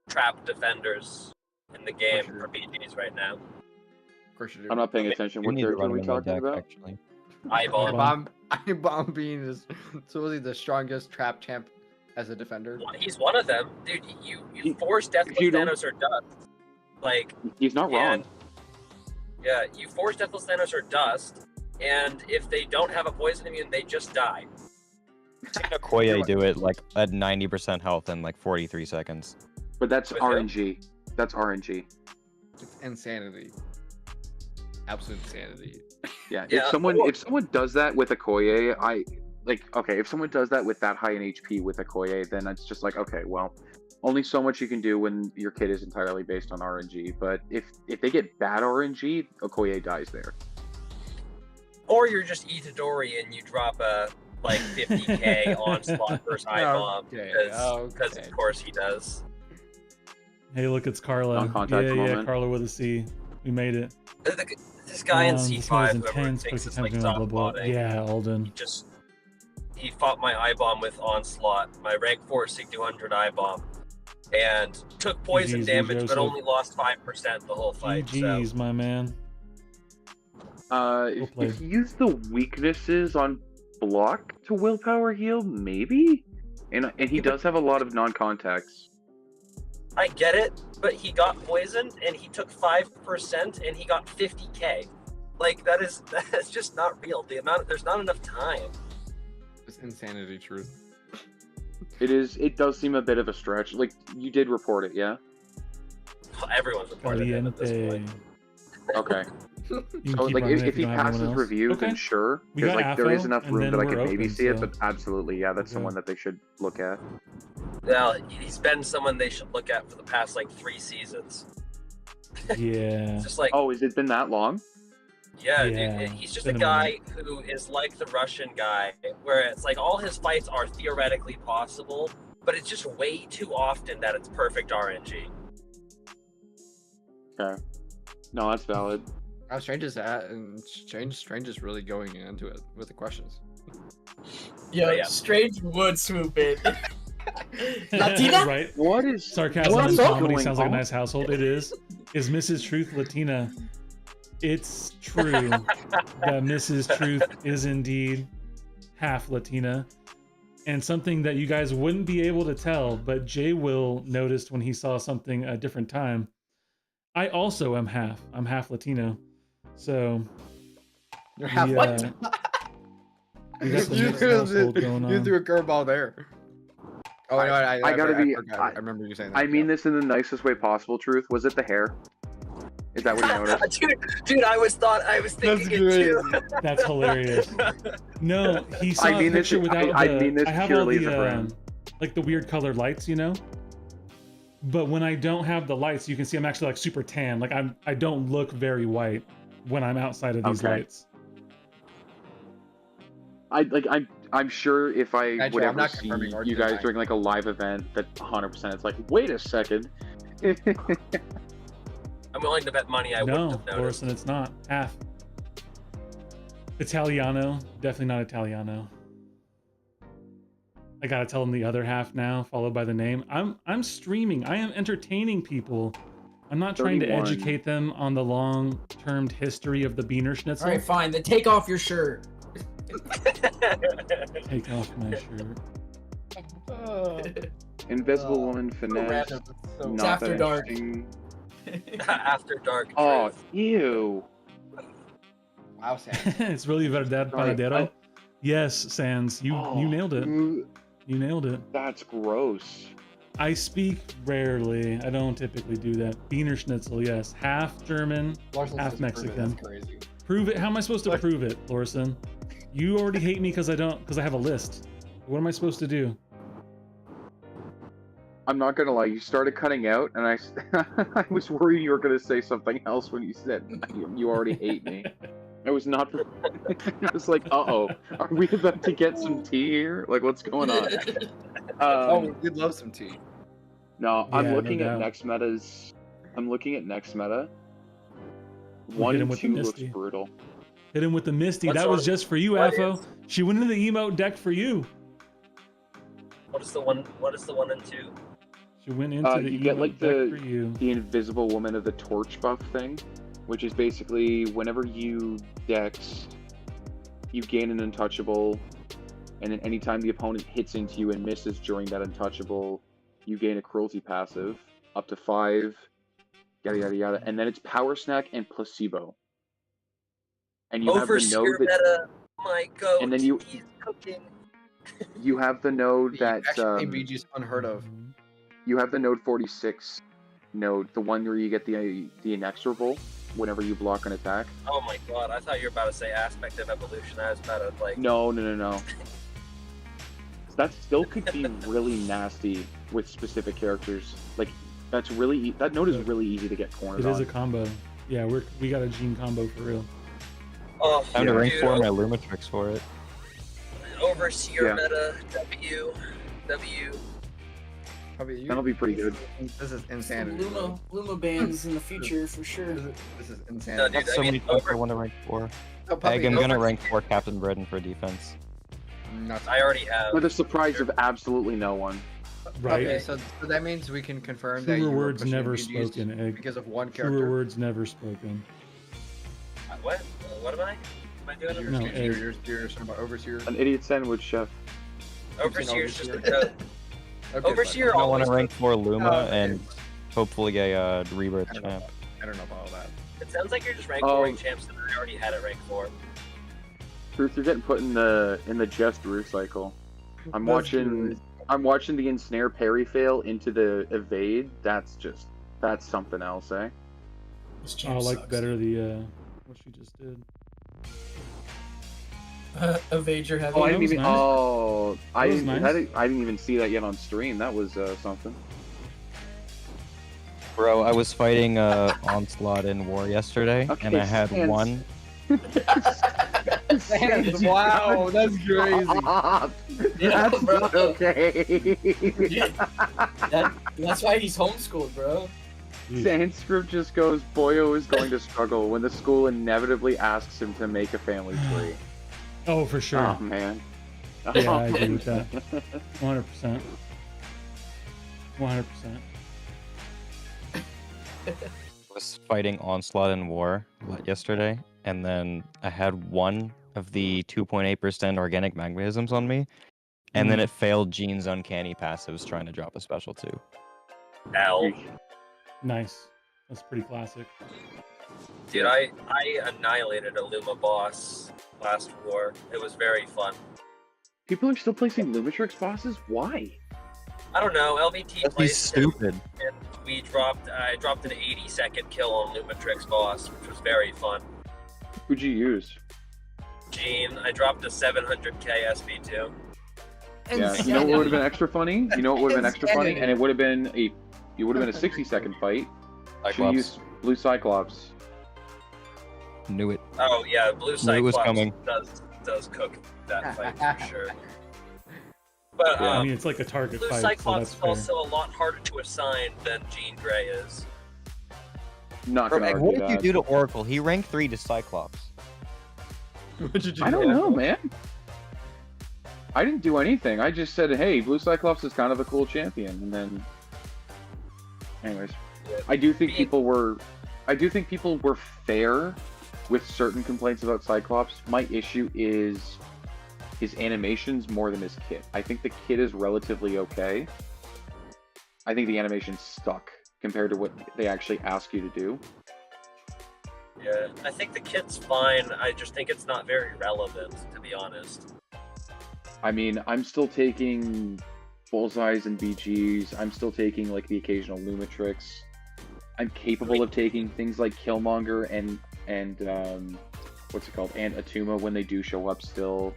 trap defenders in the game for BGs right now. Of course you do. I'm not paying attention. You What need to character are run we him in my talking deck, about? actually. IBOM. I-bomb being is supposedly the strongest trap champ as a defender. He's one of them. Dude, you force Deathless you don't- Thanos or Dust. Like, He's not wrong. and, yeah, you force Deathless Thanos or Dust, and if they don't have a poison immune, they just die. Koye do it like at 90% health in like 43 seconds. But that's With him? RNG. That's RNG. It's insanity. Absolute insanity. Yeah. Yeah, If someone or- if someone does that with a Koye, okay, if someone does that with that high in HP with a Koye, then it's just like, okay, well, only so much you can do when your kit is entirely based on RNG. But if they get bad RNG, Okoye dies there. Or you're just Itadori and you drop a like 50k onslaught versus IBOM Okay, because of course he does. Hey, look, it's Carla. Non-contact Yeah, moment. Carla with a C. We made it. This guy in This one C5, is whoever intense, thinks quick it's like attempt to soft blah, blah. botting, Yeah, Alden. he fought my IBOM with onslaught, my rank 4 Sig 200 IBOM, and took poison GG's, damage, but Joseph. only lost 5% the whole fight. So GG's, my man. If played. you use the weaknesses on block to willpower heal, maybe? And he does have a lot of non-contacts. I get it, but he got poisoned and he took 5% and he got 50k. Like that's just not real. There's not enough time. It's insanity, truth. It does seem a bit of a stretch. Like, you did report it, yeah? Everyone's reported it at this point. Okay. You can So, keep like, running if he you don't have passes anyone else. review, Okay. then sure. We Because, got like, there is AFO, enough and room then that I we're could maybe open, see it, so- but absolutely, yeah, that's Okay. someone that they should look at. Well, he's been someone they should look at for the past like 3 seasons. Yeah. It's just like, Oh, has it been that long? yeah, Yeah, dude, he's just been a a guy who is like the Russian guy, where it's like all his fights are theoretically possible, but it's just way too often that it's perfect RNG. Okay. No, that's valid. Strange is at, and Strange is really going into it with the questions. Yo, Yeah. Strange would swoop in. Latina? Right? What is Sarcasm what and is comedy going sounds like a on? nice household. It is. Is Mrs. Truth Latina? It's true that Mrs. Truth is indeed half Latina. And something that you guys wouldn't be able to tell, but Jay Will noticed when he saw something a different time. I also am half. I'm half Latino. So You're half we, what? we got the mixed household going on. You threw a curveball there. Oh, no, I I remember you saying that. I mean this in the nicest way possible. Truth, was it the hair? Is that what you noticed? dude, I was thinking it too. That's hilarious. No, he saw I mean a picture this. without I the. mean this I have all purely as a the friend. like the weird colored lights, you know. But when I don't have the lights, you can see I'm actually like super tan. Like I don't look very white when I'm outside of these Okay. lights. I'm sure if I Actually, would I'm ever not see confirming or you guys denying. during like a live event, that 100% it's like, wait a second. I'm willing to bet money I No, wouldn't have noticed. Orson, it's not half. Italiano, definitely not Italiano. I gotta tell them the other half now, followed by the name. I'm streaming. I am entertaining people. I'm not trying to 31. educate them on the long-term history of the Beaner Schnitzel. All right, fine. Then take off your shirt. Take off my shirt. Invisible Woman finesse. random, it's so- It's Not after that dark. interesting. After dark. Oh, Truth. ew. Wow, Sam. It's really Verdad Sorry, Paradero. Yes, Sans, you nailed it. You nailed it. That's gross. I speak rarely. I don't typically do that. Beaner Schnitzel, yes. Half German, Larson half says prove it, Mexican. That's crazy. Prove it. How am I supposed to prove it, Lorson? You already hate me because I have a list. What am I supposed to do? I'm not gonna lie, you started cutting out, and I was worried you were gonna say something else when you said you already hate me. I was not. I was like, uh-oh, are we about to get some tea here? Like, what's going on? Oh, we'd love some tea. No, I'm Yeah, no looking at doubt. next metas. I'm looking at next meta. We'll 1 hit him and with the 2 looks Misty. brutal. Hit him with the Misty. What's That was on- just for you, what Afo. is- She went into the emote deck for you. What is the one and two? She went into the You get emote like deck for you. the Invisible Woman of the Torch buff thing, which is basically whenever you dex, you gain an untouchable, and then anytime the opponent hits into you and misses during that untouchable, you gain a cruelty passive up to 5, yada yada yada, and then it's Power Snack and Placebo. And you have the Overseer node that meta. My goat. And then you- He's cooking. you have the node that Actually, BG's unheard of. Mhm. you have the node 46 node, the one where you get the inexorable whenever you block an attack. Oh my god, I thought you were about to say aspect of evolution. I was about to like. No. That still could be really nasty with specific characters. Like that node is really easy to get cornered It is on. a combo. Yeah, we got a gene combo for real. Oh, Time to rank dude, 4 my Lumatrix for it. Overseer Yeah. meta. W. Probably you. That'll be pretty good. This is Some insanity. Luma bands in the future for sure. This is No, insanity. dude, Got so I mean, many points I over- want to rank 4. Oh, Puppy, Egg, I'm gonna over- rank 4 Captain Breton for defense. Nuts. I already have. For the surprise of absolutely no one. Right? Okay, so that means we can confirm that you Truer were words pushing never BGs spoken, Egg. because of one Truer character. words never spoken. What? What am I? Am I doing? You're, No, you're, Egg. you're talking about Overseer. An idiot sandwich chef. Overseer's just a Overseer. code. Okay, Overseer I want always. to rank 4 Luma Oh, okay. and hopefully a rebirth I don't know. champ. I don't know about all that. It sounds like you're just rank Oh. 4 champs and I already had it rank 4. Truth, you're getting put in the just Rue cycle. I'm watching the ensnare parry fail into the evade. That's something else, eh? This Oh, I champ like sucks. better the what she just did. Evade your heavy. Oh, I that didn't was even. nice. Oh, I That was didn't. nice. I didn't even see that yet on stream. That was something. Bro, I was fighting Onslaught in War yesterday, Okay, and I had Sans. one. Wow, that's crazy. That's bro. not okay. That's why he's homeschooled, bro. Sandscript just goes, Boyo is going to struggle when the school inevitably asks him to make a family tree. Oh, for sure. Oh, man. Yeah, Oh, I agree man. with that. 100%. 100%. I was fighting Onslaught in War yesterday, and then I had one of the 2.8% organic magnetisms on me, and then it failed Gene's uncanny passives trying to drop a special too. L. Nice. That's pretty classic. Dude, I annihilated a Luma boss last war. It was very fun. People are still placing Lumitrix bosses? Why? I don't know. LBT He's placed it, stupid. and I dropped an 80-second kill on Lumitrix boss, which was very fun. Who'd you use? Gene, I dropped a 700k SB2. Yeah, you know what would have been extra funny? You know what would have been extra funny? And it would have been a 60-second fight. She used Blue Cyclops. Knew it. Oh yeah, Blue Knew it was Cyclops coming. does cook that fight for sure. But I mean, it's like a target Blue fight, so Cyclops that's is fair. also a lot harder to assign than Jean Grey is. Not gonna argue What did you that. do to Oracle? He ranked 3 to Cyclops. What did you I do? don't know, man. I didn't do anything. I just said, hey, Blue Cyclops is kind of a cool champion, and then... Anyways. I do think people were fair with certain complaints about Cyclops. My issue is his animations more than his kit. I think the kit is relatively okay. I think the animation's stuck compared to what they actually ask you to do. Yeah, I think the kit's fine. I just think it's not very relevant, to be honest. I mean, I'm still taking Bullseyes and BGs. I'm still taking like the occasional Lumitrix. I'm capable of taking things like Killmonger and what's it called? And Atuma when they do show up still.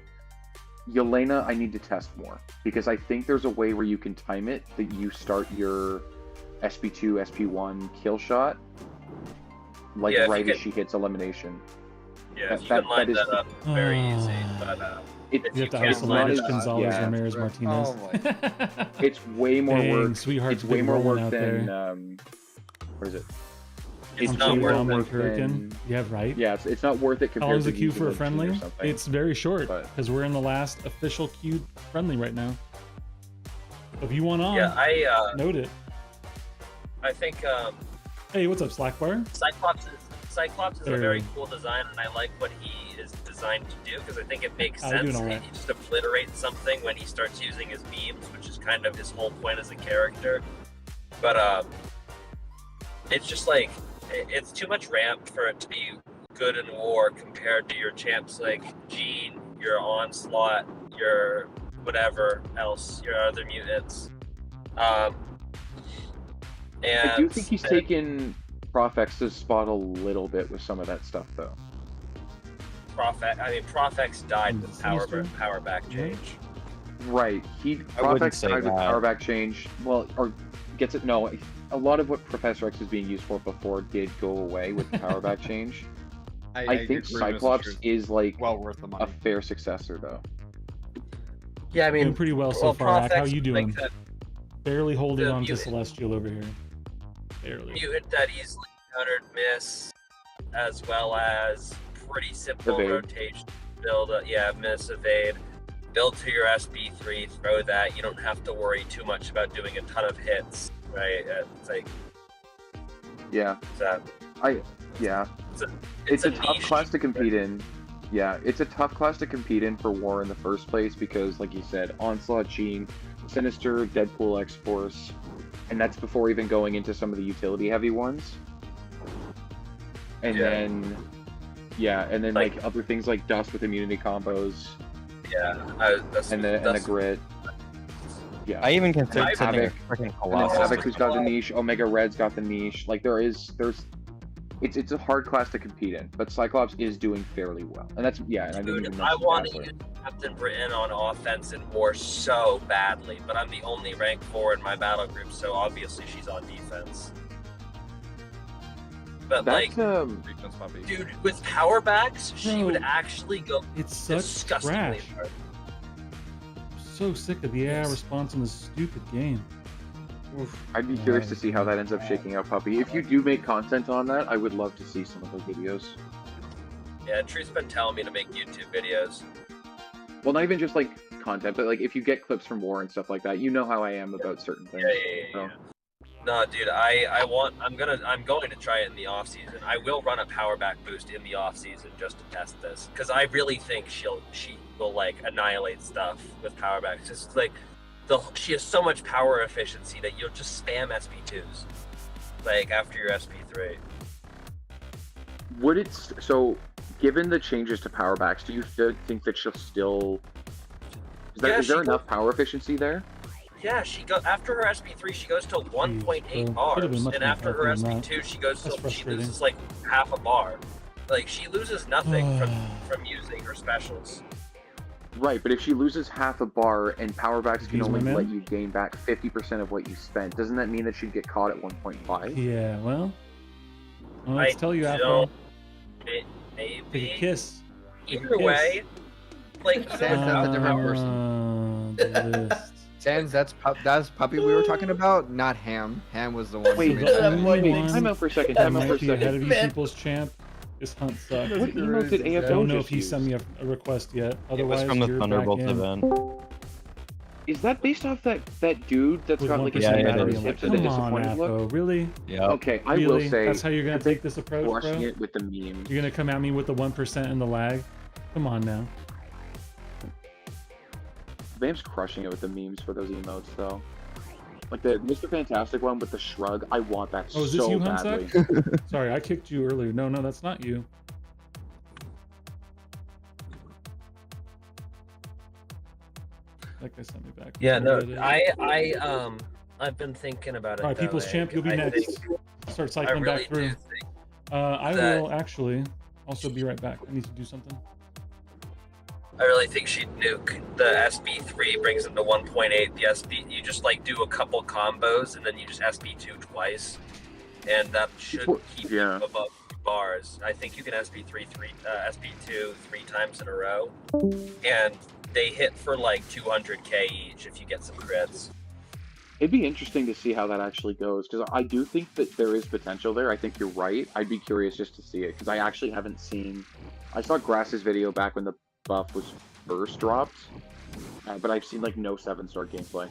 Yelena, I need to test more because I think there's a way where you can time it that you start your SP2, SP1 kill shot like right as she hits elimination. Yeah, if you can line that up, very easy. But You have to isolate Gonzalez, Ramirez, Martinez. Oh my. It's way more Dang, work. Sweetheart's It's way been more rolling work out than there. what is it? It's I'm not shooting worth down it. with Hurricane. Yeah, right. Yeah, it's not worth it How compared long's to the queue for a using a G or friendly? something. It's very short But- because we're in the last official queued friendly right now. So if you want on, yeah, note it. I think Hey, what's up, Slackbar? Cyclops is a There. very cool design, and I like what he is designed to do because I think it makes How you sense. doing, He alright? just obliterates something when he starts using his beams, which is kind of his whole point as a character. But it's just like it's too much ramp for it to be good in war compared to your champs like Jean, your Onslaught, your whatever else, your other mutants. And I do think he's taken Profx's spot a little bit with some of that stuff, though. Profx died with Sinister? power back change. Right. I wouldn't Profx say died with that. power back change. Well, or gets it. No, a lot of what Professor X was being used for before did go away with the power back change. I think agree with Cyclops Richard. is like Well worth the a money. fair successor, though. Yeah, I mean, Doing pretty well so far. Ak. How Profx you is doing? like that Barely holding the on to mutant. Celestial over here. Barely. mutant that easily countered miss, as well as pretty simple Evade. rotation build. Miss, evade. Build to your SB3, throw that. You don't have to worry too much about doing a ton of hits, right? It's like Yeah. that. Yeah. It's It's a tough niche. class to compete in. Yeah, it's a tough class to compete in for war in the first place because, like you said, Onslaught, Jean, Sinister, Deadpool, X-Force, and that's before even going into some of the utility-heavy ones. And Yeah. then like other things like Dust with immunity combos and the grit. Yeah. I even considered I- sending a Havoc. freaking And then Colossus. Havoc, who's got the niche. Omega Red's got the niche. Like there's it's a hard class to compete in, but Cyclops is doing fairly well, and that's and I didn't Dude, even I mention want to Dazzler. use Captain Britain on offense in war so badly, but I'm the only rank 4 in my battle group, so obviously she's on defense. But That's Weakness puppy. dude, with power backs, she would No. actually go It's such disgustingly trash. hard. So sick of the AI Yes. response in this stupid game. I'd be curious to see how that ends up shaking out, Puppy. If you do make content on that, I would love to see some of those videos. Yeah, Truth's been telling me to make YouTube videos. Well, not even just like content, but like if you get clips from war and stuff like that, you know how I am about certain things. Yeah. No, dude, I'm going to try it in the off season. I will run a power back boost in the off season just to test this, because I really think she will like annihilate stuff with power backs. Just like she has so much power efficiency that you'll just spam SP2s, like after your SP3. Would it so? Given the changes to power backs, do you think that she'll still? Is there enough power efficiency there? Yeah, after her SP3, she goes to 1.8 bro. bars, Could've been much and more after her powerful than that. SP2, she frustrating. loses like half a bar. Like she loses nothing from using her specials. Right, but if she loses half a bar and power backs can Use my only man? let you gain back 50% of what you spent, doesn't that mean that she'd get caught at 1.5? Yeah, well, let's tell you, Apple. don't- Take a Maybe. kiss. Take a Either kiss. way, like Sans, that's a different person. The list. Sans, that's puppy we were talking about, not Ham. Ham was the one. Wait, who the made only wait, one time out for a second, that time out for might a be ahead of second. you people's champ is Hunt Suck. What emote did AFO I don't know if just he use? sent me a request yet. It Otherwise, was from the you're Thunderbolt back in. event. Is that based off that dude that's With got like a 1% Yeah, it cinematic is. battery. I'm like, tips and a come on, disappointed look? Apple. Really? Yeah. Okay, I Really? will say That's how you're gonna take this approach, crushing bro? it with the meme. You're gonna come at me with the 1% and the lag? Come on now. Vam's crushing it with the memes for those emotes though. Like the Mr. Fantastic one with the shrug, I want that Oh, is this so you, badly. Hunsuck? Sorry, I kicked you earlier. No, that's not you. That guy sent me back. yeah, no, Alright, I've been thinking about it. People's though, Champ, you'll be I next. think- Start I cycling really back through. do think I that- will actually also be right back. I need to do something. I really think she'd nuke. The SB3 brings them to 1.8. The SB, you just like do a couple combos and then you just SB2 twice, and that should keep you above bars. I think you can SB2 three times in a row, and they hit for like 200k each if you get some crits. It'd be interesting to see how that actually goes, because I do think that there is potential there. I think you're right. I'd be curious just to see it, because I actually haven't seen... I saw Grass's video back when the buff was first dropped, but I've seen like no 7-star gameplay.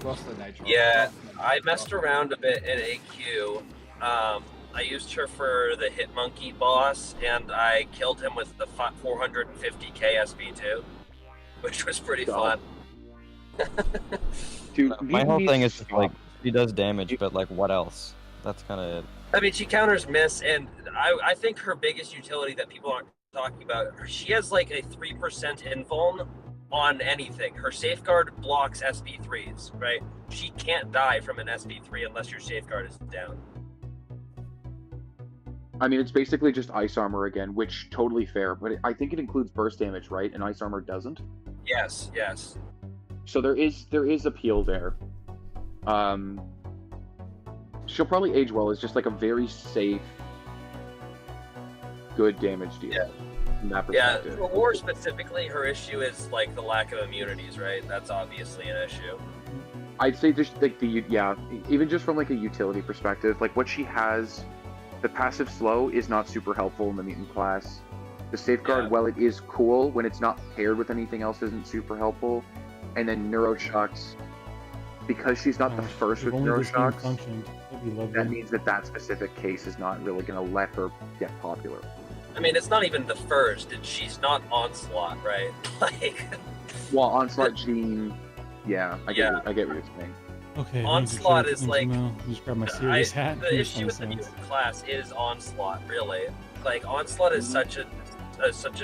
What's the Nitro? Yeah, I messed around a bit in AQ. I used her for the Hit Monkey boss, and I killed him with the 450k SB2, which was pretty fun. Dude, My whole thing is just like, she does damage, but like, what else? That's kind of it. I mean, she counters miss, and I think her biggest utility that people aren't talking about, she has like a 3% invuln on anything. Her safeguard blocks SB3s, right? She can't die from an SB3 unless your safeguard is down. I mean, it's basically just ice armor again, which totally fair, but I think it includes burst damage, right? And ice armor doesn't. Yes, yes. So there is appeal there. She'll probably age well as just like a very safe, good damage deal. Yeah. From that Yeah, perspective. for war specifically, her issue is like the lack of immunities, right? That's obviously an issue. I'd say just like even just from like a utility perspective, like what she has, the passive slow is not super helpful in the mutant class. The safeguard, while it is cool, when it's not paired with anything else, isn't super helpful. And then neuroshocks, because she's not the first with neuroshocks, that means that specific case is not really going to let her get popular. I mean, it's not even the first, and she's not Onslaught, right? Like, Well, Onslaught Jean, yeah, I get what you're saying. Okay. Onslaught is like, just grab my serious hat. the issue with the mutant class is Onslaught, really. Like, Onslaught is such a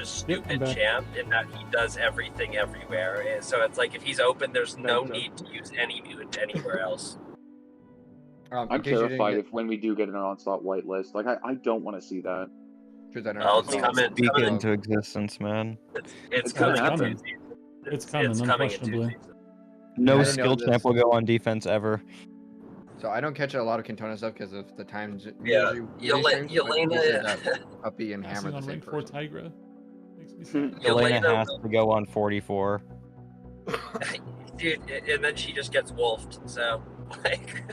stupid back. champ in that he does everything everywhere. And so it's like if he's open, there's no need to use any mutant anywhere else. I'm terrified if when we do get an Onslaught whitelist, like I don't want to see that. Oh, it's coming. Speak it into existence, man. It's gonna coming. happen. It's coming, It's coming in unquestionably. 2 seasons. No I didn't know skill this. champ will go on defense ever. So I don't catch a lot of Kintona stuff because of the times. Yeah, usually Yelena. Puppy and Passing Hammer the on same rank 4 person. Tigra. Makes me sad. Elena Yelena has to go on 44. Dude, and then she just gets wolfed. So, like,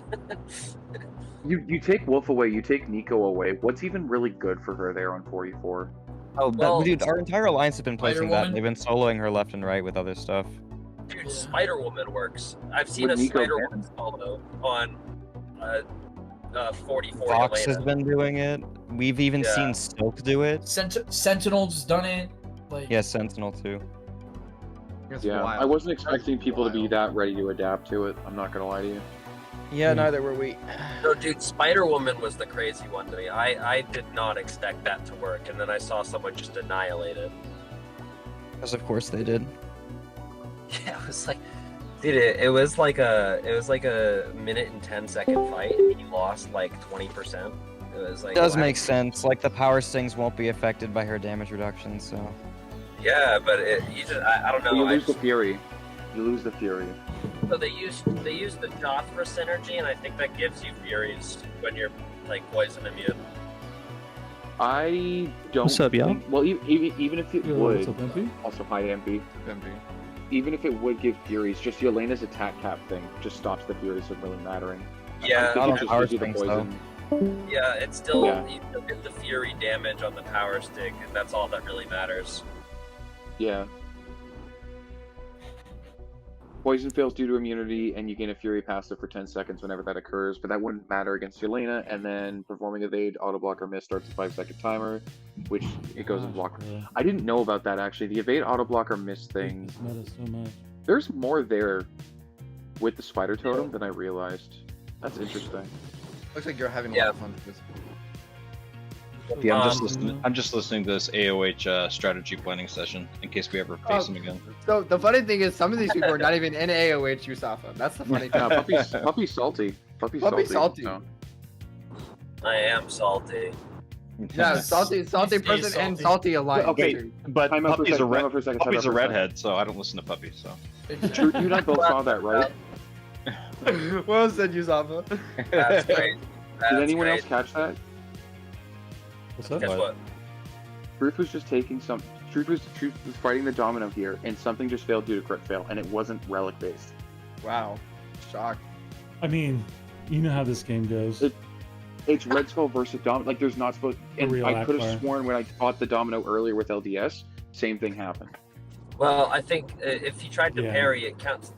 You take Wolf away, you take Nico away. What's even really good for her there on 44? Oh, Well, dude, our entire alliance has been placing that. Spider-Woman? They've been soloing her left and right with other stuff. dude, Spider Woman works. I've seen With a Nico Spider Band? Woman solo on 44 Fox has Yelena. been doing it. We've even Yeah. seen Silk do it. Sentinel's done it. Like, Yeah, Sentinel too. It's Yeah, wild. I wasn't expecting people to be Wild. that ready to adapt to it. I'm not gonna lie to you. Yeah, neither were we. No, dude, Spider Woman was the crazy one to me. I did not expect that to work, and then I saw someone just annihilate it. Because of course they did. Yeah, it was like, dude, it was like a minute and 10-second fight, and he lost like 20%. It was like It does wow. make sense. Like the power stings won't be affected by her damage reduction, so. Yeah, but you just I don't know. You I lose the just- Fury. You lose the Fury. So they use the Joth for synergy, and I think that gives you Furies when you're like poison immune. I don't. What's up, y'all? think- Well, even if it Yo, would. what's up, MP? Also, hi, MP. Bimby. Even if it would give Furies, just Yelena's attack cap thing just stops the Furies from really mattering. Yeah, I Not think on it just power gives you the stings, though. poison. Yeah, it's still Yeah. you still get the Fury damage on the power stick, and that's all that really matters. Yeah. Poison fails due to immunity, and you gain a Fury passive for 10 seconds whenever that occurs, but that wouldn't matter against Yelena, and then performing evade, auto blocker miss starts a 5-second timer, which it goes in Gosh, block. bro. I didn't know about that actually. The evade, auto blocker miss I hate thing, this meta so much. there's more there with the spider totem than I realized. That's interesting. Looks like you're having a Yeah. lot of fun with this. Yeah, Um, I'm just listening to this AOH strategy planning session in case we ever face him again. So the funny thing is, some of these people are not even in AOH Yusafa. That's the funny thing. Yeah, puppy's salty. Puppy's Puppy's salty. so. I am salty. Yeah, salty Stay person and salty. salty alliance. Okay, too. but Time out for a Puppy's a second, time red. out for a second, time Puppy's out a for a second. redhead, so I don't listen to Puppy. So True, you and I both saw that, right? Well said, Yusafa. That's great. That's Did anyone great. else catch that? What's up? Guess what? Truth was just taking some. Truth was fighting the domino here, and something just failed due to crit fail, and it wasn't relic based. Wow, shock. I mean, you know how this game goes. It's Red Skull versus Domino. Like, there's not supposed. And real I could have Akbar. sworn when I fought the Domino earlier with LDS, same thing happened. Well, I think if you tried to Yeah. parry, it counts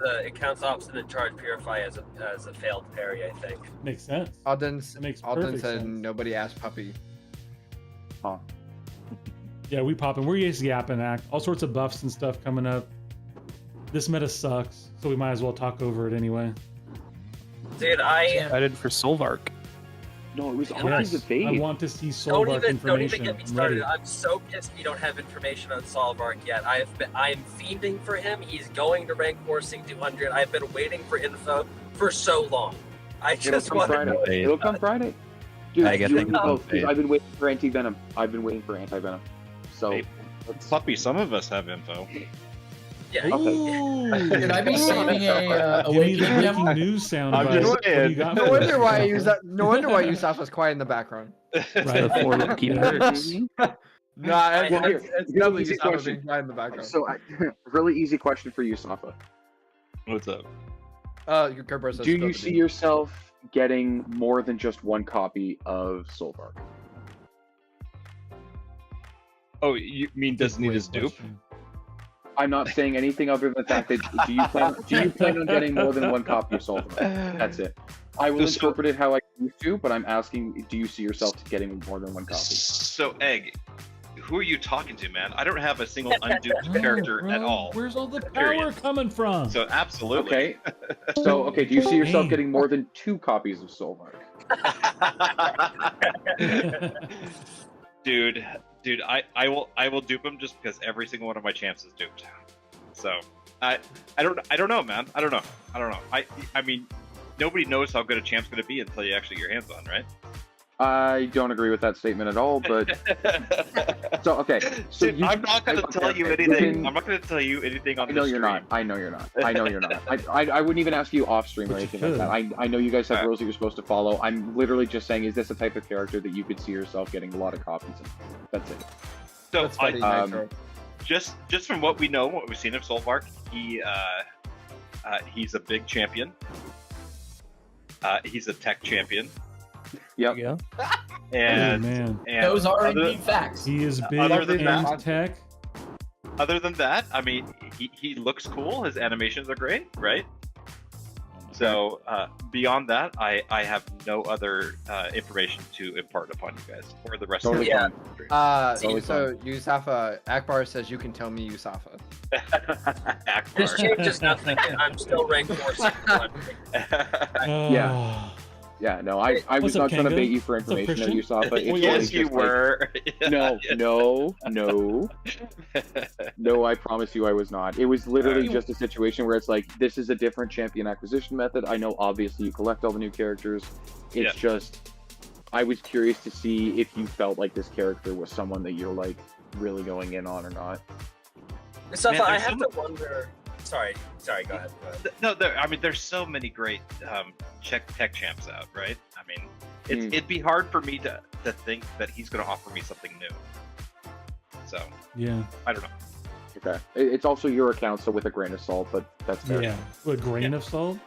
obstinate charge purify as a failed parry. I think. Makes sense. Alden It makes Alden perfect said sense. nobody asked Puppy. Huh. Yeah, we popping. We're just yapping act. All sorts of buffs and stuff coming up. This meta sucks, so we might as well talk over it anyway. Dude, I Excited for Solvark. No, it was Yes, always a I fade. want to see don't Soulbark even information. get me I'm started. ready. I'm so pissed we don't have information on Solvark yet. I'm fiending for him. He's going to rank 4C200. I've been waiting for info for so long. I It'll just come want to Friday. know. Fade. It'll come Friday. Dude, I guess you they and can me both, 'cause fade. I've been waiting for anti-venom. I've been waiting for anti-venom. So, Hey, Puppy, some of us have info. Yeah. Ooh. Could I be saving a Give me the awakening breaking demo? news sound. I'm bite. just What do you saying. got No for wonder us? why Yusafa's quiet in the background. Right. The 4 lucky nerds. Nah, it's, Well, it's, here- it's here's an definitely easy Yusafa question. being quiet in the background. so really easy question for you, Safa. What's up? Your Kerberos says Do you spill the see beans. yourself getting more than just one copy of Soulbark? Oh, you mean doesn't need Great his dupe? question. I'm not saying anything other than the fact that do you plan on getting more than one copy of Soulbark? That's it. I will So- interpret it how I used to, but I'm asking, do you see yourself getting more than one copy? So, Egg, who are you talking to, man? I don't have a single unduped Oh, character at bro, all. Where's all the power Period. coming from? So, absolutely. Okay. Do you see yourself Dang. getting more than 2 copies of Soulbark? dude, I will dupe him just because every single one of my champs is duped. So, I don't know, man. I don't know. I mean, nobody knows how good a champ's gonna be until you actually get your hands on, right? I don't agree with that statement at all, but so okay. So Dude, I'm not going to tell you anything. I'm not going to tell you anything on I know this you're stream. not. I know you're not. I know you're not. I wouldn't even ask you off stream or But you anything like that. could. I know you guys have rules that you're supposed to follow. I'm literally just saying, is this a type of character that you could see yourself getting a lot of copies in? That's it. So That's funny, Nitro. just from what we know, what we've seen of Solvark, he's a big champion. He's a tech champion. Yep. Yeah. And, man. and Those are other, indeed facts. He is big Other than and that- tech. other than that, I mean, he looks cool. His animations are great, right? So beyond that, I have no other information to impart upon you guys or the rest Totally Yeah. of the stream. Totally So Yusafa, Akbar says you can tell me Yusafa. This Akbar. changes nothing. I'm still rank 461. Yeah. Yeah, no, I was What's up, not trying to Kango? bait you for What's up, information, Christian? Yusafa. It's Yes, really you just like- were. No, I promise you I was not. It was literally just a situation where it's like, this is a different champion acquisition method. I know obviously you collect all the new characters. It's just, I was curious to see if you felt like this character was someone that you're like really going in on or not. So Man, I there's have so to wonder. Sorry, I mean, there's so many great tech champs out, right? I mean, it'd be hard for me to think that he's going to offer me something new. So, Yeah. I don't know. Okay. It's also your account, so with a grain of salt, but that's fair. Yeah. A grain of salt?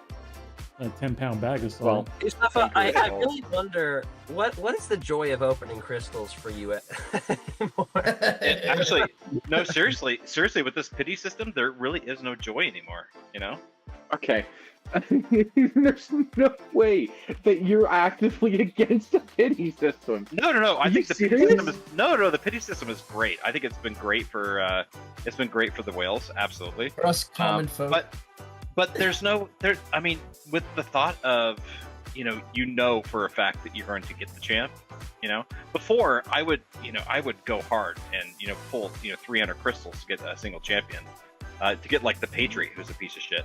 A 10-pound bag of Well, salt. Mustafa, I really wonder what is the joy of opening crystals for you anymore? Actually, no, seriously, with this pity system, there really is no joy anymore, you know? okay. There's no way that you're actively against the pity system. No. I Are think you the pity serious? system is the pity system is great. I think it's been great for the whales, absolutely. For us common folk. But there's no there. I mean, with the thought of you know for a fact that you're going to get the champ. Before I would go hard and pull 300 crystals to get a single champion, to get like the Patriot, who's a piece of shit.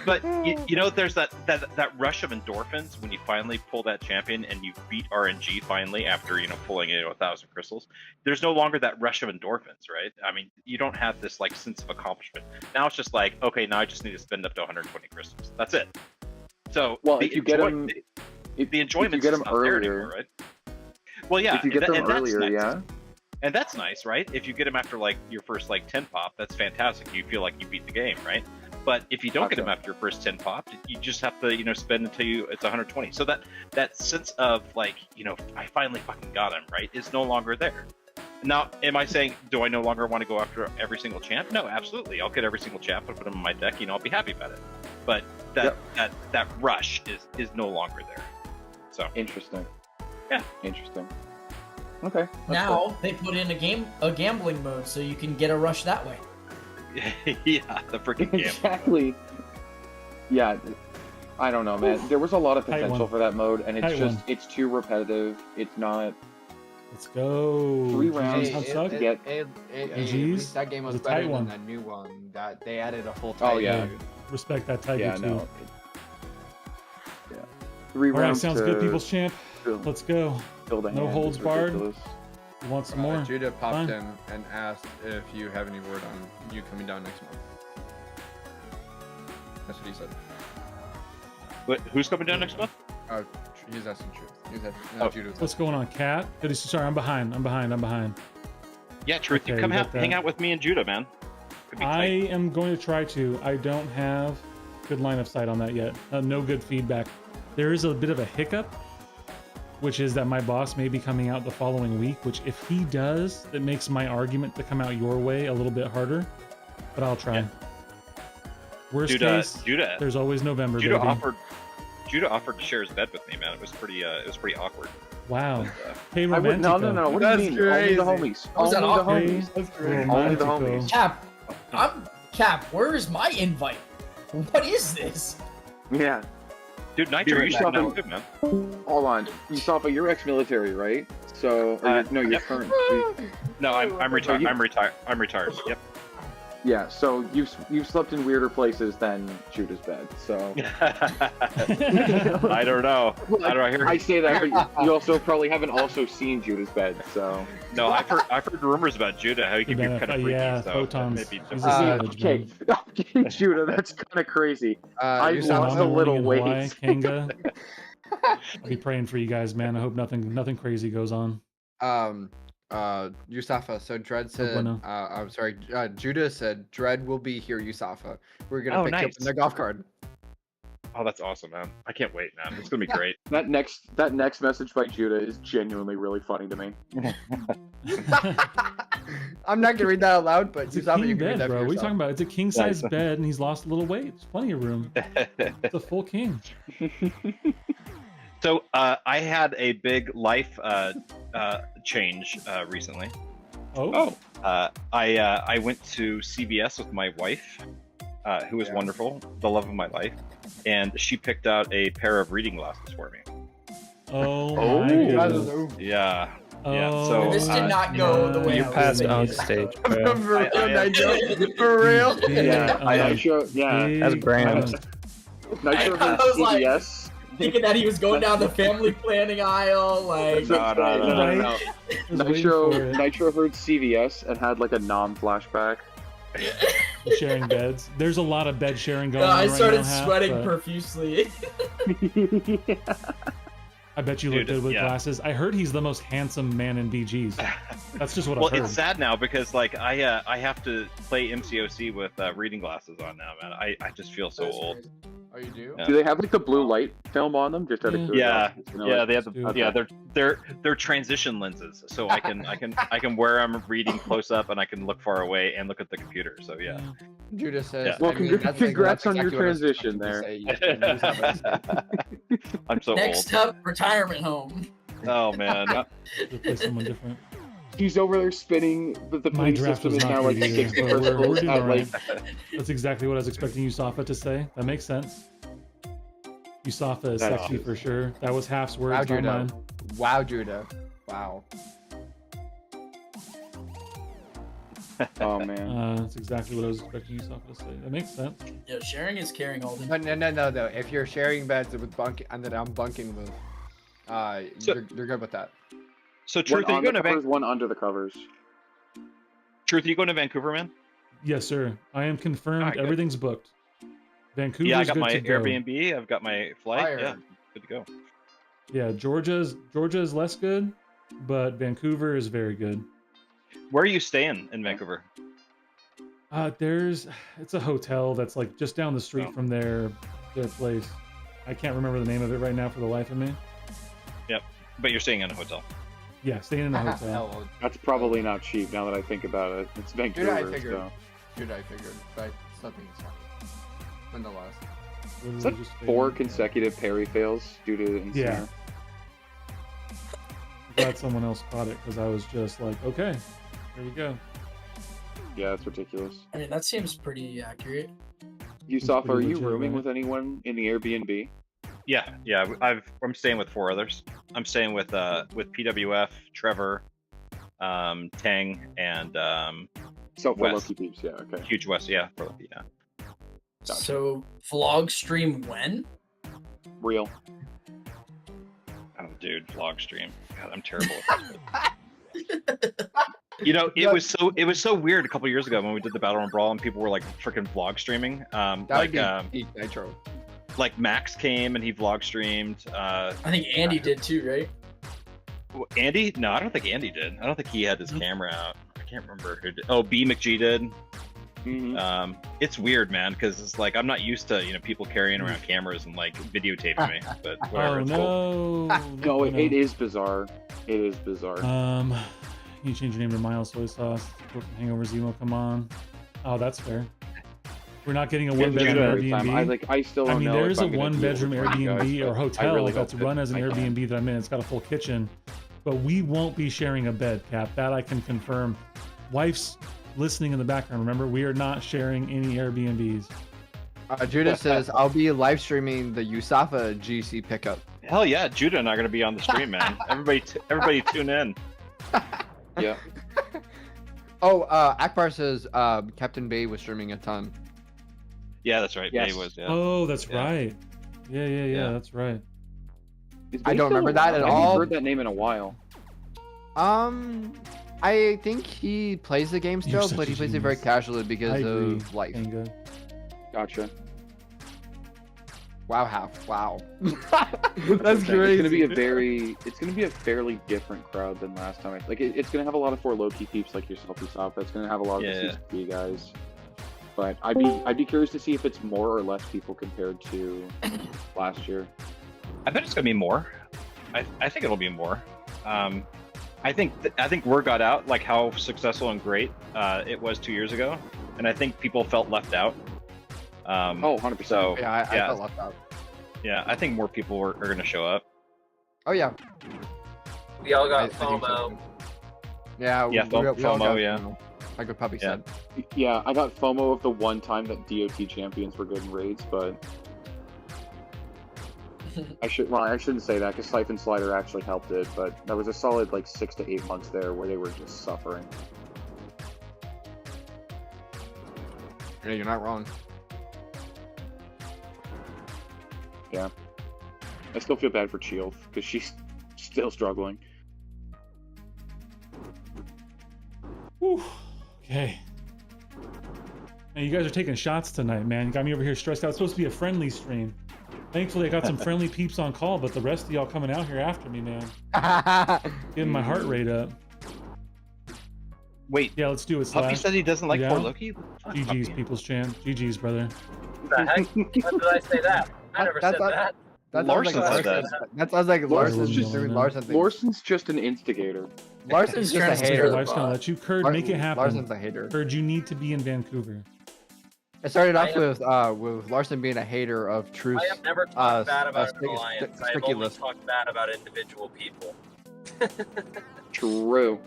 But there's that rush of endorphins when you finally pull that champion and you beat RNG finally after pulling 1,000 crystals. There's no longer that rush of endorphins, right? I mean, you don't have this like sense of accomplishment. Now it's just like, okay, now I just need to spend up to 120 crystals. That's it. So Well, if you get them, the enjoyment if you get is them not there earlier, anymore, right? Well, yeah, if you get them and that's earlier, nice. yeah. And that's nice, right? If you get them after like your first like 10 pop, that's fantastic. You feel like you beat the game, right? But if you don't get them after your first 10 pop, you just have to spend until it's 120. So that sense of like I finally fucking got him, right, is no longer there. Now, am I saying do I no longer want to go after every single champ? No, absolutely. I'll get every single champ and put them in my deck. I'll be happy about it. But that rush is no longer there. So Interesting. Yeah. Interesting. Okay. Now they put in a gambling mode so you can get a rush that way. yeah, the freaking game. Exactly. Yeah. I don't know, man. There was a lot of Tight potential one. for that mode, and it's Tight just one. it's too repetitive. It's not. Let's go. 3 rounds Jeez, to suck. get. Jeez, At least that game it was was a tight better one. than the new one. That they added a whole. Oh, yeah. Respect that Tiger Yeah, too. no. Yeah. 3 All right, rounds. sounds to good, people's champ. build- Let's go. build a No hand holds is barred. ridiculous. You want some more? Judah popped Fine. in and asked if you have any word on you coming down next month. That's what he said. But who's coming down next month? He's asking truth. He said, Oh. Judah was What's going on, Cat? Sorry, I'm behind. Yeah, Truth, Okay, you come we got hang that. out with me and Judah, man. Could be I tight. am going to try to. I don't have good line of sight on that yet. No good feedback. There is a bit of a hiccup, which is that my boss may be coming out the following week, which if he does, it makes my argument to come out your way a little bit harder, but I'll try. Yeah. Worst case, Judah there's always November, baby. Judah offered to share his bed with me, man. It was pretty awkward. Wow. But, Hey, I would, no. Romantico. What do you mean? Only the homies. How's that Only the awkward? homies. That's great. Only the Romantico. homies. Cap, where's my invite? What is this? Yeah. dude, Nitro, you You're should know right. good, man. Hold on. Mustafa, you're ex-military, right? So, or no, you're Yep. current. No, I'm retired. I'm retired. Yep. Yeah, so you've slept in weirder places than Judah's bed. So I don't know. I say that, but you also probably haven't also seen Judah's bed. So No, I've heard rumors about Judah, how he can be kind of freaky. Yeah, so photons. maybe He's a savage, okay, man. okay, Judah, that's kind of crazy. I've Yusafa, lost a I'm little running in Hawaii, weight. Kanga. I'll be praying for you guys, man. I hope nothing crazy goes on. Yusafa. So Dread said, bueno. I'm sorry, Judah said Dread will be here, Yusafa. We're gonna pick you up nice. in the golf cart. Oh, that's awesome, man. I can't wait, man. It's gonna be great. That next message by Judah is genuinely really funny to me. I'm not gonna read that out loud, but It's a Yusafa, king you can read bed, that bro. for What are you yourself. talking about? It's a king size bed, and he's lost a little weight. There's plenty of room. It's a full king. So I had a big life change recently. Oh. I went to CVS with my wife, who is wonderful, the love of my life, and she picked out a pair of reading glasses for me. Oh my goodness. Yeah. Yeah. Oh, So This did not go the way You I was passed thinking on it stage, would. bro. For real? Yeah, Nitro. Yeah, big That's brand. Nitro I heard was like- CVS. Thinking that he was going down the family planning aisle, like. No. I was waiting Nitro for it. Nitro heard CVS and had like a flashback. Sharing beds. There's a lot of bed sharing going on I right started now, Hap, sweating but profusely. I bet you look Dude, good with yeah. glasses. I heard he's the most handsome man in BGs. That's just what Well, I've heard. it's sad now because like I have to play MCOC with reading glasses on now, man. I just feel so old. Oh, you do? Yeah. Do they have like the blue light film on them? Just out of Yeah. curiosity? You know, Yeah, like- they have the, Okay. yeah, they're transition lenses, so I can wear them reading close up, and I can look far away and look at the computer. So yeah. Judah says. Yeah. Well, I mean, congrats on your exactly what I was transition expecting there. to say. I'm so Next old. up, retirement home. Oh man. Replace someone different. He's over there spinning, but the My police draft system was is not now like good either, 60 but we're crystals doing at all like. right. That's exactly what I was expecting Yusafa to say. That makes sense. Yusafa is That's sexy just- for sure. That was Half's words, Wow, not Judah. mine. Wow, Judah. Wow. Oh man. That's exactly what I was expecting Yusafa to say. That makes sense. Yeah, sharing is caring, Alden. No. If you're sharing beds with bunk and that I'm bunking with, you're good with that. So One Truth, are you on going the to covers, one under the covers. Truth, are you going to Vancouver, man? Yes, sir. I am confirmed. Alright, good. Everything's booked. Vancouver's Yeah, I got good my to go. Airbnb. I've got my flight. Fire. Yeah, good to go. Yeah, Georgia's less good, but Vancouver is very good. Where are you staying in Vancouver? It's a hotel that's like just down the street Oh. from their place. I can't remember the name of it right now for the life of me. Yep, but you're staying in a hotel. Yeah, staying in a hotel. Hell, That's probably not cheap now that I think about it. It's Judah, I Vancouver, figured. so. Judah, I figured. But something is fine. Nonetheless. Literally Is that just staying- 4 consecutive parry fails due to insane? Yeah. Glad someone else caught it because I was just like, okay, here we go. Yeah, that's ridiculous. I mean, that seems pretty accurate. Yusafa, are pretty you legit, rooming right? with anyone in the Airbnb? Yeah. I'm staying with 4 others. I'm staying with PWF, Trevor, Tang, and So for West. Loki peeps, yeah, okay. Huge West. Yeah, for Lucky, yeah. Gotcha. So, vlog stream when? Real. Oh, dude, vlog stream. God, I'm terrible at this. You know, it was so weird a couple years ago when we did the Battlegrounds Brawl and people were like freaking vlog streaming. That Like would be Nitro. like Max came and he vlog streamed. I think Andy did too, right? Andy? No, I don't think Andy did. I don't think he had his camera out. I can't remember who did. Oh, B McG did. Mm-hmm. It's weird, man, because it's like I'm not used to people carrying around cameras and like videotaping me. But whatever. Oh It's cool. No, it is bizarre. It is bizarre. You change your name to Miles Soy Sauce. Hangover Zemo, come on. Oh, that's fair. We're not getting a Yeah, one-bedroom every time. Airbnb. I still I don't mean, know. there's if a I'm gonna one-bedroom deal with you guys, Airbnb or but I hotel really that's hope run that as an I can. Airbnb that I'm in. It's got a full kitchen, but we won't be sharing a bed, Cap. That I can confirm. Wife's listening in the background. Remember, we are not sharing any Airbnbs. Judah says, I'll be live streaming the Yusafa GC pickup. Hell yeah, Judah and I are gonna be on the stream, man. Everybody tune in. Yeah. Oh, Akbar says Captain Bay was streaming a ton. Yeah, that's right. Yes. May was. Yeah. Oh, that's Yeah. right. Yeah, Yeah. that's right. Is I Bay don't still remember that around? at I haven't all. heard that name in a while. I think he plays the game You're still, such but a he plays it very genius. casually I because agree. of life. Tango. Gotcha. Wow, half. Wow. That's That's It's gonna be a crazy. it's gonna be a fairly different crowd than last time. Like it's gonna have a lot of 4 low-key peeps like yourself, Usopp. It's gonna have a lot of Yeah. the CCP guys. But I'd be curious to see if it's more or less people compared to last year. I bet it's gonna be more. I think it'll be more. I think word got out like how successful and great it was 2 years ago, and I think people felt left out. Oh, 100%. So Yeah, I felt left out. yeah, I think more people are going to show up. Oh yeah. We all got I think so, FOMO. too. Yeah. Yeah, we all FOMO, got yeah. FOMO, like what Puppy Yeah. said. Yeah, I got FOMO of the one time that DOT champions were good in raids, but I shouldn't say that because Siphon Slider actually helped it, but that was a solid like 6 to 8 months there where they were just suffering. Yeah, you're not wrong. Yeah. I still feel bad for Cheel because she's still struggling. Whew. Okay. Man, you guys are taking shots tonight, man. You got me over here stressed out. It's supposed to be a friendly stream. Thankfully, I got some friendly peeps on call, but the rest of y'all coming out here after me, man. Getting my heart rate up. Wait, Yeah, let's do it, Puppy Slash. said he doesn't like Yeah. 4 Loki? GG's, people's champ. GG's, brother. What the heck? When did I say that? I never said that. That sounds Larson like said Larson. That sounds like Larson's Larson's just doing just- Larson things. Larson's just an instigator. Larson's just a trying to hater. Life's gonna let you. Kurd, make it happen. Larson's a hater. Kurd, you need to be in Vancouver. It started I off with Larson being a hater of Truth. I have never talked bad about an sticky- alliance. I've sticky only list. talked bad about individual people. True.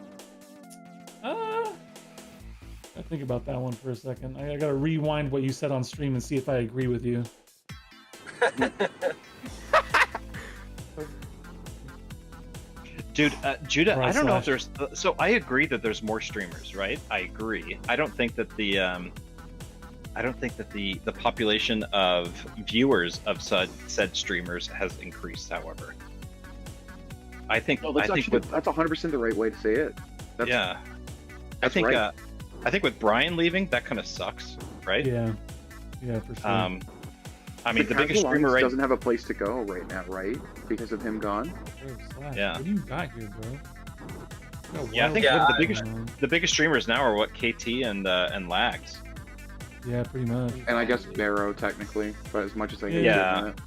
I think about that one for a second. I gotta rewind what you said on stream and see if I agree with you. Dude, Judah, Right, I don't know if Slash. there's. So I agree that there's more streamers, right? I agree. I don't think that the the population of viewers of said streamers has increased. However, I think No, that's I think actually with that's 100% the right way to say it. That's, yeah, that's I think with Brian leaving, that kind of sucks, right? Yeah, for sure. I mean, the biggest Casual streamer Alliance right. doesn't have a place to go right now, right? Because of him gone. Bro, Slash, Yeah. What do you got here, bro? You got Yeah, I wild think Yeah, the biggest streamers now are what KT and Lags. Yeah, pretty much. And I guess Barrow technically, but as much as I hate Yeah. doing it.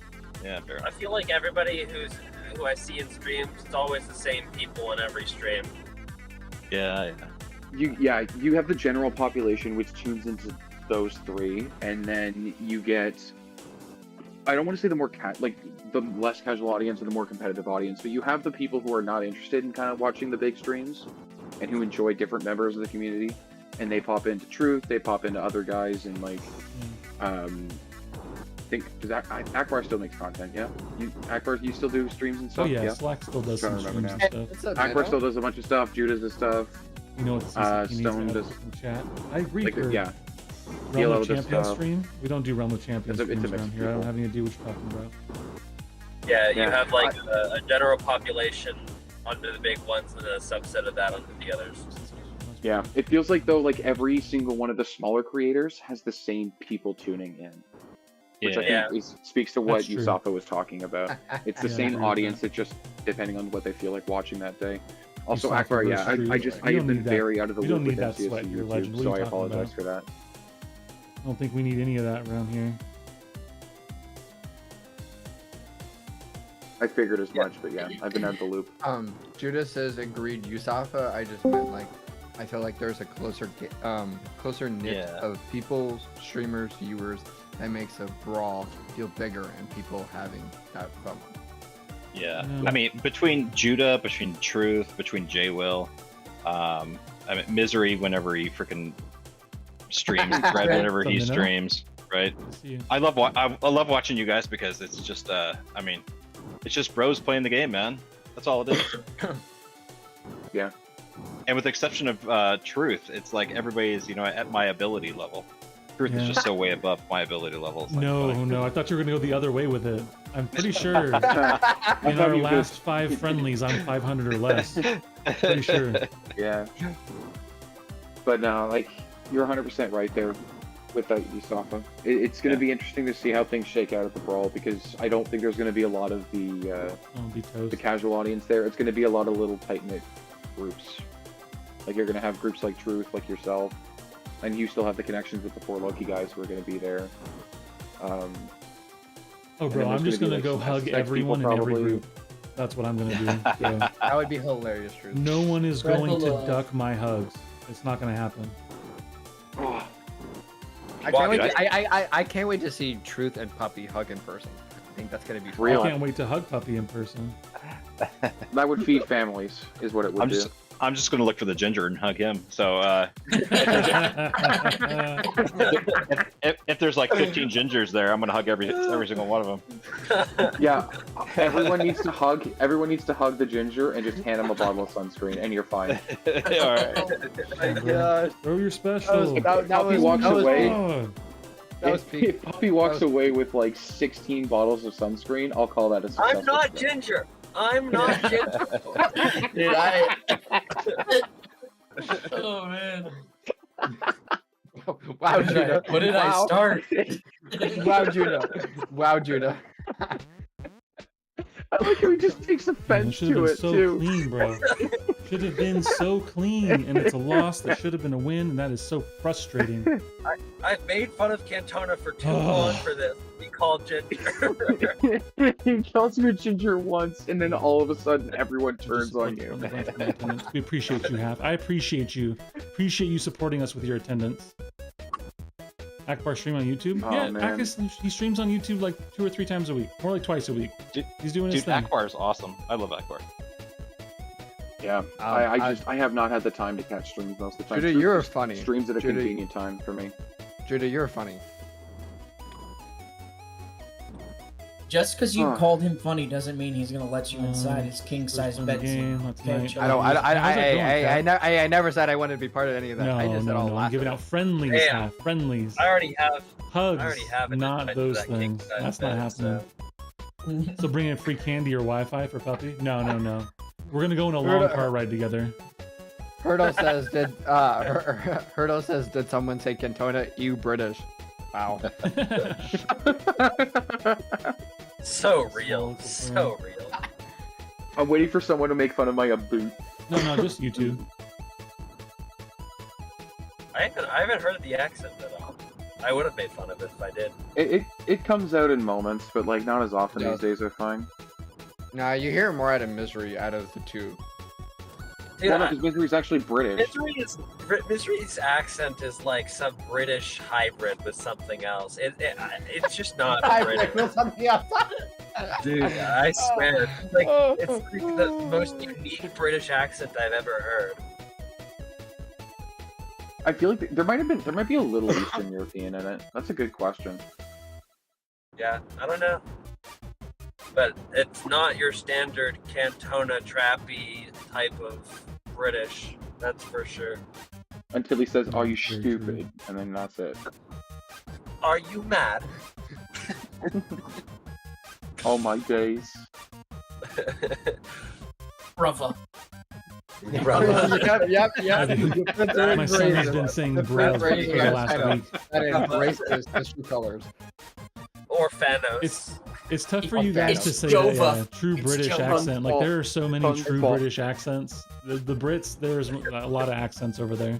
Yeah, Barry. I feel like everybody who I see in streams, it's always the same people in every stream. Yeah. You have the general population which tunes into those 3, and then you get, I don't want to say the more the less casual audience and the more competitive audience, but you have the people who are not interested in kind of watching the big streams and who enjoy different members of the community, and they pop into Truth, they pop into other guys, and like I think Akbar still makes content, yeah? Akbar, you still do streams and Oh stuff? yeah, Slack still does Trying some to streams remember and stuff. Akbar still does a bunch of stuff, Judah does stuff. You know what the CCP needs Stone to does- have in chat. I agree. Like, Kurd. yeah. Realm DLO of does Champions stuff. stream. We don't do Realm of Champions It's a streams mix around of here. I don't people. have any idea what you're talking about. Yeah, you Yeah. have like a general population under the big ones and then a subset of that under the others. Yeah, it feels like though, like every single one of the smaller creators has the same people tuning in, which I Yeah. think speaks to what That's true. Usafa was talking about. It's the Yeah, I same agree with audience, that. it just depending on what they feel like watching that day. Also, Usafa Akbar, yeah, versus I Truth. I We have don't been need that. very out of the We loop don't with need that MCSU sweat, you're YouTube, legend. What are so you I talking apologize about? for that. I don't think we need any of that around here. I figured as much, but yeah, I've been out of the loop. Judah says agreed Yusafa. I just meant like I feel like there's a closer knit Yeah. of people, streamers, viewers that makes a brawl feel bigger and people having that fun. Yeah. Yeah. I mean, between Judah, between Truth, between J Will, I mean, Misery whenever he freaking streams, Red whenever he From the know. streams, right? Good to see you. I love watching you guys because it's just I mean, it's just bros playing the game, man. That's all it is. Yeah. And with the exception of Truth, it's like everybody is, at my ability level. Truth is just so way above my ability level. It's like, No, I thought you were gonna go the other way with it. I'm pretty sure in thought our you last just- 5 friendlies, I'm 500 or less. Pretty sure. Yeah. But no, like, you're 100% right there with that Yusafa. It's going to be interesting to see how things shake out at the Brawl, because I don't think there's going to be a lot of the casual audience there. It's going to be a lot of little tight-knit groups. Like, you're going to have groups like Truth, like yourself, and you still have the connections with the 4 Loki guys who are going to be there. Oh, and bro, then I'm there's just gonna gonna be, go like, hug some sex everyone in people every probably. group. That's what I'm gonna do. So, That would be hilarious, Truth. no one is Spread going the to love. duck my hugs. It's not gonna happen. Oh, I can't, wait I can't wait to see Truth and Puppy hug in person. I think that's gonna be fun. Real. I can't wait to hug Puppy in person. that would feed families, is what it would do. I'm just gonna look for the ginger and hug him. So if there's like 15 gingers there, I'm gonna hug every single one of them. Yeah, everyone needs to hug. Everyone needs to hug the ginger and just hand him a bottle of sunscreen, and you're fine. All right. Oh my gosh. Throw your special. Puppy walks away. God. That was peak. If Puppy walks away with like 16 bottles of sunscreen, I'll call that a successful I'm not trip. ginger. I'm not ginger. Dude, oh man. Wow, Judah. What did I Wow. start? Wow, Judah. Wow, Judah. I like how he just takes Man, it offense should have to been it so too. clean, bro. Should have been so clean, and it's a loss that should have been a win, and that is so frustrating. I've made fun of Cantona for too long for this. Be called ginger. He calls you a ginger once, and then all of a sudden everyone turns on you. We appreciate you, Half. I appreciate you. Appreciate you supporting us with your attendance. Akbar stream on YouTube? Oh, Yeah, man. Akis, he streams on YouTube like 2 or 3 times a week. More like twice a week. He's doing his Dude, thing. Akbar is awesome. I love Akbar. Yeah, I have not had the time to catch streams most of the time. Judah, Truth you're just funny. Streams at a Judah, convenient time for me. Judah, you're funny. Just because you Huh. called him funny doesn't mean he's gonna let you inside his king size First win bed. game, that's Okay, nice. chill I don't. out. How's that going, Kat? I never said I wanted to be part of any of that. No, I just said no, I'll no. laugh I'm giving at out friendlies, Damn. Half. Friendlies. I already have. Hugs. I already have an not invite those to that king things. size That's not bed, happening. So bring in free candy or Wi-Fi for Puppy? No, no, no. We're gonna go on a We're long not- car ride together. Hurdle says, Hurdle says, did someone say Cantona? You British. Wow. So real. So real. I'm waiting for someone to make fun of my boot. No, just YouTube. I haven't heard the accent at all. I would have made fun of it if I did. It comes out in moments, but like not as often Yeah. these days. I find. Nah, you hear more out of Misery out of the two. Dude, Well, no, because Misery's actually British. Misery's accent is like some British hybrid with something else. It's just not British. something else. Dude, I swear, it's like the most unique British accent I've ever heard. I feel like there might be a little Eastern European in it. That's a good question. Yeah, I don't know, but it's not your standard Cantona trappy type of British. That's for sure. Until he says, "Are you Very stupid?" true. and then that's it. Are you mad? Oh my days. Brother. Yep. My son has been saying bruv for the last week. That embraces the true colors. Or Thanos. It's tough for you guys to say Jova. that true It's British Jova. accent. Like there are so many Tongue's true fault. British accents. The Brits, there's a lot of accents over there.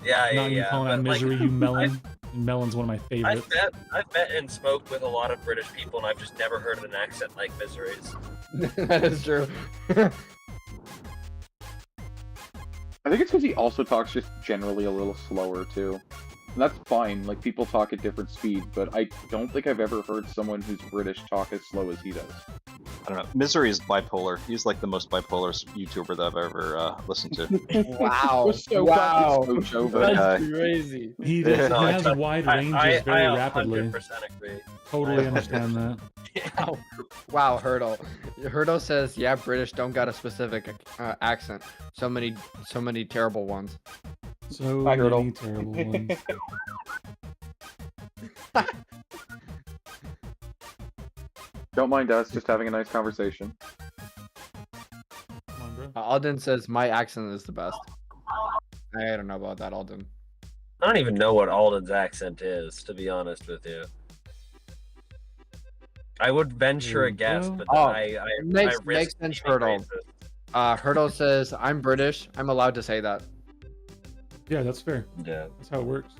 Yeah. Not you calling out but, like, Misery, you melon. Melon's one of my favorites. I've met and smoked with a lot of British people, and I've just never heard an accent like Misery's. That is true. I think it's because he also talks just generally a little slower too. And that's fine. Like people talk at different speeds, but I don't think I've ever heard someone who's British talk as slow as he does. I don't know. Misery is bipolar. He's like the most bipolar YouTuber that I've ever listened to. Wow. So Wow. fucking switch over. That's crazy. He Yeah. has wide ranges very rapidly. 100% agree. Totally understand that. Wow, Hurdle. Hurdle says, "Yeah, British don't got a specific accent. So many terrible ones." So Hi, Hurdle. many terrible ones. Don't mind us, just having a nice conversation. Come on, bro. Alden says, "My accent is the best." I don't know about that, Alden. I don't even know what Alden's accent is, to be honest with you. I would venture a guess, but then I makes risk sense, being Hurdle. racist. Hurdle says, "I'm British. I'm allowed to say that." Yeah, that's fair. Yeah. That's how it works.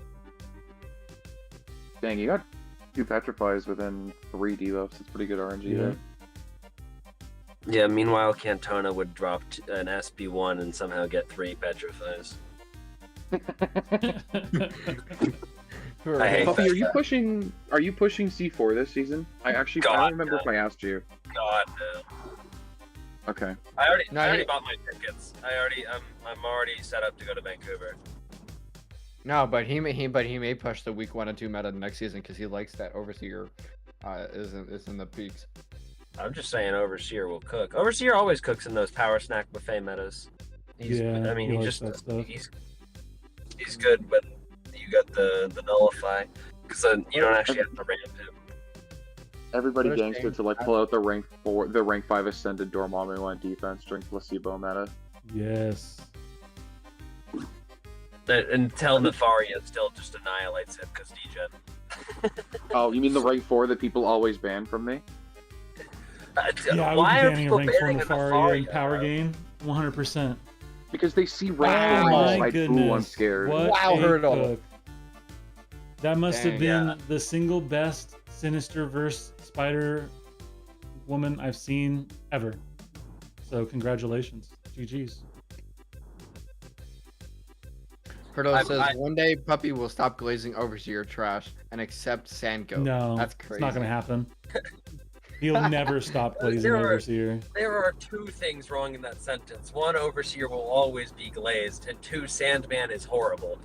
Dang, you got 2 petrifies within 3 debuffs. It's pretty good RNG there. Yeah, meanwhile, Cantona would drop an SB1 and somehow get 3 petrifies. I hate Puppy, that are you guy. pushing? Are you pushing C4 this season? I don't remember if I asked you. God, no. Okay. I already No, bought my tickets. I'm already set up to go to Vancouver. No, but he may push the week 1 and 2 meta next season because he likes that Overseer is in the peaks. I'm just saying Overseer will cook. Overseer always cooks in those power snack buffet metas. Yeah, I mean, he he likes just that stuff. he's good when you got the nullify, because then you don't actually have to ramp him. Everybody What a gangster shame. to like pull out the rank 5 ascended Dormammu on defense during placebo meta. Yes. Until Nefaria still just annihilates him because degen. Oh, you mean the rank 4 that people always ban from me? Yeah, I would Why be are banning a people rank 4 banning a Nefaria in Nefaria? power game. 100%. Because they see Oh rank 4 my and like, ooh, I'm goodness. scared. What Wow, a Hurdle. cook. That must have Dang, been the single best Sinister versus Spider woman I've seen ever. So congratulations. GG's. Hurdle says, "One day Puppy will stop glazing Overseer trash and accept Sandgoat." No, That's crazy. it's not going to happen. He'll never stop glazing There are- Overseer. There are 2 things wrong in that sentence. 1, Overseer will always be glazed, and 2, Sandman is horrible.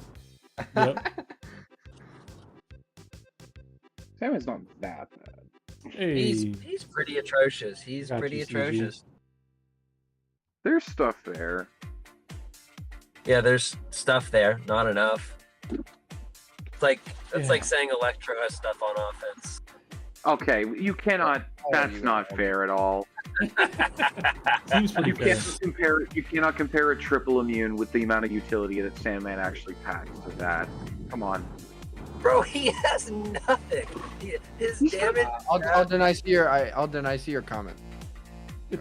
Yep. Salmon's not that bad. Hey. He's pretty atrocious. He's Got pretty you, CG. atrocious. There's stuff there. Yeah, there's stuff there, not enough. It's like saying Electro has stuff on offense. Okay, you cannot. That's not fair at all. Seems pretty You fair. can't compare. You cannot compare a triple immune with the amount of utility that Sandman actually packs to that. Come on. Bro, he has nothing. His damage. I'll deny your comment.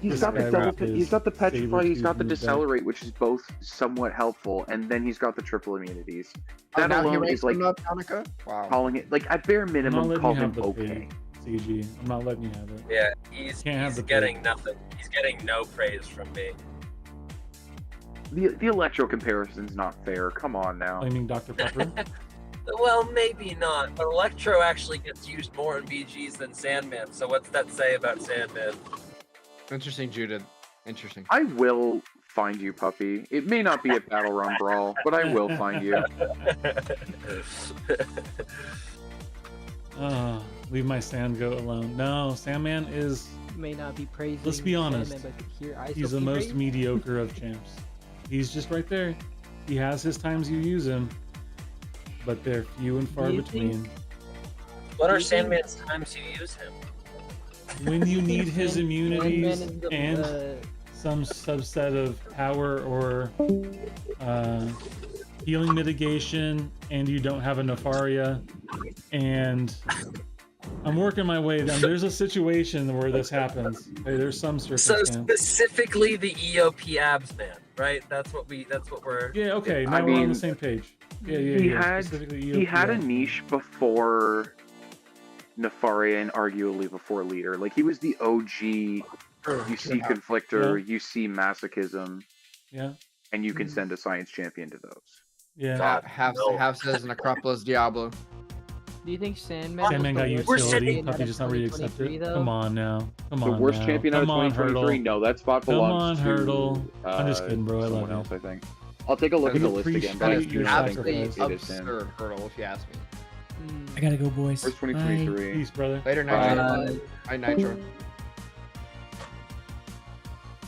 He's This got the guy double. with his He's got the petrify. He's got the saber-tooth move back. decelerate, which is both somewhat helpful, and then he's got the triple immunities. Oh, That now he alone ranks is like him up, Hanukkah? Wow. calling it like at bare I'm not minimum, letting call you have him the okay. pig, CG. I'm not letting you have it. Yeah, he's Can't have the getting pig. nothing. He's getting no praise from me. The electro comparison's not fair. Come on now. Blaming Dr. Pepper. Well, maybe not, but Electro actually gets used more in BGs than Sandman, so what's that say about Sandman? Interesting, Judith. Interesting. I will find you, puppy. It may not be a battle run brawl, but I will find you. Leave my Sandgoat alone. No, Sandman is, May not be praising. let's be honest, Sandman, but here I he's still the be most praising. mediocre of champs. He's just right there. He has his times you use him, but they're few and far Do you between. What are You think- Sandman's times you use him? When you need his Sandman immunities is the, and some subset of power or healing mitigation, and you don't have a Nefaria, and I'm working my way down. There's a situation where this happens. Okay, there's some So circumstance. specifically the EOP abs man, right? That's what we're Yeah, okay, now I we're on mean, the same page. Yeah, he yeah. had Specifically he had a EOP. niche before Nefaria and arguably before Leader. Like he was the OG. You see Conflictor, Yeah. you see Masochism, Yeah, and you can send a Science Champion to those. yeah. God, Half no. says Necropolis Diablo. Do you think Sandman? Sandman got was the worst utility. champion Puppy out just of not really accept 2023 it. though? Come on now. Come on The worst now. champion out of Come on, 2023? Hurdle. No, that spot Come belongs on, to Hurdle. I'm just kidding, bro. I love someone you. else, I think. I'll take a look I at the list again, but I appreciate do your not think sacrifice. it is him. Absurd hurdle, if you ask me. Hmm. I gotta go, boys. Where's 2023? Peace, brother. Later, Nitro. Hi, Nitro.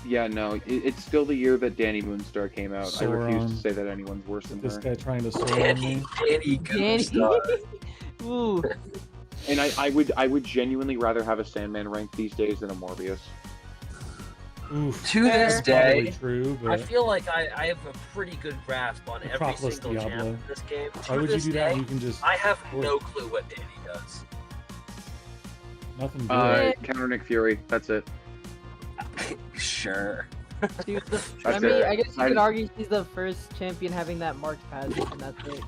Yeah, no, it's still the year that Danny Moonstar came out. I refuse Sauron. to say that anyone's worse than This her. guy trying to soar on me. Danny Goonstar. Ooh. And I would genuinely rather have a Sandman rank these days than a Morbius. Oof. To this That's probably day, true, I but feel like I have a pretty good grasp on every Acropolis single champ Diablo. in this game. Why To would you this do that? day, You can just I have work. no clue what Danny does. Nothing good. Counter Nick Fury. That's it. Sure. Dude, That's I it. guess you could argue she's the first champion having that marked passage, and that's it.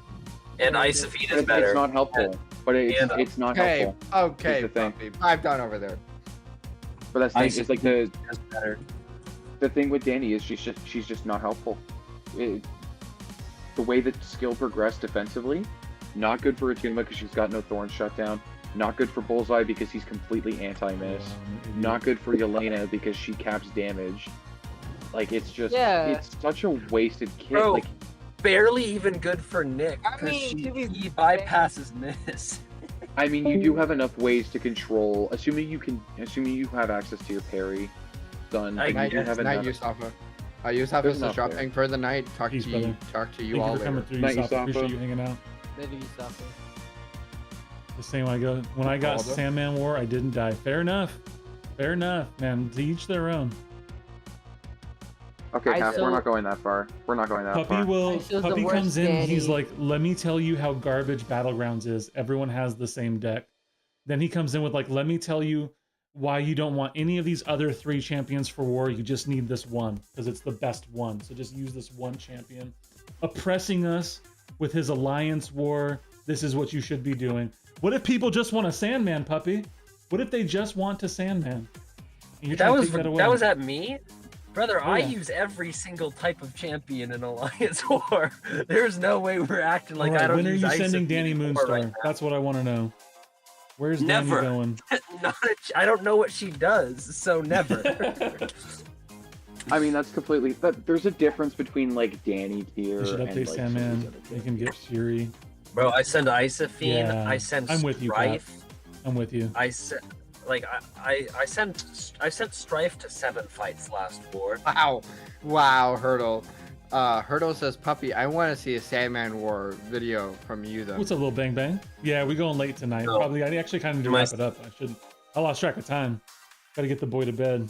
And Yeah, Isofine is It's better. not helpful. But it's not Okay, helpful. okay, Is the thing. Puppy. I've done over there. But that's the thing. It's like the is better. the thing with Danny is she's just not helpful. The way that skill progressed defensively, not good for Atuma because she's got no thorn shutdown. Not good for Bullseye because he's completely anti-miss. Not good for Yelena because she caps damage. Like it's just it's such a wasted kit. Bro, Like barely even good for Nick I because mean, to be he bypasses miss. I mean, you do have enough ways to control, assuming you have access to your parry. Done. Like, you do have Night, enough. Yusafa. Yusafa There's is enough dropping there. for the night. Talk Peace, to you. brother. Talk to you Thank all you for coming later. through, Night, Yusafa. Yusafa. Appreciate you hanging out. Maybe you suffer. The same way when I got Aldo? Sandman War, I didn't die. Fair enough. Fair enough, man. To each their own. Okay, Half, we're not going that far. We're not going that Puppy far. Puppy comes in, he's like, let me tell you how garbage Battlegrounds is. Everyone has the same deck. Then he comes in with like, let me tell you why you don't want any of these other 3 champions for war. You just need this one because it's the best one. So just use this one champion. Oppressing us with his alliance war. This is what you should be doing. What if people just want a Sandman, Puppy? What if they just want to Sandman? And you're That trying to was take away? that was at me? Brother, Oh, I yeah. use every single type of champion in Alliance War. There's no way we're acting like All right, I don't when are use you Isofine sending Danny in war Moonstar? right now. That's what I want to know. Where's Never. Danny going? I don't know what she does, so never. I mean, that's completely. There's a difference between like Danny tier You should and update like Sandman. You can get Fury. Bro, I send Isofine, Yeah, I send I'm with you, Pat. Strife. I'm with you. I sent I sent Strife to 7 fights last war. Wow, Hurdle. Hurdle says, Puppy, I want to see a Sandman War video from you though. What's up, little bang bang? Yeah, we going late tonight. No. Probably. I actually kind of need to My- wrap it up. I lost track of time. Got to get the boy to bed.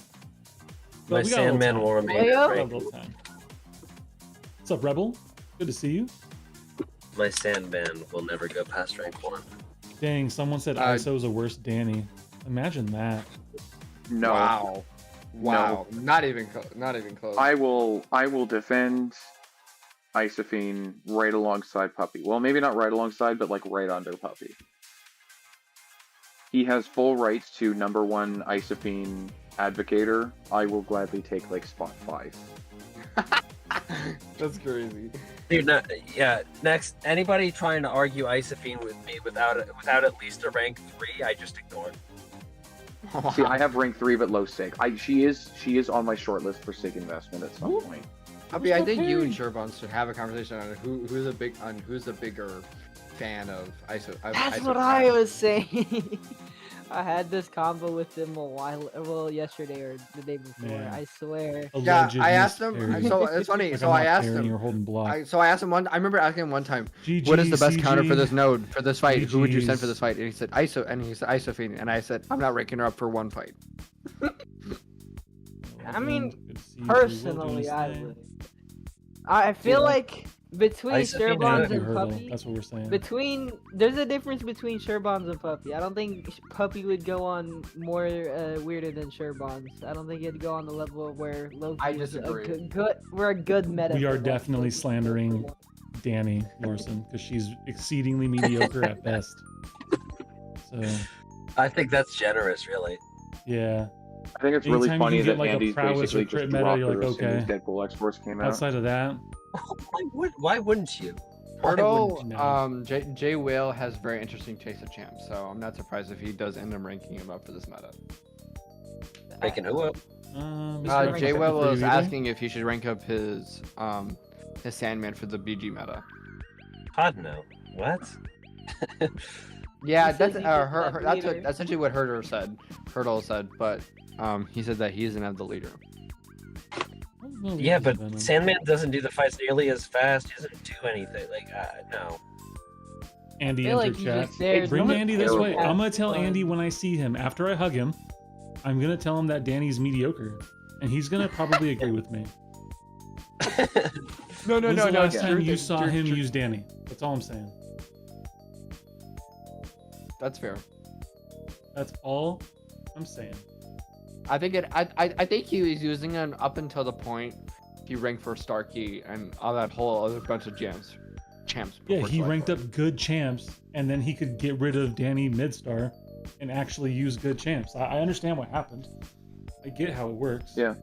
My we got a little Sandman time. will remain We got a great. little time. What's up, Rebel? Good to see you. My Sandman will never go past rank 1. Dang, someone said ISO's a worse Danny. Imagine that. No. Wow. Not even close. I will defend Isofine right alongside Puppy. Well, maybe not right alongside, but like right under Puppy. He has full rights to #1 Isofine advocator. I will gladly take like spot 5. That's crazy. Dude, no, yeah. Next, anybody trying to argue Isofine with me without at least a rank 3, I just ignore. See, I have rank 3 but low sig. She is on my short list for sig investment at some point. Puppy, I think you and Sherbon should have a conversation on who's the bigger fan of ISO. That's what I was saying. I had this combo with him yesterday or the day before. Man. I swear. Yeah, I asked Alleged him. miscarriage. So it's funny. Like So I'm I not asked parrying him. or holding block. I asked him one. I remember asking him one time, GG, "What is the best counter for CG. this node for this fight? Who would you send for GGs. this fight?" And he said ISO, and he said Isofine, and I said I'm not ranking her up for one fight. I mean, Good to see you. Will personally, doing his I thing. would. I feel like between Isofine Sherbons and and Hurdle. Puppy, That's what we're saying. there's a difference between Sherbons and Puppy. I don't think Puppy would go on more weirder than Sherbons. I don't think it'd go on the level of where Loki I is disagree. we're a good meta. We for are one. definitely slandering Danny Larson because she's exceedingly mediocre at best. So, I think that's generous, really. yeah. I think it's really Anytime you funny get, that like, a Andy's prowess or basically crit just meta, dropped you're her like, as soon as okay. Deadpool X-Force came out. Outside of that, Why wouldn't you? Why Hurdle, wouldn't you? Jay Whale has very interesting taste of champs, so I'm not surprised if he does end up ranking him up for this meta. Making who up? Jay Reference Whale for was you either? asking if he should rank up his Sandman for the BG meta. God no. What? Yeah, He that's said he just got that's leader. essentially what Hurdle said, but he said that he doesn't have the leader. Yeah, but Sandman doesn't do the fights nearly as fast. He doesn't do anything. Like, no. Andy feel entered like he's chat. just there. Bring Someone Andy this way. terrible. I'm gonna tell Fun. Andy when I see him after I hug him. I'm gonna tell him that Danny's mediocre, and he's gonna probably agree with me. No, When's the last time you saw him use Danny? That's all I'm saying. That's fair. That's all I'm saying. I think I think he was using it up until the point he ranked for Starkey and all that whole other bunch of champs. Yeah, before he Selector. ranked up good champs, and then he could get rid of Danny Midstar and actually use good champs. I understand what happened. I get how it works. Yeah.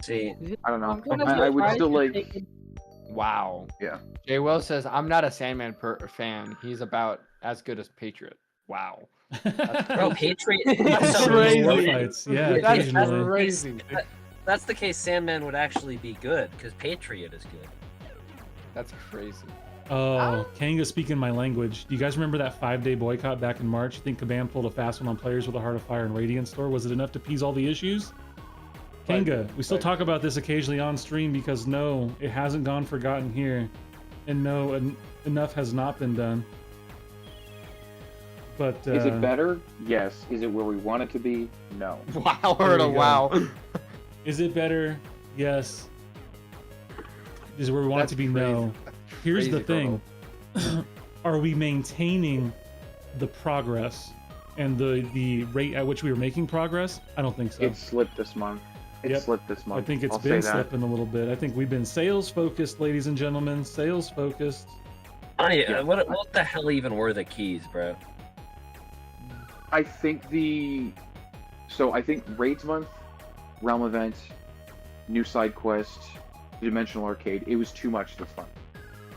See, I don't know. I'm kind of I would surprised still you're like. taking- Wow. Yeah. Jay Will says, I'm not a Sandman fan. He's about as good as Patriot. Wow. bro, Patriot. That's so crazy. loaded. Fights. Yeah, That's occasionally. crazy. If that's the case, Sandman would actually be good because Patriot is good. That's crazy. Oh, Kanga speaking my language. Do you guys remember that 5-day boycott back in March? You think Kabam pulled a fast one on players with a Heart of Fire and Radiant store? Was it enough to appease all the issues? Kanga, we still talk about this occasionally on stream because no, it hasn't gone forgotten here. And no, enough has not been done. But Is it better? Yes. Is it where we want it to be? No. Wow, There Hurdle, we go. wow. Is it better? Yes. Is it where we want That's it to be? crazy. No. Here's the Crazy, thing. Are we maintaining the progress and the rate at which we were making progress? I don't think so. It slipped this month. It Yep. slipped this month. I think it's I'll been say that. slipping a little bit. I think we've been sales focused, ladies and gentlemen. Sales focused. Yeah. What the hell even were the keys, bro? I think I think Raids Month, Realm Event, New Side Quest, Dimensional Arcade, it was too much this month.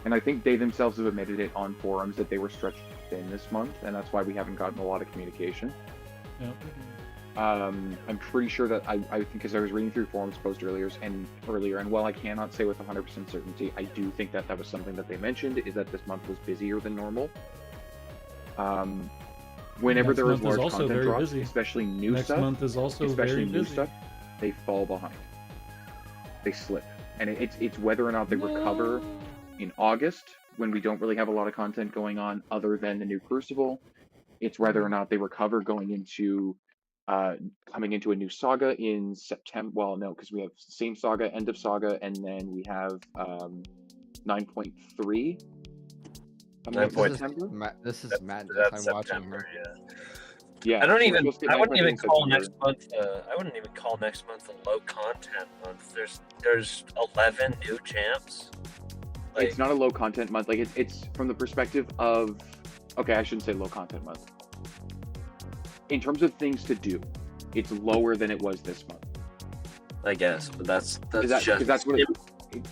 And I think they themselves have admitted it on forums that they were stretched thin this month, and that's why we haven't gotten a lot of communication. Yep. I'm pretty sure that I think because I was reading through forums post earlier, and while I cannot say with 100% certainty, I do think that that was something that they mentioned, is that this month was busier than normal. Whenever Next there is month is large also content very drops, busy. especially new Next stuff, month is also especially very new busy. stuff, they fall behind. They slip, and it's whether or not they recover in August when we don't really have a lot of content going on other than the new Crucible. It's whether or not they recover going into coming into a new saga in September. Well, no, because we have same saga, end of saga, and then we have 9.3. This is madness. That's I'm watching September, here. Yeah, I don't so we're even. supposed to get I wouldn't 9.3 even in call September. next month. I wouldn't even call next month a low content month. There's 11 new champs. Like, It's not a low content month. Like it's from the perspective of, okay, I shouldn't say low content month. In terms of things to do, it's lower than it was this month. I guess, but that's Because just that's what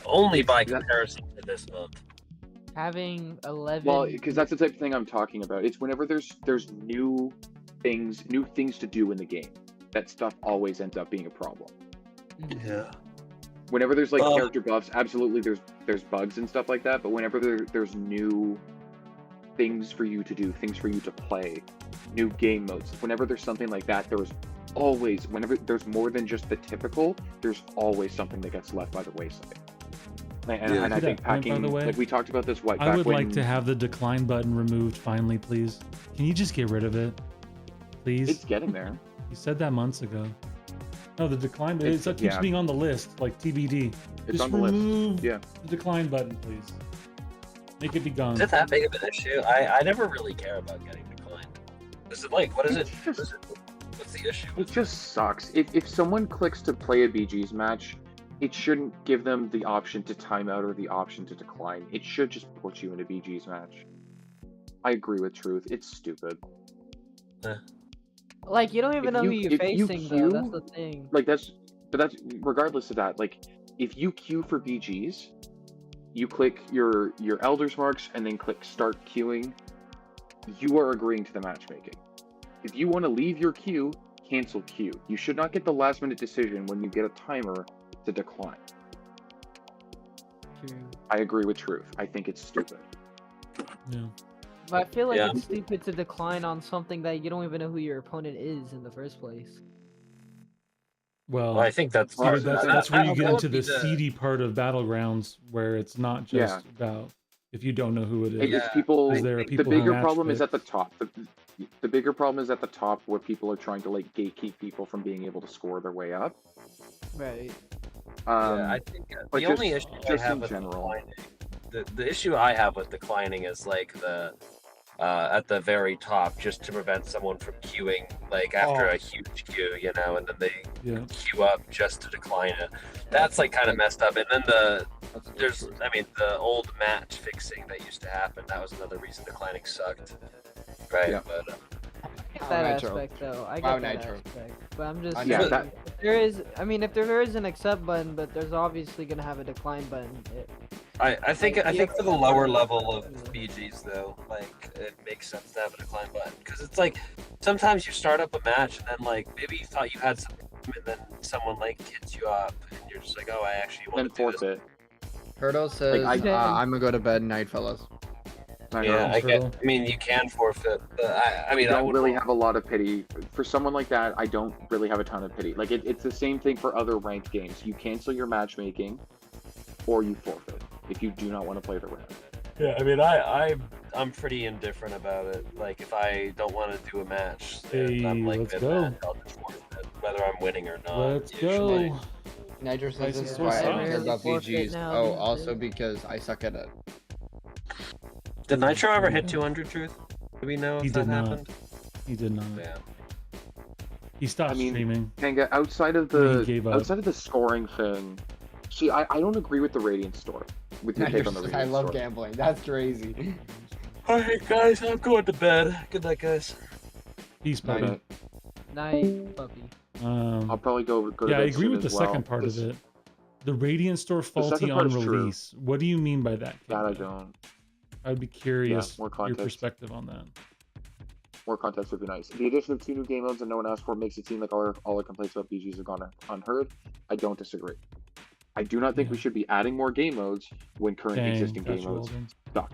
only by is that- comparison to this month. Having 11. Well, because that's the type of thing I'm talking about. It's whenever there's new things to do in the game. That stuff always ends up being a problem. Yeah. Whenever there's like character buffs, absolutely there's bugs and stuff like that. But whenever there's new things for you to do, things for you to play, new game modes, whenever there's something like that, there's always, whenever there's more than just the typical, there's always something that gets left by the wayside. And I To think that point, by packing, the way, like we talked about this, I back would when, like to have the decline button removed finally, please. Can you just get rid of it? Please? It's getting there. You said that months ago. No, the decline button, it keeps yeah. being on the list, like TBD. It's Just on the list. remove Yeah. the decline button, please. Make it be gone. Is it that big of an issue? I never really care about getting declined. Is it like what is it? What's the issue? It just sucks. If someone clicks to play a BG's match, it shouldn't give them the option to time out or the option to decline. It should just put you in a BG's match. I agree with Truth. It's stupid. Like, you don't even If know you- who you're if you facing, queue- though. That's the thing. Like that's regardless of that. Like if you queue for BG's, you click your Elder's Marks and then click Start Queuing, you are agreeing to the matchmaking. If you want to leave your queue, cancel queue. You should not get the last minute decision when you get a timer to decline. True. I agree with Truth. I think it's stupid. Yeah. But I feel like Yeah. it's stupid to decline on something that you don't even know who your opponent is in the first place. Well, Well, I think that's see, that's where you get into the the seedy part of Battlegrounds, where it's not just about if you don't know who it is. It's people. Because there are The people who bigger match problem is fit. at the top. The bigger problem is at the top, where people are trying to like gatekeep people from being able to score their way up. Right. I think but the only just- issue just I have in with general. declining, the issue I have with declining is like the at the very top, just to prevent someone from queuing like after a huge queue, you know, and then they queue up just to decline it. That's like kind of messed up. And then the old match fixing that used to happen. That was another reason declining sucked, right? Yeah. But I get that aspect though. I get that aspect. But I'm just Yeah, saying, that- if there is. I mean, if there is an accept button, but there's obviously gonna have a decline button. I think for the lower level of BGs though, like it makes sense to have a decline button because it's like sometimes you start up a match and then like maybe you thought you had some and then someone like hits you up and you're just like, oh, I actually want to do this. Hurdle says, Like, I'm gonna go to bed. Night, fellas. Yeah, I mean you can forfeit, but I mean I I don't would really have a lot of pity for someone like that. I don't really have a ton of pity. Like it's the same thing for other ranked games. You cancel your matchmaking, or you forfeit if you do not want to play the round. Yeah, I mean I'm pretty indifferent about it. Like if I don't want to do a match, then I'm like let's mid-match, go. I'll just forfeit, whether I'm winning or not. Let's usually. go. Nitro says Nice this is and why I sauce. don't care about Forfeit BGs. now, Oh, these also days. because I suck at it. Did Nitro ever hit 200 Truth? Do we know if He that did not. happened? He did not. Yeah. He stopped I mean, streaming. Kanga, outside of He gave up. the scoring thing, see, I don't agree with the Radiant store. With your take on the I Radiant love store. gambling. That's crazy. Alright guys, I'm going to bed. Good night guys. Peace, puppy. Night. Night, puppy. I'll probably go to Yeah, I bed agree soon with the as well. second part of it. The Radiant store second faulty part on is true. release. What do you mean by that? That I Kanga? don't. I'd be curious more your context. perspective on that. More context would be nice. The addition of 2 new game modes that no one asked for makes it seem like all our complaints about BGs have gone unheard. I don't disagree. I do not think we should be adding more game modes when current Dang, existing got game you, modes Alden. suck.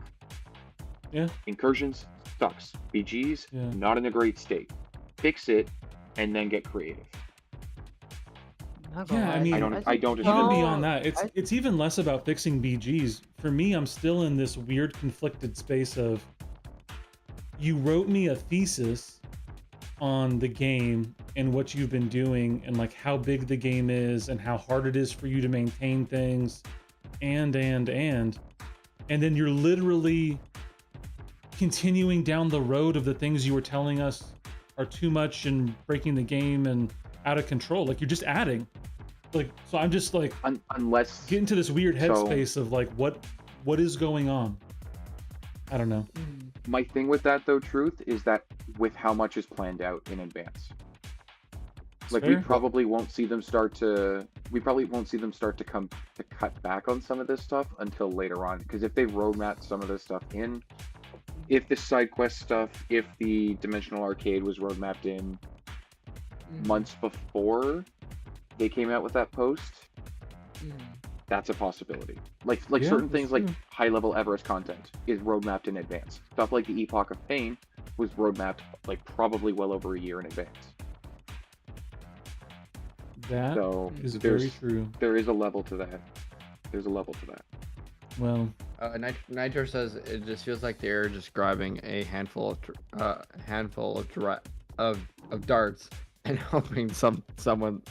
Yeah. Incursions sucks. BGs Yeah. not in a great state. Fix it and then get creative. Not gonna Yeah, I lie, mean, I don't disagree. even No, beyond that, I- it's even less about fixing BGs. For me, I'm still in this weird conflicted space of you wrote me a thesis on the game and what you've been doing and like how big the game is and how hard it is for you to maintain things and then you're literally continuing down the road of the things you were telling us are too much and breaking the game and out of control. Like you're just adding. Like so I'm just like unless get into this weird so- headspace of like what is going on. I don't know. My thing with that though, Truth, is that with how much is planned out in advance. Like we fair. probably won't see them start to come to cut back on some of this stuff until later on. Because if they roadmap some of this stuff in, if the side quest stuff, if the Dimensional Arcade was roadmapped in months before they came out with that post, that's a possibility. Like Yeah, certain that's things like true. high level Everest content is roadmapped in advance. Stuff like the Epoch of Pain was roadmapped like probably well over a year in advance. That So is very there's true. there is a level to that. There's a level to that. Well, Nitro says it just feels like they're just grabbing a handful of darts and hoping something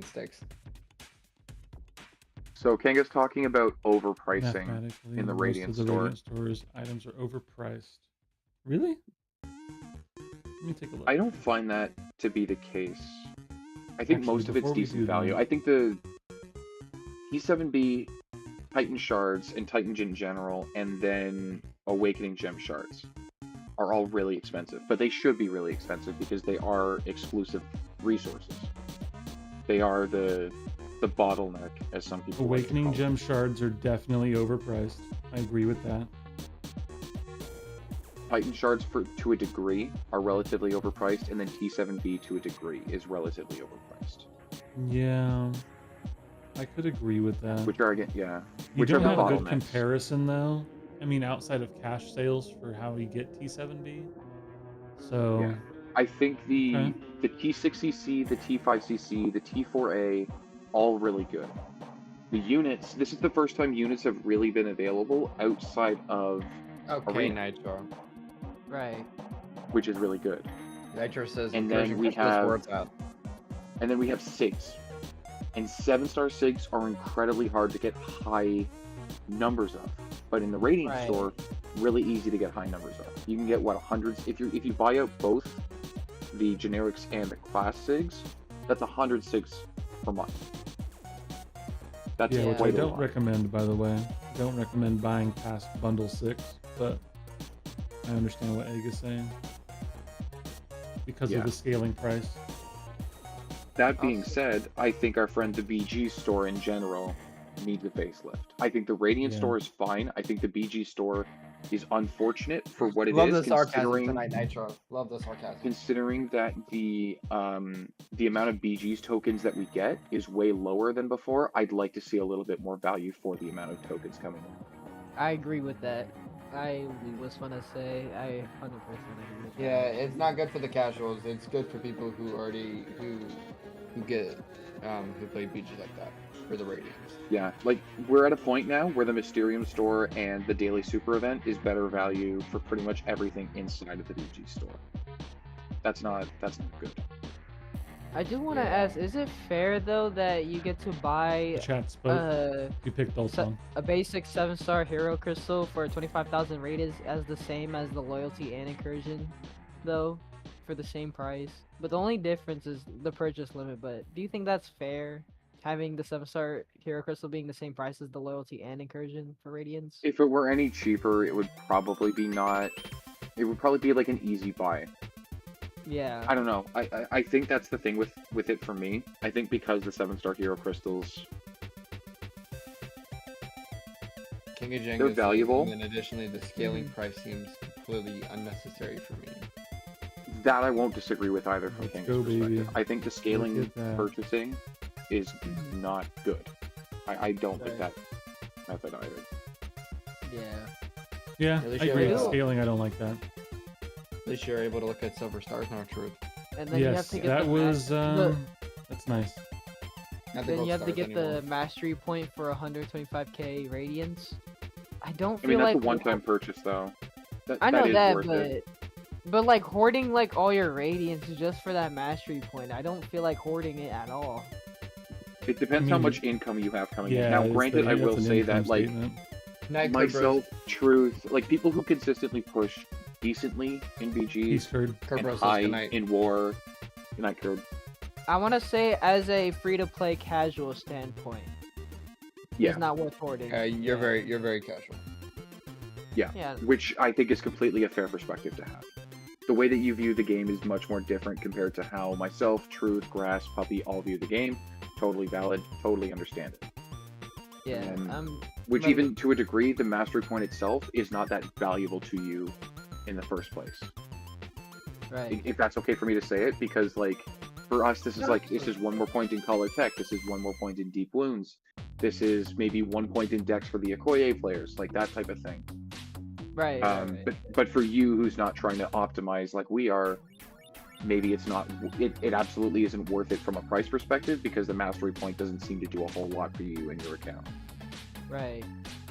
sticks. So Kanga's talking about overpricing mathematically, in the most Radiant of the store. Radiant stores items are overpriced. Really? Let me take a look. I don't find that to be the case. I think Actually, most of it's before we decent do value. that- I think the E7B, Titan Shards, and Titan in general, and then Awakening Gem Shards are all really expensive. But they should be really expensive because they are exclusive resources. They are the the bottleneck, as some people like to Awakening call it. gem shards are definitely overpriced. I agree with that. Titan shards to a degree are relatively overpriced, and then T7B to a degree is relatively overpriced. Yeah, I could agree with that. Which are again, yeah. You Which don't are the have a good bottlenecks. comparison though. I mean, outside of cash sales for how you get T7B. So Yeah. I think the Okay. T6CC, the T5CC, the T4A, all really good. The units, this is the first time units have really been available outside of Okay, Arena, Nitro. Right. which is really good. Nitro says And then encouraging we Christmas have- words out. And then we have SIGs. And 7-star SIGs are incredibly hard to get high numbers of. But in the Radiant Right. store, really easy to get high numbers of. You can get what, hundreds, if you buy out both the generics and the class SIGs, that's 100 SIGs per month. That's yeah, which I quite a don't lot. recommend, by the way. Don't recommend buying past bundle 6, but I understand what Egg is saying because Yeah. of the scaling price. That being said, I think our friend the BG store in general needs a facelift. I think the Radiant Yeah. store is fine. I think the BG store is unfortunate for what it Love is, the sarcasm considering tonight, Nitro. Love the sarcasm. considering that the amount of BG's tokens that we get is way lower than before. I'd like to see a little bit more value for the amount of tokens coming in. I agree with that. I was gonna say I 100% agree with that. Yeah, it's not good for the casuals. It's good for people who already who get who play BG like that for the Radiants. Yeah, like we're at a point now where the Mysterium store and the Daily Super event is better value for pretty much everything inside of the BG store. That's not good. I do want to ask, is it fair though that you get to buy The chat spoke. You picked Dolphon. a basic 7-star hero crystal for 25,000 rated as the same as the loyalty and incursion, though, for the same price? But the only difference is the purchase limit. But do you think that's fair, having the 7-star hero crystal being the same price as the loyalty and incursion for Radiance? If it were any cheaper, it would probably be not. It would probably be like an easy buy. Yeah. I don't know. I think that's the thing with it for me. I think because the 7-star hero crystals, King of Jenga they're says, valuable. And then additionally, the scaling price seems completely unnecessary for me. That I won't disagree with either from Let's King's go, perspective. baby. I think the scaling Look at that. purchasing is not good. I don't like Right. that method either. Yeah. Yeah, At least I you agree have with a- scaling. I don't like that. At least you're able to look at silver stars now, Truth. And then you have Yes, to get that the was look, that's nice. Not the then gold you have to stars get anymore. the mastery point for 125k radiance. I don't I feel mean, that's like a one-time purchase, though. I know is that, worth it. but like hoarding like all your radiance just for that mastery point, I don't feel like hoarding it at all. It depends I how mean, much income you have coming Yeah. in. Now, it's granted, the- I that's will an say income that, like, statement. Night Club myself, Truth, like people who consistently push decently in He's BGs heard. and Kerberos says high good night. in War, good night, Curb. I want to say as a free-to-play casual standpoint, Yeah, it's not worth hoarding. You're very casual. Yeah. which I think is completely a fair perspective to have. The way that you view the game is much more different compared to how myself, Truth, Grass, Puppy all view the game. Totally valid, totally understand it. Yeah. And which like- even to a degree, the mastery point itself is not that valuable to you in the first place. Right. If that's okay for me to say it, because like for us, this is like this is one more point in Color Tech, this is one more point in Deep Wounds, this is maybe 1 point in Dex for the Okoye players, like that type of thing. Right. right. But for you who's not trying to optimize like we are, maybe it's not. It absolutely isn't worth it from a price perspective because the mastery point doesn't seem to do a whole lot for you in your account. Right.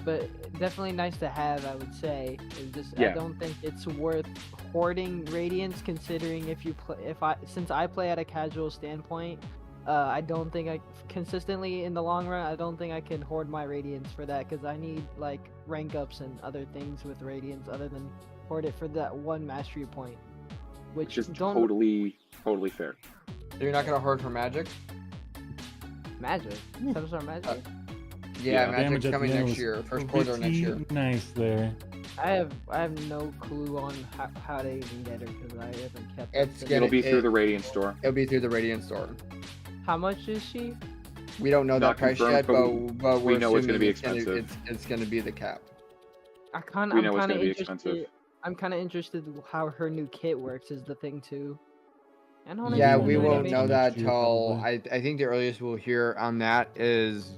But definitely nice to have, I would say. It's just Yeah. I don't think it's worth hoarding radiance considering if you play since I play at a casual standpoint, I don't think I consistently in the long run I don't think I can hoard my radiance for that because I need like rank ups and other things with radiance other than hoard it for that one mastery point. Which is don't totally fair. So you're not gonna hoard for magic? magic. 7-star magic. Yeah, Damage magic's at the coming end next was year, first quarter of next year. pretty Nice there. I have no clue on how to even get her because I haven't kept. It's up to gonna- It'll be through it- the Radiant store. It'll be through the Radiant store. How much is she? We don't know Not that price confirmed, yet, but we we're know it's gonna be assuming expensive. It's gonna be the cap. We I'm know kind it's of gonna be interested. expensive. I'm kind of interested how her new kit works is the thing too. And how Yeah, many we people won't maybe? know that next year, till probably. I think the earliest we'll hear on that is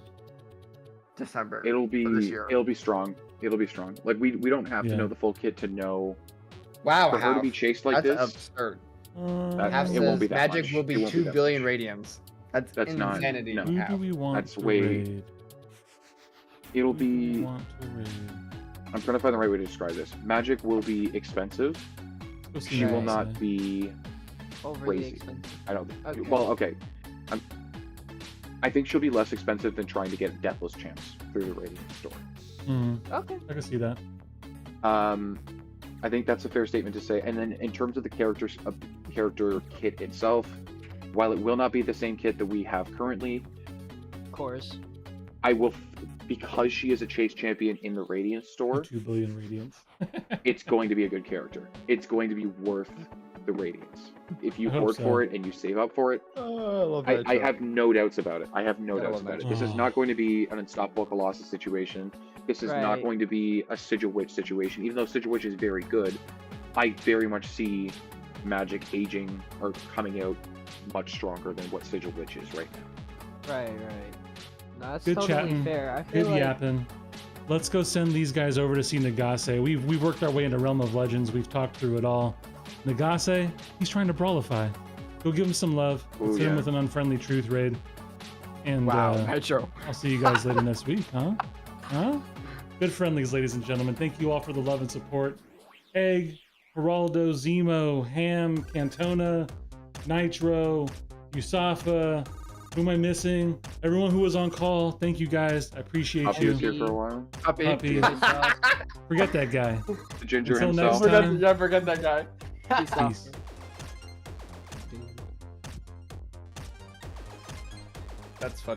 December. It'll for this be year. it'll be strong. It'll be strong. Like we don't have to Yeah. know the full kit to know Wow, for her to Half, be chased like that's this. absurd. That, Half it won't says be that Magic much. will It be won't 2 that billion much. radiums. That's not- insanity. no. Who Half. do we want That's to way- raid? It'll Who do we be. want to raid? I'm trying to find the right way to describe this. Magic will be expensive. Let's go see She will what they not say. be Overly crazy. expensive. I don't. Okay. Well, okay. I think she'll be less expensive than trying to get Deathless Champs through the Radiant store. Okay. I can see that. I think that's a fair statement to say. And then in terms of the character kit itself, while it will not be the same kit that we have currently, Of course. I will, because she is a chase champion in the Radiant store, 2 billion radiance. it's going to be a good character. It's going to be worth the Radiance. If you I hope hoard so. for it and you save up for it, I love I have no doubts about it. I have no Gotta doubts love about it. that This is shit. not going to be an Unstoppable Colossus situation. This is not Right. going to be a Sigil Witch situation. Even though Sigil Witch is very good, I very much see Magic aging or coming out much stronger than what Sigil Witch is right now. Right. No, that's Good totally chatting. fair. I feel Good like yapping. Let's go send these guys over to see Nagase. We've worked our way into Realm of Legends. We've talked through it all. Nagase, he's trying to brawlify. Go give him some love. Let's Ooh, hit him yeah. with an unfriendly truth raid. And Wow, Metro. I'll see you guys later next week, huh? Huh? Good friendlies, ladies and gentlemen. Thank you all for the love and support. Egg, Geraldo, Zemo, Ham, Cantona, Nitro, Yusafa. Who am I missing? Everyone who was on call, thank you guys. I appreciate Puppy you. was here for a while. Puppy. Forget that guy. The Ginger Until next himself. time. Forget that guy. Peace. That's funny.